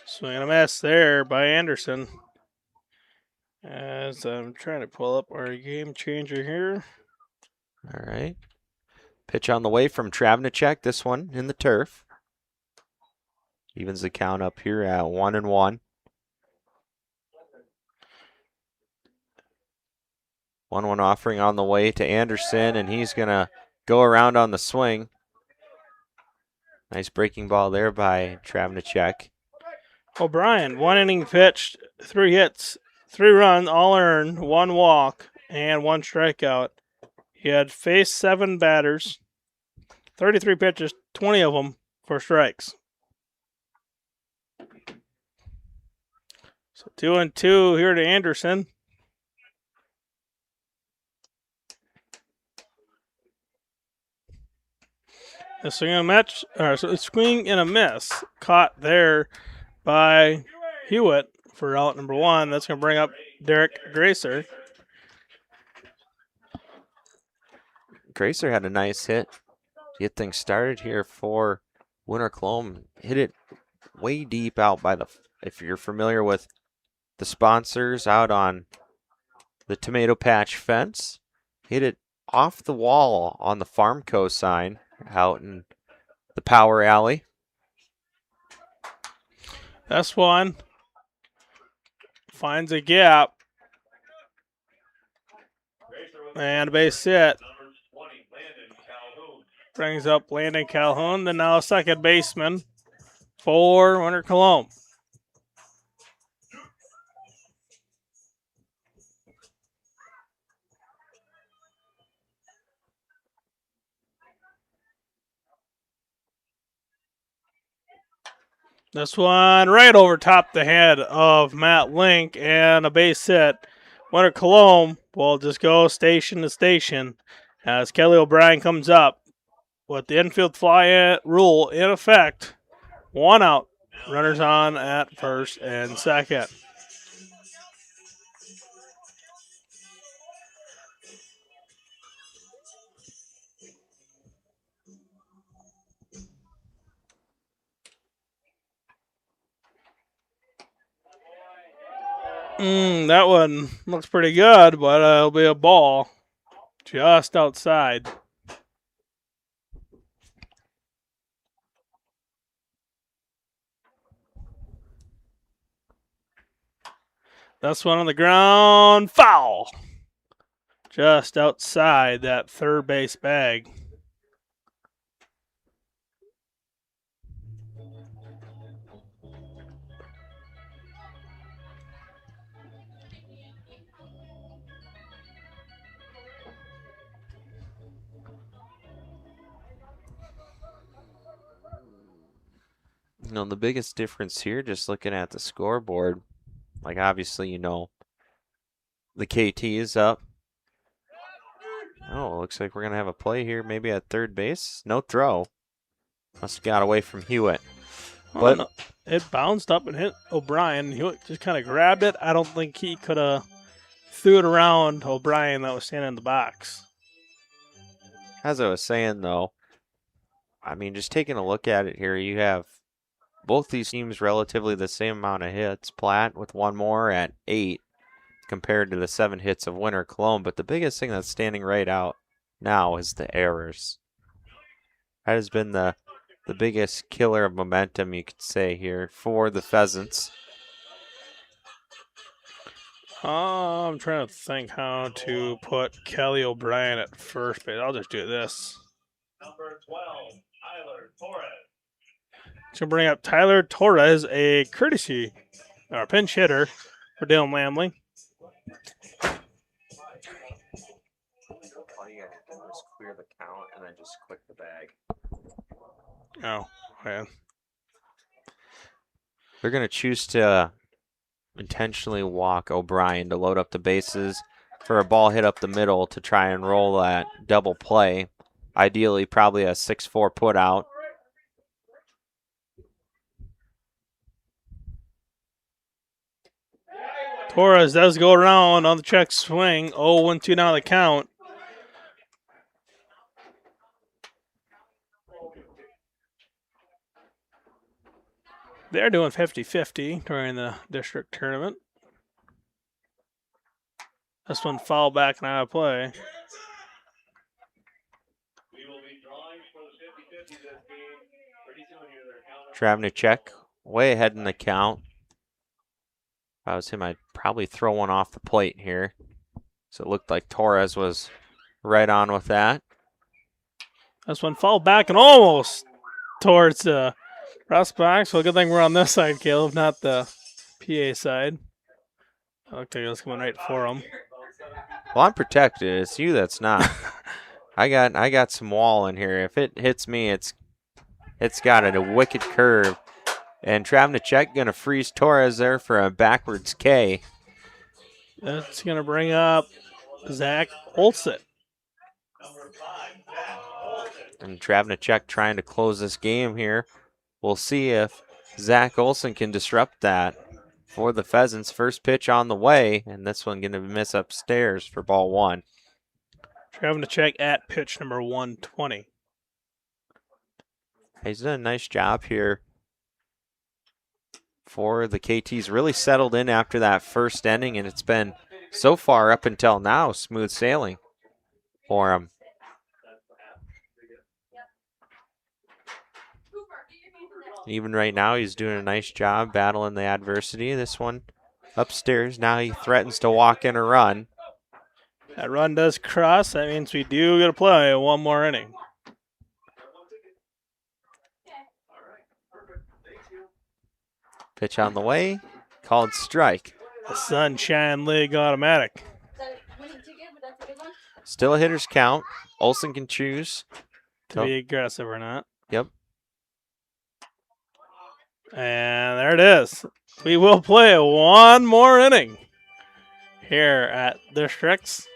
Swing and a miss there by Anderson. As I'm trying to pull up our game changer here. All right. Pitch on the way from Travnicek, this one in the turf. Evens the count up here at 1-1. 1-1 offering on the way to Anderson, and he's going to go around on the swing. Nice breaking ball there by Travnicek. O'Brien, 1 inning pitched, 3 hits, 3 runs, all earned, 1 walk, and 1 strikeout. He had faced 7 batters, 33 pitches, 20 of them for strikes. So 2-2 here to Anderson. A swing and a miss caught there by Hewitt for out number 1. That's going to bring up Derek Gracer. Gracer had a nice hit to get things started here for Winter Colome. Hit it way deep out by if you're familiar with the sponsors out on the Tomato Patch fence. Hit it off the wall on the Farmco sign out in the power alley. This one finds a gap. And a base hit. Brings up Landon Calhoun, the now second baseman for Winter Colome. This one right over top the head of Matt Link and a base hit. Winter Colome will just go station to station as Kelly O'Brien comes up. with the infield fly rule in effect, 1 out. Runners on at first and second. That one looks pretty good, but it'll be a ball just outside. This one on the ground, foul. Just outside that third base bag. You know, the biggest difference here, just looking at the scoreboard, like obviously, you know, the KT is up. Oh, looks like we're going to have a play here, maybe at third base. No throw. Must have got away from Hewitt. But no, it bounced up and hit O'Brien. Hewitt just kind of grabbed it. I don't think he could have threw it around O'Brien that was standing in the box. As I was saying, though, I mean, just taking a look at it here, you have both these teams relatively the same amount of hits. Platte with one more at 8 compared to the 7 hits of Winter Colome. But the biggest thing that's standing right out now is the errors. That has been the biggest killer of momentum, you could say, here for the Pheasants. I'm trying to think how to put Kelly O'Brien at first base. I'll just do this. Number 12, Tyler Torres. To bring up Tyler Torres, a courtesy or pinch hitter for Dylan Lamley. All you gotta do is clear the count and then just click the bag. Oh, man. They're going to choose to intentionally walk O'Brien to load up the bases for a ball hit up the middle to try and roll that double play. Ideally, probably a 6-4 put out. Torres does go around on the check swing. 0-1-2 now the count. They're doing 50-50 during the district tournament. This one foul back and out of play. Travnicek way ahead in the count. If I was him, I'd probably throw one off the plate here. So it looked like Torres was right on with that. This one foul back and almost towards press box. Well, good thing we're on this side, Caleb, not the PA side. I looked like it was coming right for him. Well, I'm protected. It's you that's not. I got some wall in here. If it hits me, it's got a wicked curve. And Travnicek going to freeze Torres there for a backwards K. That's going to bring up Zach Olson. And Travnicek trying to close this game here. We'll see if Zach Olson can disrupt that for the Pheasants. First pitch on the way, and this one going to miss upstairs for ball 1. Travnicek at pitch number 120. He's done a nice job here for the KTs. Really settled in after that first inning, and it's been, so far up until now, smooth sailing for him. Even right now, he's doing a nice job battling the adversity. This one upstairs, now he threatens to walk in a run. That run does cross. That means we do get to play one more inning. Pitch on the way, called strike. The Sunshine League automatic. Still a hitter's count. Olson can choose to be aggressive or not. Yep. And there it is. We will play one more inning here at Districts.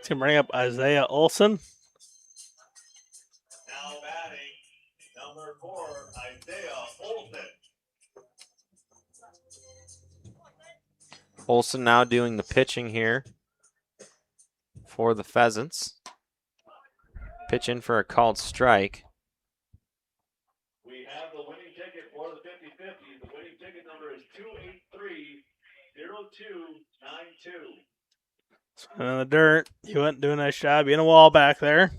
He's going to bring up Isaiah Olson. Now batting, number 4, Isaiah Olson. Olson now doing the pitching here for the Pheasants. Pitch in for a called strike. We have the winning ticket for the 50-50. The winning ticket number is 283-0292. In the dirt. He went and do a nice job being a wall back there. Again,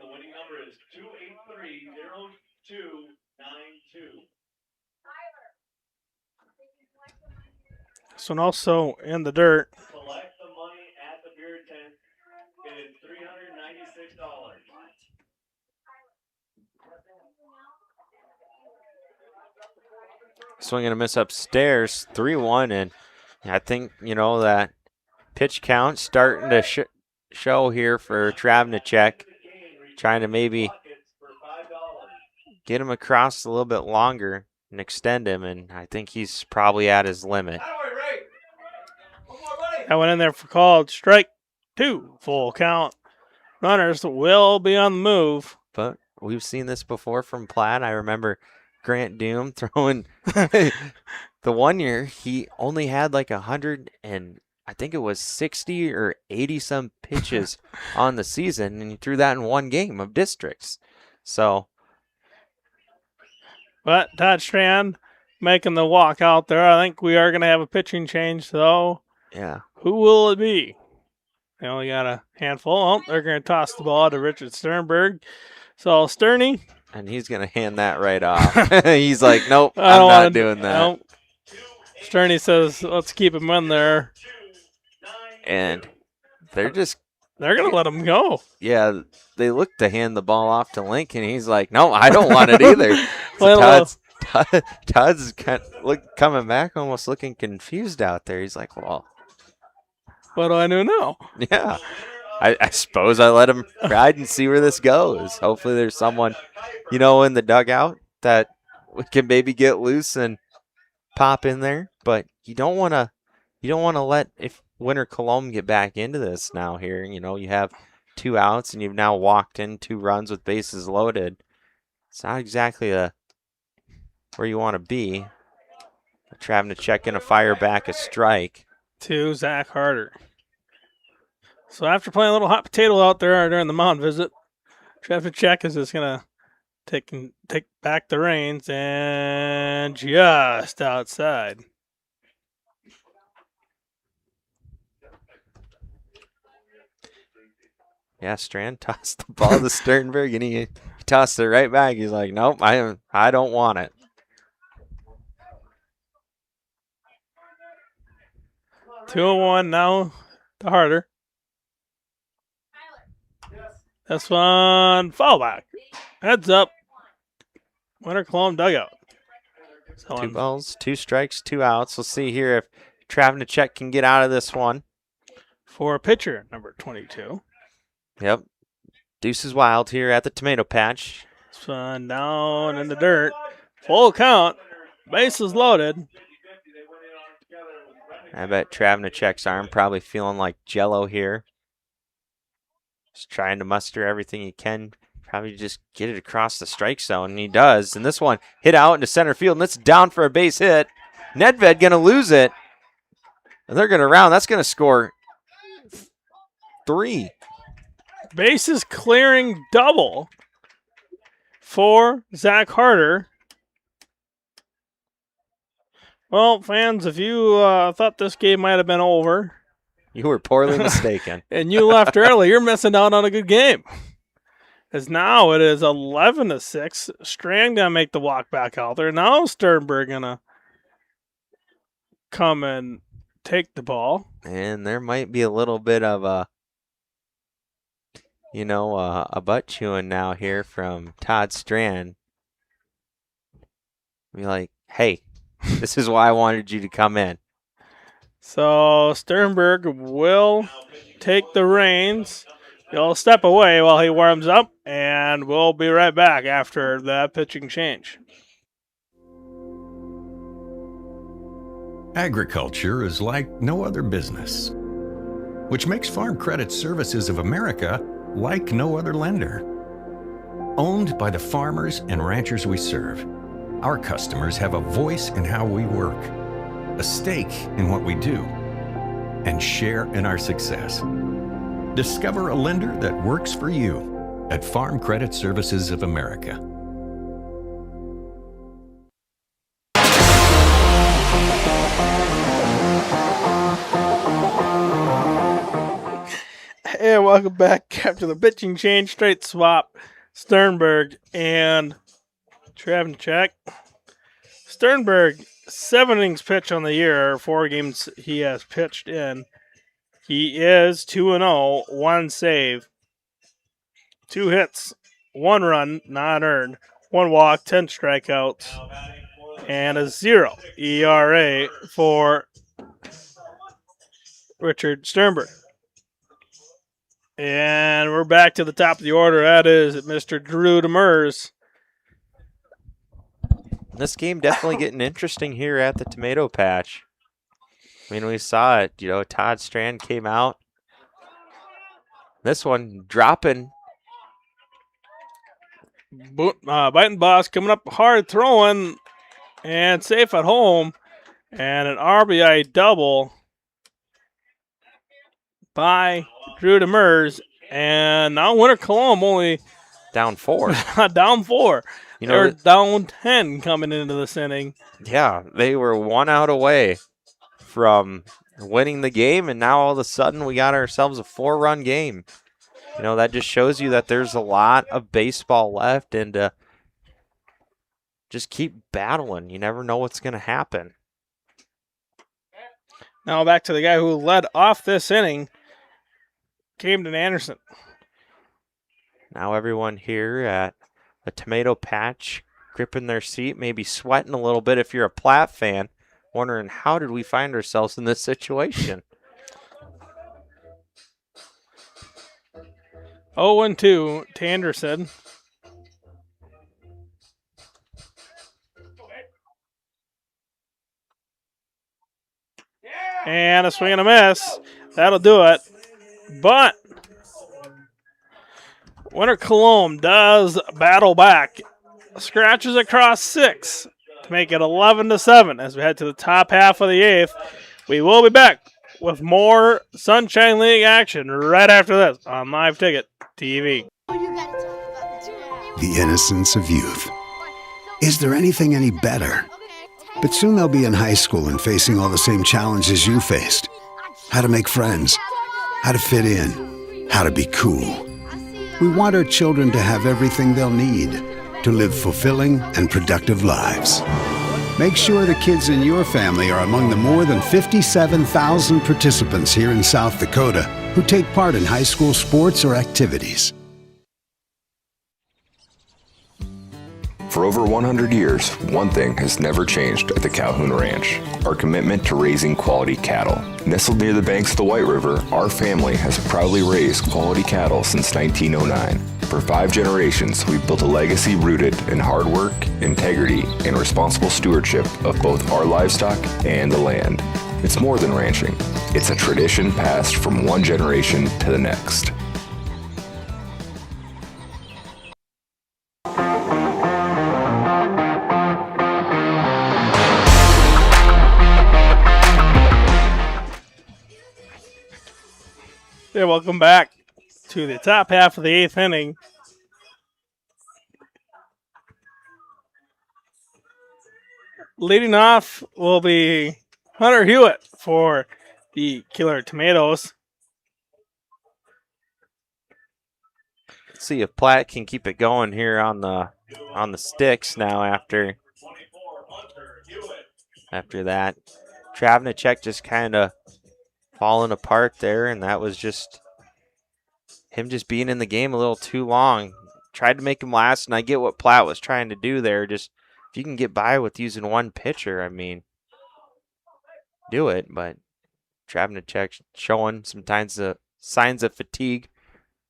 the winning number is 283-0292. This one also in the dirt. Collect the money at the beer tent. It is $396. Swing and a miss upstairs, 3-1, and I think, that pitch count starting to show here for Travnicek, trying to maybe get him across a little bit longer and extend him, and I think he's probably at his limit. That went in there for called strike 2. Full count. Runners will be on the move. But we've seen this before from Platte. I remember Grant Doom throwing the one year he only had like 100 and I think it was 60 or 80 some pitches on the season, and he threw that in one game of districts. So, but Todd Strand making the walk out there. I think we are going to have a pitching change though. Yeah. Who will it be? They only got a handful. Oh, they're going to toss the ball to Richard Sternberg. So Sterney. And he's going to hand that right off. He's like, nope, I'm not doing that. Nope. Sterney says, let's keep him in there. And they're going to let him go. Yeah, they look to hand the ball off to Lincoln. He's like, no, I don't want it either. So Todd's kind of coming back, almost looking confused out there. He's like, well, what do I do now? Yeah. I suppose I let him ride and see where this goes. Hopefully there's someone, in the dugout that can maybe get loose and pop in there. But you don't want to let Winter Colome get back into this now here. You have 2 outs and you've now walked in 2 runs with bases loaded. It's not exactly where you want to be. Travnicek going to fire back a strike. To Zach Harder. So after playing a little hot potato out there during the mound visit, Travnicek is just going to take back the reins and just outside. Yeah, Strand tossed the ball to Sternberg, and he tossed it right back. He's like, nope, I don't want it. Two and 1 now to Harder. This one, foul back. Heads up. Winter Colome dugout. 2 balls, 2 strikes, 2 outs. We'll see here if Travnicek can get out of this one. For pitcher number 22. Yep. Deuce is wild here at the tomato patch. This one down in the dirt. Full count. Bases loaded. I bet Travnicek's arm probably feeling like jello here. Just trying to muster everything he can. Probably just get it across the strike zone, and he does. And this one hit out into center field, and it's down for a base hit. Nedved going to lose it. And they're going to round. That's going to score 3. Bases clearing double for Zach Harder. Well, fans, if you thought this game might have been over. You were poorly mistaken. And you left early, you're missing out on a good game. As now it is 11-6. Strand going to make the walk back out there. Now Sternberg going to come and take the ball. And there might be a little bit of a butt chewing now here from Todd Strand. Be like, hey, this is why I wanted you to come in. So Sternberg will take the reins. He'll step away while he warms up, and we'll be right back after that pitching change. Agriculture is like no other business, which makes Farm Credit Services of America like no other lender. Owned by the farmers and ranchers we serve, our customers have a voice in how we work, a stake in what we do, and share in our success. Discover a lender that works for you at Farm Credit Services of America. And welcome back after the pitching change, straight swap. Sternberg and Travnicek. Sternberg, 7 innings pitched on the year, 4 games he has pitched in. He is 2-0, 1 save, 2 hits, 1 run, not earned, 1 walk, 10 strikeouts, and a 0 ERA for Richard Sternberg. And we're back to the top of the order. That is Mr. Drew Demers. This game definitely getting interesting here at the tomato patch. I mean, we saw it. Todd Strand came out. This one dropping. Biting Boss coming up hard, throwing, and safe at home. And an RBI double by Drew Demers, and now Winter Colome only down 4. down 4. They're down 10 coming into this inning. Yeah, they were 1 out away from winning the game, and now all of a sudden we got ourselves a 4-run game. That just shows you that there's a lot of baseball left, and just keep battling. You never know what's going to happen. Now back to the guy who led off this inning, Camden Anderson. Now everyone here at the tomato patch gripping their seat, maybe sweating a little bit if you're a Platte fan, wondering how did we find ourselves in this situation? 0-2 to Anderson. And a swing and a miss. That'll do it. But Winter Colome does battle back. Scratches across 6 to make it 11-7 as we head to the top half of the 8th. We will be back with more Sunshine League action right after this on Live Ticket TV. The innocence of youth. Is there anything any better? But soon they'll be in high school and facing all the same challenges you faced. How to make friends, how to fit in, how to be cool. We want our children to have everything they'll need to live fulfilling and productive lives. Make sure the kids in your family are among the more than 57,000 participants here in South Dakota who take part in high school sports or activities. For over 100 years, one thing has never changed at the Calhoun Ranch: our commitment to raising quality cattle. Nestled near the banks of the White River, our family has proudly raised quality cattle since 1909. For 5 generations, we've built a legacy rooted in hard work, integrity, and responsible stewardship of both our livestock and the land. It's more than ranching. It's a tradition passed from one generation to the next. Hey, welcome back to the top half of the 8th inning. Leading off will be Hunter Hewitt for the Killer Tomatoes. Let's see if Platte can keep it going here on the sticks now after that. Travnicek just kind of falling apart there, and that was just him just being in the game a little too long. Tried to make him last, and I get what Platte was trying to do there. Just if you can get by with using one pitcher, I mean, do it. But Travnicek showing sometimes the signs of fatigue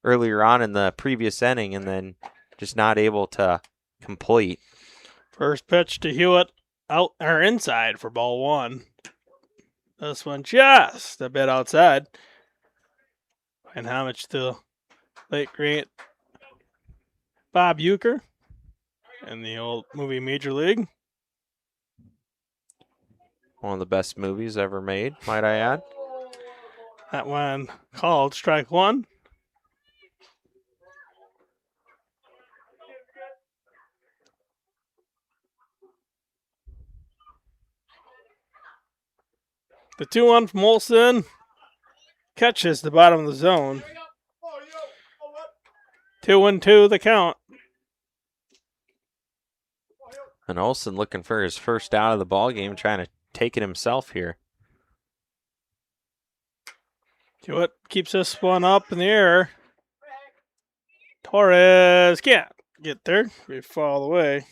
earlier on in the previous inning, and then just not able to complete. First pitch to Hewitt, out or inside for ball 1. This one just a bit outside. And homage to late great Bob Uecker in the old movie Major League. One of the best movies ever made, might I add. That one called Strike One. The 2-1 from Olsen catches the bottom of the zone. 2-2 the count. And Olsen looking for his first out of the ball game, trying to take it himself here. Hewitt keeps this one up in the air. Torres can't get there. We fall away.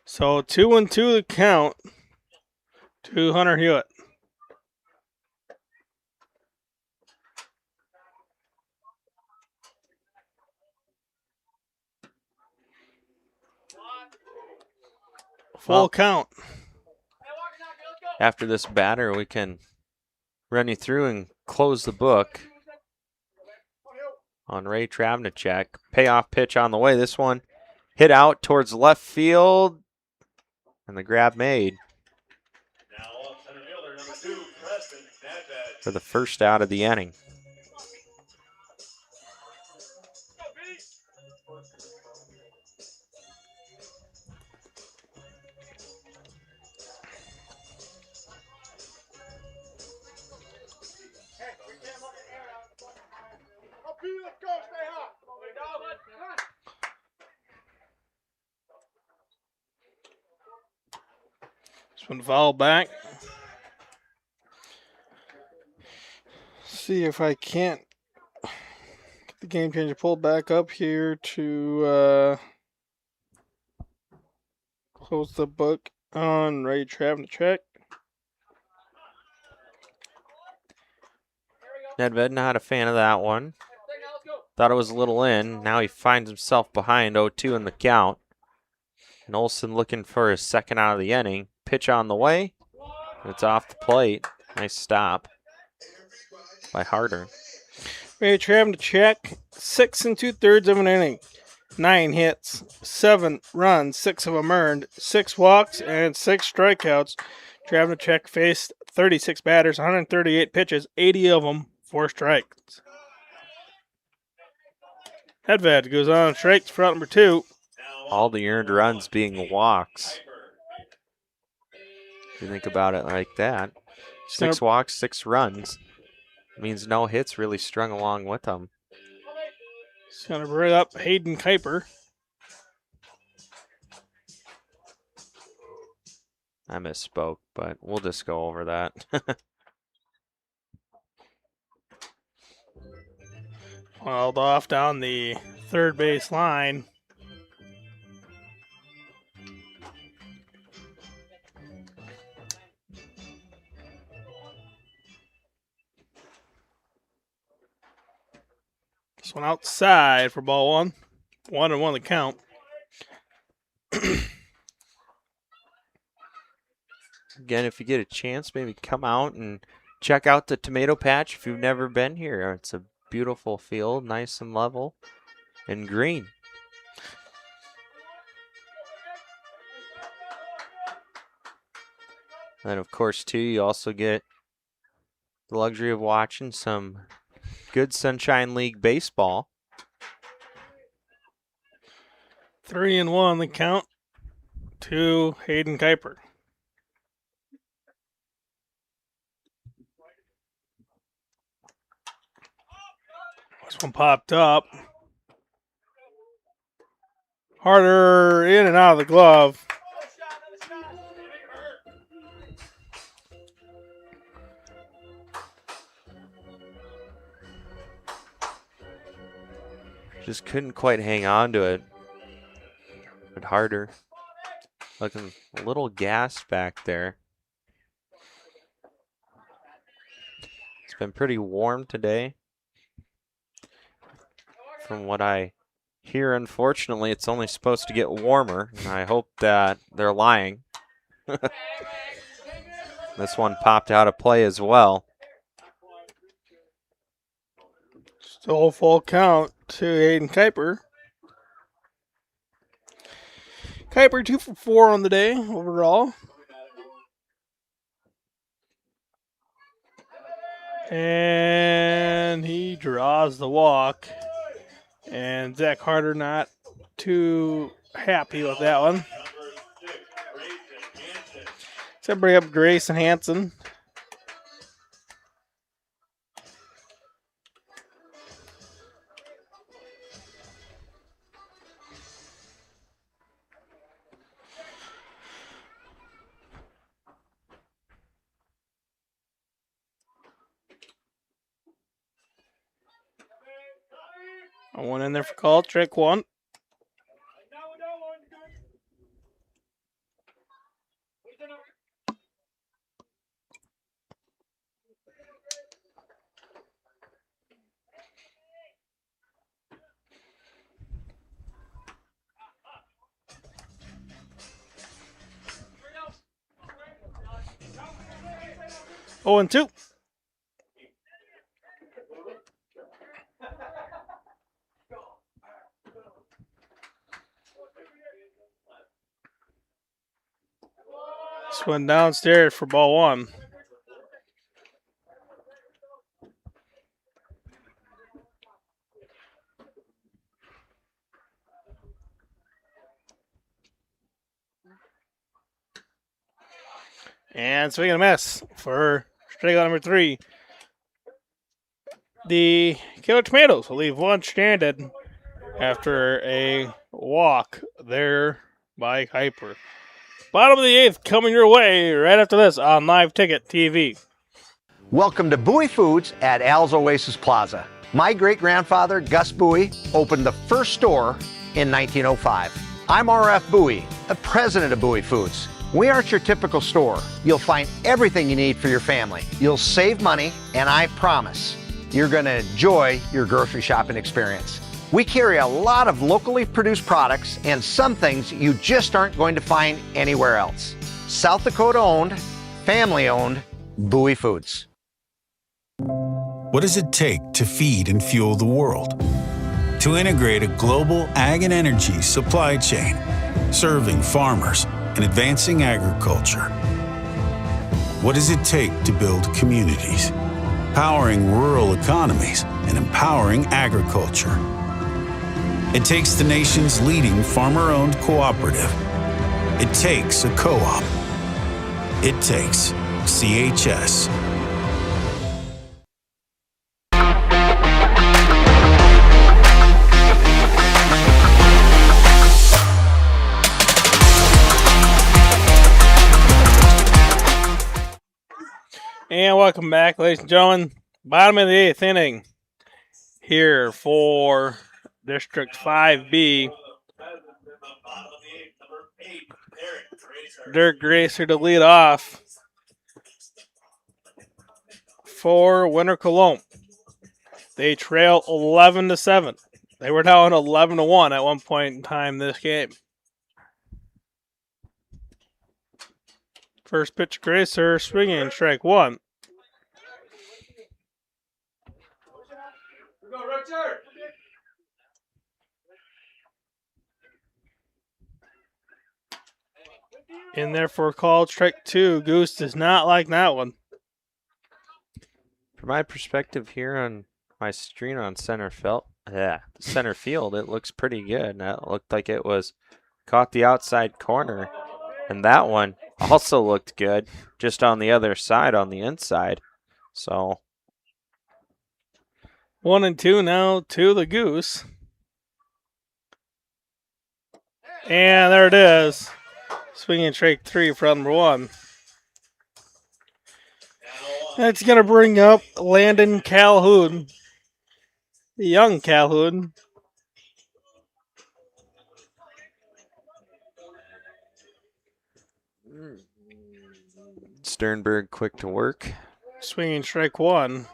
So 2-2 the count to Hunter Hewitt. Full count. After this batter, we can run you through and close the book on Ray Travnicek. Payoff pitch on the way. This one hit out towards left field, and the grab made for the first out of the inning. This one foul back. See if I can't get the game changer pulled back up here to close the book on Ray Travnicek. Nedved not a fan of that one. Thought it was a little in. Now he finds himself behind 0-2 in the count. And Olsen looking for his second out of the inning. Pitch on the way. It's off the plate. Nice stop by Harder. Ray Travnicek, 6 2/3 of an inning. 9 hits, 7 runs, 6 of them earned, 6 walks, and 6 strikeouts. Travnicek faced 36 batters, 138 pitches, 80 of them 4 strikes. Hedved goes on strikes for out number 2. All the earned runs being walks. If you think about it like that. 6 walks, 6 runs. Means no hits really strung along with them. He's going to bring up Hayden Kuiper. I misspoke, but we'll just go over that. Wild off down the third base line. This one outside for ball 1. 1-1 the count. Again, if you get a chance, maybe come out and check out the tomato patch if you've never been here. It's a beautiful field, nice and level and green. And of course, too, you also get the luxury of watching some good Sunshine League baseball. 3-1 the count to Hayden Kuiper. This one popped up. Harder in and out of the glove. Just couldn't quite hang on to it. But Harder looking a little gassed back there. It's been pretty warm today, from what I Here, unfortunately, it's only supposed to get warmer, and I hope that they're lying. This one popped out of play as well. Still a full count to Aiden Kuiper. Kuiper 2 for 4 on the day overall. And he draws the walk. And Zach Harder not too happy with that one. So bring up Grayson Hansen. One in there for call, trick one. Oh, and 2. This one downstairs for ball 1. And swing and a miss for strikeout number 3. The Killer Tomatoes will leave one stranded after a walk there by Kuiper. Bottom of the 8th coming your way right after this on Live Ticket TV. Welcome to Bowie Foods at Al's Oasis Plaza. My great-grandfather, Gus Bowie, opened the first store in 1905. I'm R.F. Bowie, the president of Bowie Foods. We aren't your typical store. You'll find everything you need for your family. You'll save money, and I promise you're going to enjoy your grocery shopping experience. We carry a lot of locally produced products and some things you just aren't going to find anywhere else. South Dakota owned, family owned, Bowie Foods. What does it take to feed and fuel the world? To integrate a global ag and energy supply chain, serving farmers and advancing agriculture. What does it take to build communities, powering rural economies and empowering agriculture? It takes the nation's leading farmer-owned cooperative. It takes a co-op. It takes CHS. And welcome back, ladies and gentlemen. Bottom of the 8th inning here for District 5B. Dirk Gracer to lead off for Winter Colome. They trail 11-7. They were down 11-1 at one point in time this game. First pitch, Gracer swinging, strike 1. In there for a call, strike 2. Goose does not like that one. From my perspective here on my screen on center field, it looks pretty good. That looked like it was caught the outside corner. And that one also looked good, just on the other side, on the inside. So 1-2 now to the Goose. And there it is. Swinging strike 3 for number 1. That's going to bring up Landon Calhoun. The young Calhoun. Sternberg quick to work. Swinging strike 1.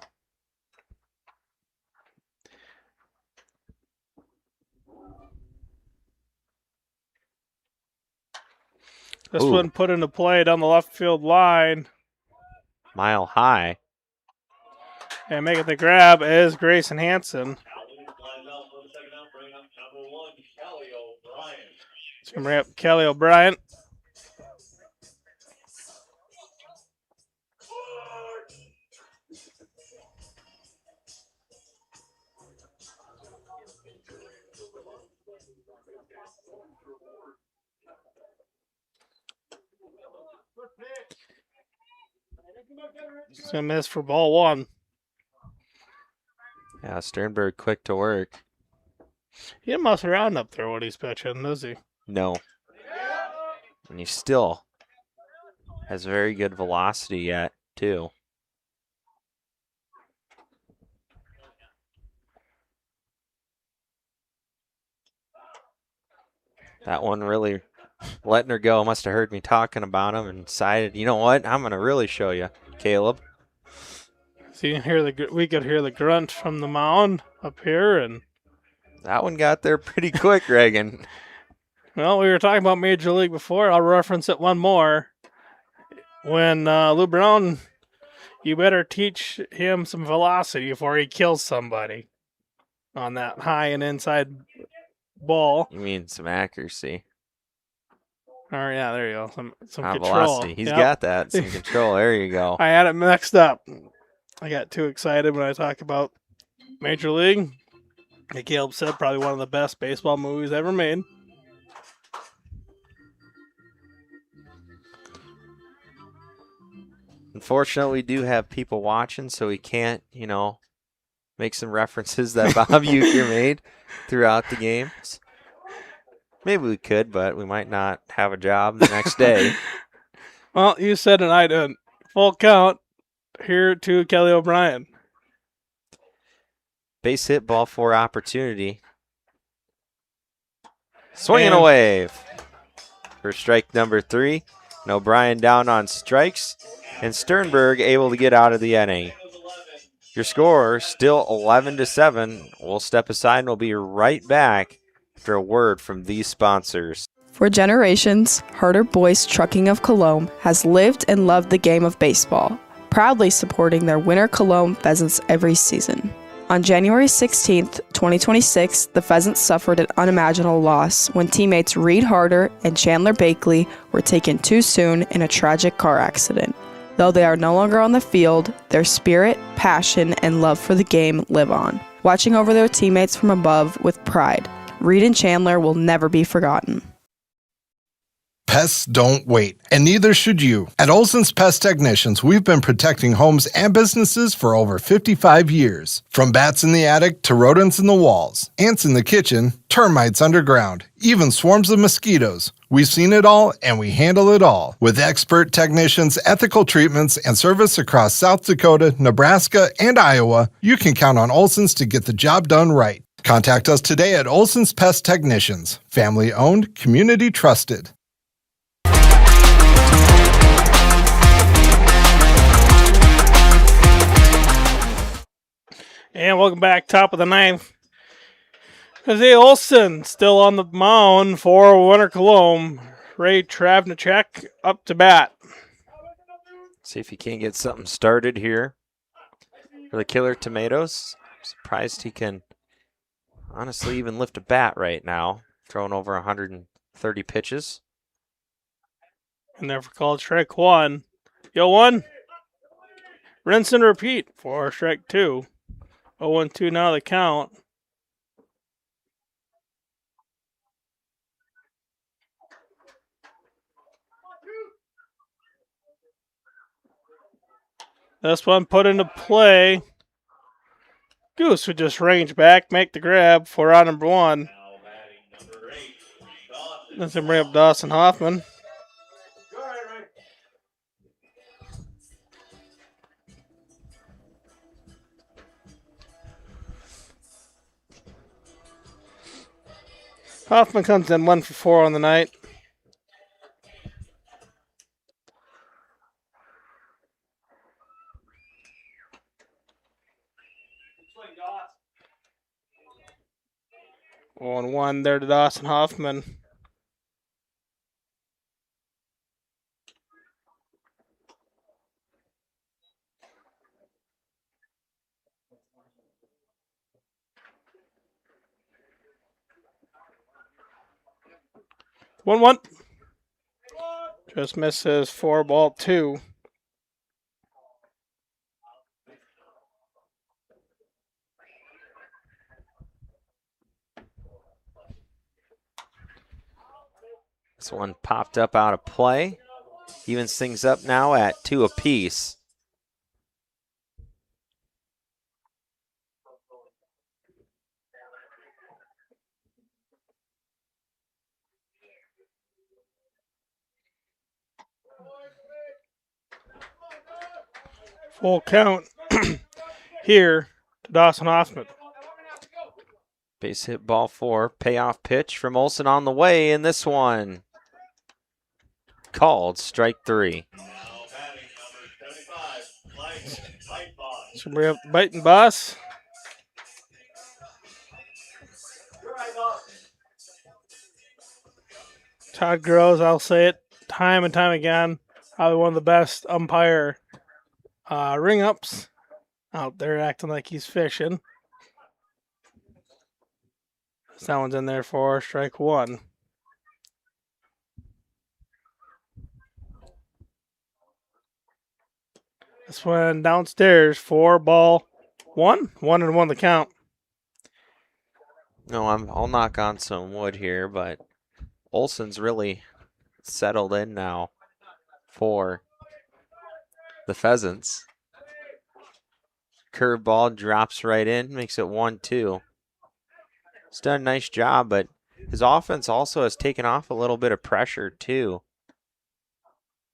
This Ooh. one put into play down the left field line. Mile high. And making the grab is Grayson Hansen. It's going to bring up Kelly O'Brien. He's going to miss for ball one. Yeah, Sternberg quick to work. He didn't mess around up there when he's pitching, does he? No. And he still has very good velocity yet, too. That one really letting her go. Must have heard me talking about him and decided, you know what? I'm going to really show you, Caleb. So you can hear we could hear the grunt from the mound up here, and that one got there pretty quick, Reagan. Well, we were talking about Major League before. I'll reference it one more. When Lou Brown, you better teach him some velocity before he kills somebody on that high and inside ball. You mean some accuracy? Oh yeah, there you go. Some control. Velocity. He's got that. Some control. There you go. I had it mixed up. I got too excited when I talked about Major League. Like Caleb said, probably one of the best baseball movies ever made. Unfortunately, we do have people watching, so we can't, make some references that Bob Uecker made throughout the games. Maybe we could, but we might not have a job the next day. Well, you said and I did. Full count here to Kelly O'Brien. Base hit, ball four opportunity. Swinging away for strike number 3. And O'Brien down on strikes. And Sternberg able to get out of the inning. Your score still 11-7. We'll step aside and we'll be right back after a word from these sponsors. For generations, Harder Boys Trucking of Colome has lived and loved the game of baseball, proudly supporting their winter Colome Pheasants every season. On January 16, 2026, the Pheasants suffered an unimaginable loss when teammates Reed Harder and Chandler Bakley were taken too soon in a tragic car accident. Though they are no longer on the field, their spirit, passion, and love for the game live on, watching over their teammates from above with pride. Reed and Chandler will never be forgotten. Pests don't wait, and neither should you. At Olson's Pest Technicians, we've been protecting homes and businesses for over 55 years. From bats in the attic to rodents in the walls, ants in the kitchen, termites underground, even swarms of mosquitoes. We've seen it all, and we handle it all. With expert technicians, ethical treatments, and service across South Dakota, Nebraska, and Iowa, you can count on Olson's to get the job done right. Contact us today at Olson's Pest Technicians. Family owned, community trusted. And welcome back, top of the ninth. Jose Olson still on the mound for Winter Colome. Ray Travnicek up to bat. See if he can't get something started here for the Killer Tomatoes. I'm surprised he can honestly even lift a bat right now. Throwing over 130 pitches. And there for called strike 1. Yo, 1. Rinse and repeat for strike 2. 0-2 now the count. This one put into play. Goose would just range back, make the grab for round number 1. Let's bring up Dawson Hoffman. Hoffman comes in 1 for 4 on the night. On 1 there to Dawson Hoffman. 1-1. Just misses 4-2. This one popped up out of play. Evens things up now at 2 apiece. Full count here to Dawson Hoffman. Base hit ball 4. Payoff pitch from Olson on the way, and this one called strike 3. So we have biting boss. Todd Groves, I'll say it time and time again, probably one of the best umpire ring ups out there, acting like he's fishing. That one's in there for strike 1. This one downstairs for ball 1. 1-1 the count. No, I'll knock on some wood here, but Olson's really settled in now for the Pheasants. Curveball drops right in, makes it 1-2. He's done a nice job, but his offense also has taken off a little bit of pressure too.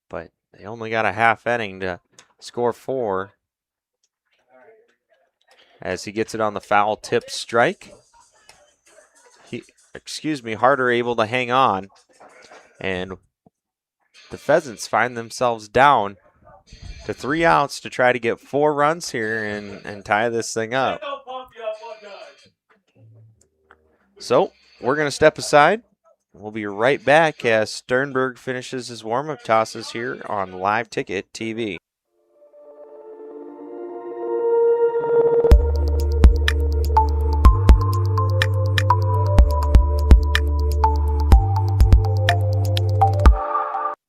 But they only got a half inning to score 4. As he gets it on the foul tip strike. Harder able to hang on. And the Pheasants find themselves down to 3 outs to try to get 4 runs here and tie this thing up. So we're going to step aside. We'll be right back as Sternberg finishes his warm-up tosses here on Live Ticket TV.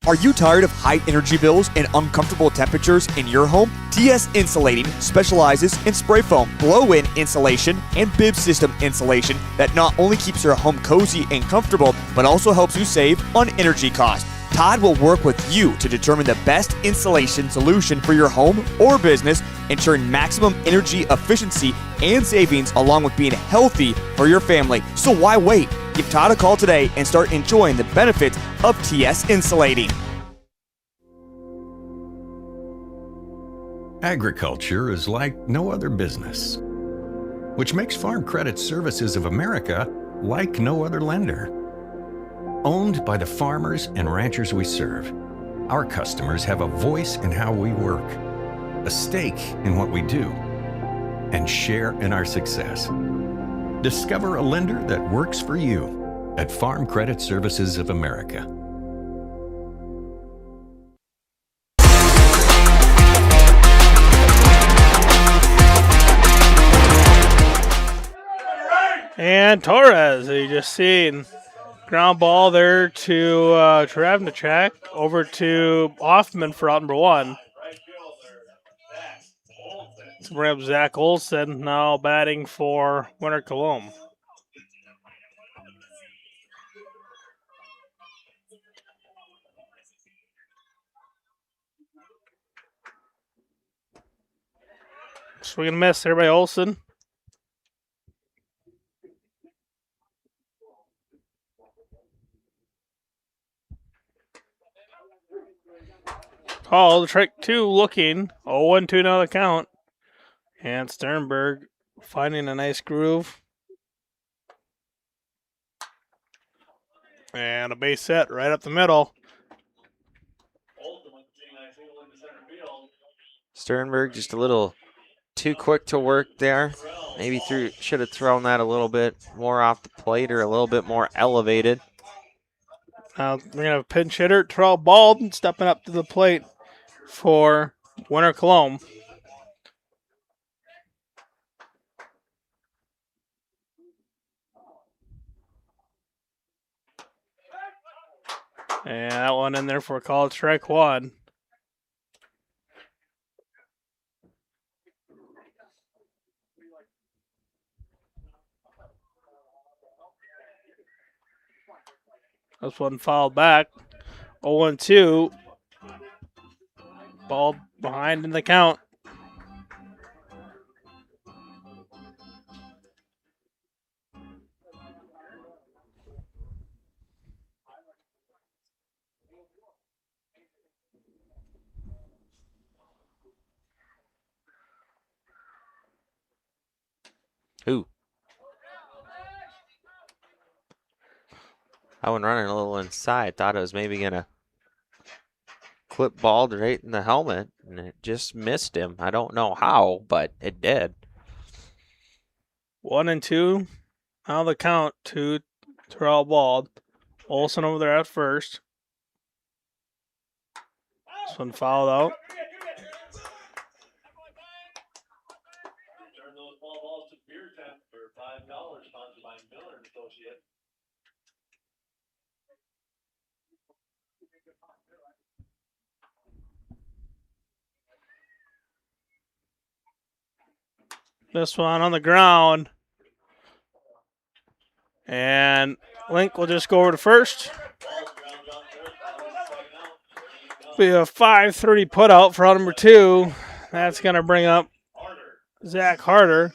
Are you tired of high energy bills and uncomfortable temperatures in your home? TS Insulating specializes in spray foam, blow-in insulation, and bib system insulation that not only keeps your home cozy and comfortable, but also helps you save on energy costs. Todd will work with you to determine the best insulation solution for your home or business, ensuring maximum energy efficiency and savings along with being healthy for your family. So why wait? Give Todd a call today and start enjoying the benefits of TS Insulating. Agriculture is like no other business, which makes Farm Credit Services of America like no other lender. Owned by the farmers and ranchers we serve, our customers have a voice in how we work, a stake in what we do, and share in our success. Discover a lender that works for you at Farm Credit Services of America. And Torres, you just seen ground ball there to Travnicek, over to Hoffman for out number 1. So we have Zach Olson now batting for Winter Colome. Swing and miss there by Olson. Called, strike 2 looking. 0-2 now the count. And Sternberg finding a nice groove. And a base set right up the middle. Sternberg just a little too quick to work there. Maybe should have thrown that a little bit more off the plate or a little bit more elevated. Now we're going to have a pinch hitter, Terrell Bald, stepping up to the plate for Winter Colome. And that one in there for called strike one. This one fouled back. 0-2. Ball behind in the count. Who? I went running a little inside. Thought it was maybe going to clip ball right in the helmet, and it just missed him. I don't know how, but it did. 1-2. Now the count. 2 Terrell ball. Olsen over there at first. This one fouled out. Turn those balls to beer tent for $5, sponsored by Miller and Associates. This one on the ground. And Link will just go over to first. Be a 5:30 put out for out number 2. That's going to bring up Zach Harder.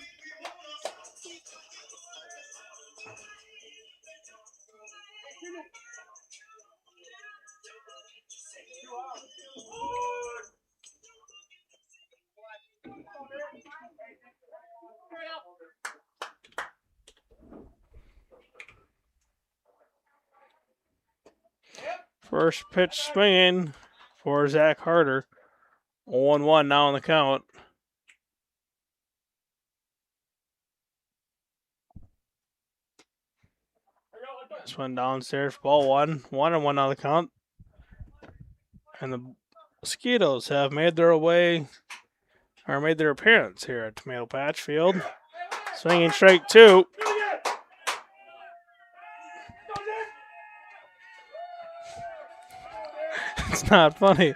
First pitch swinging for Zach Harder. 0-1 now on the count. This one downstairs, ball 1. 1-1 on the count. And the Mosquitoes have made their appearance here at Tomato Patch Field. Swinging strike 2. It's not funny.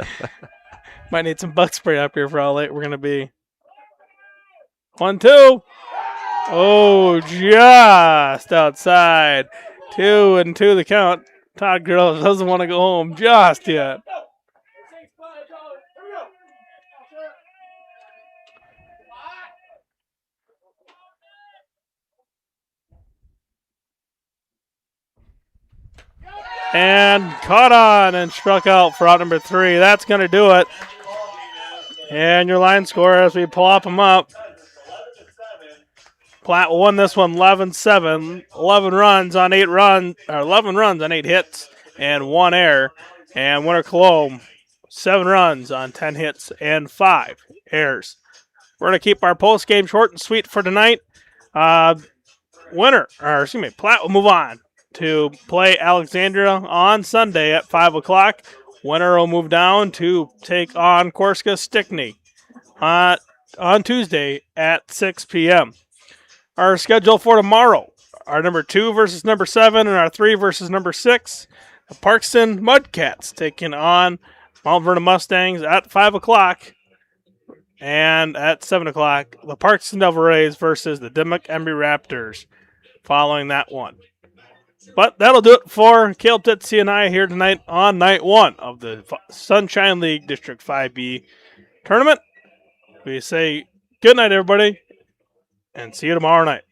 Might need some bug spray up here for how late we're going to be. 1-2. Oh, just outside. 2-2 the count. Todd Grills doesn't want to go home just yet. And caught on and struck out for out number 3. That's going to do it. And your line score as we plop them up. Platte won this one 11-7. 11 runs on 8 hits and 1 error. And winner Colome, 7 runs on 10 hits and 5 errors. We're going to keep our post game short and sweet for tonight. Platte will move on to play Alexandria on Sunday at 5 o'clock. Winner will move down to take on Corsica Stickney on Tuesday at 6 p.m. Our schedule for tomorrow, our number 2 versus number 7 and our 3 versus number 6. The Parkston Mudcats taking on Mount Vernon Mustangs at 5 o'clock. And at 7 o'clock, the Parkston Devil Rays versus the Dimmock Embry Raptors following that one. But that'll do it for Caleb Titsy and I here tonight on night 1 of the Sunshine League District 5B tournament. We say good night, everybody, and see you tomorrow night.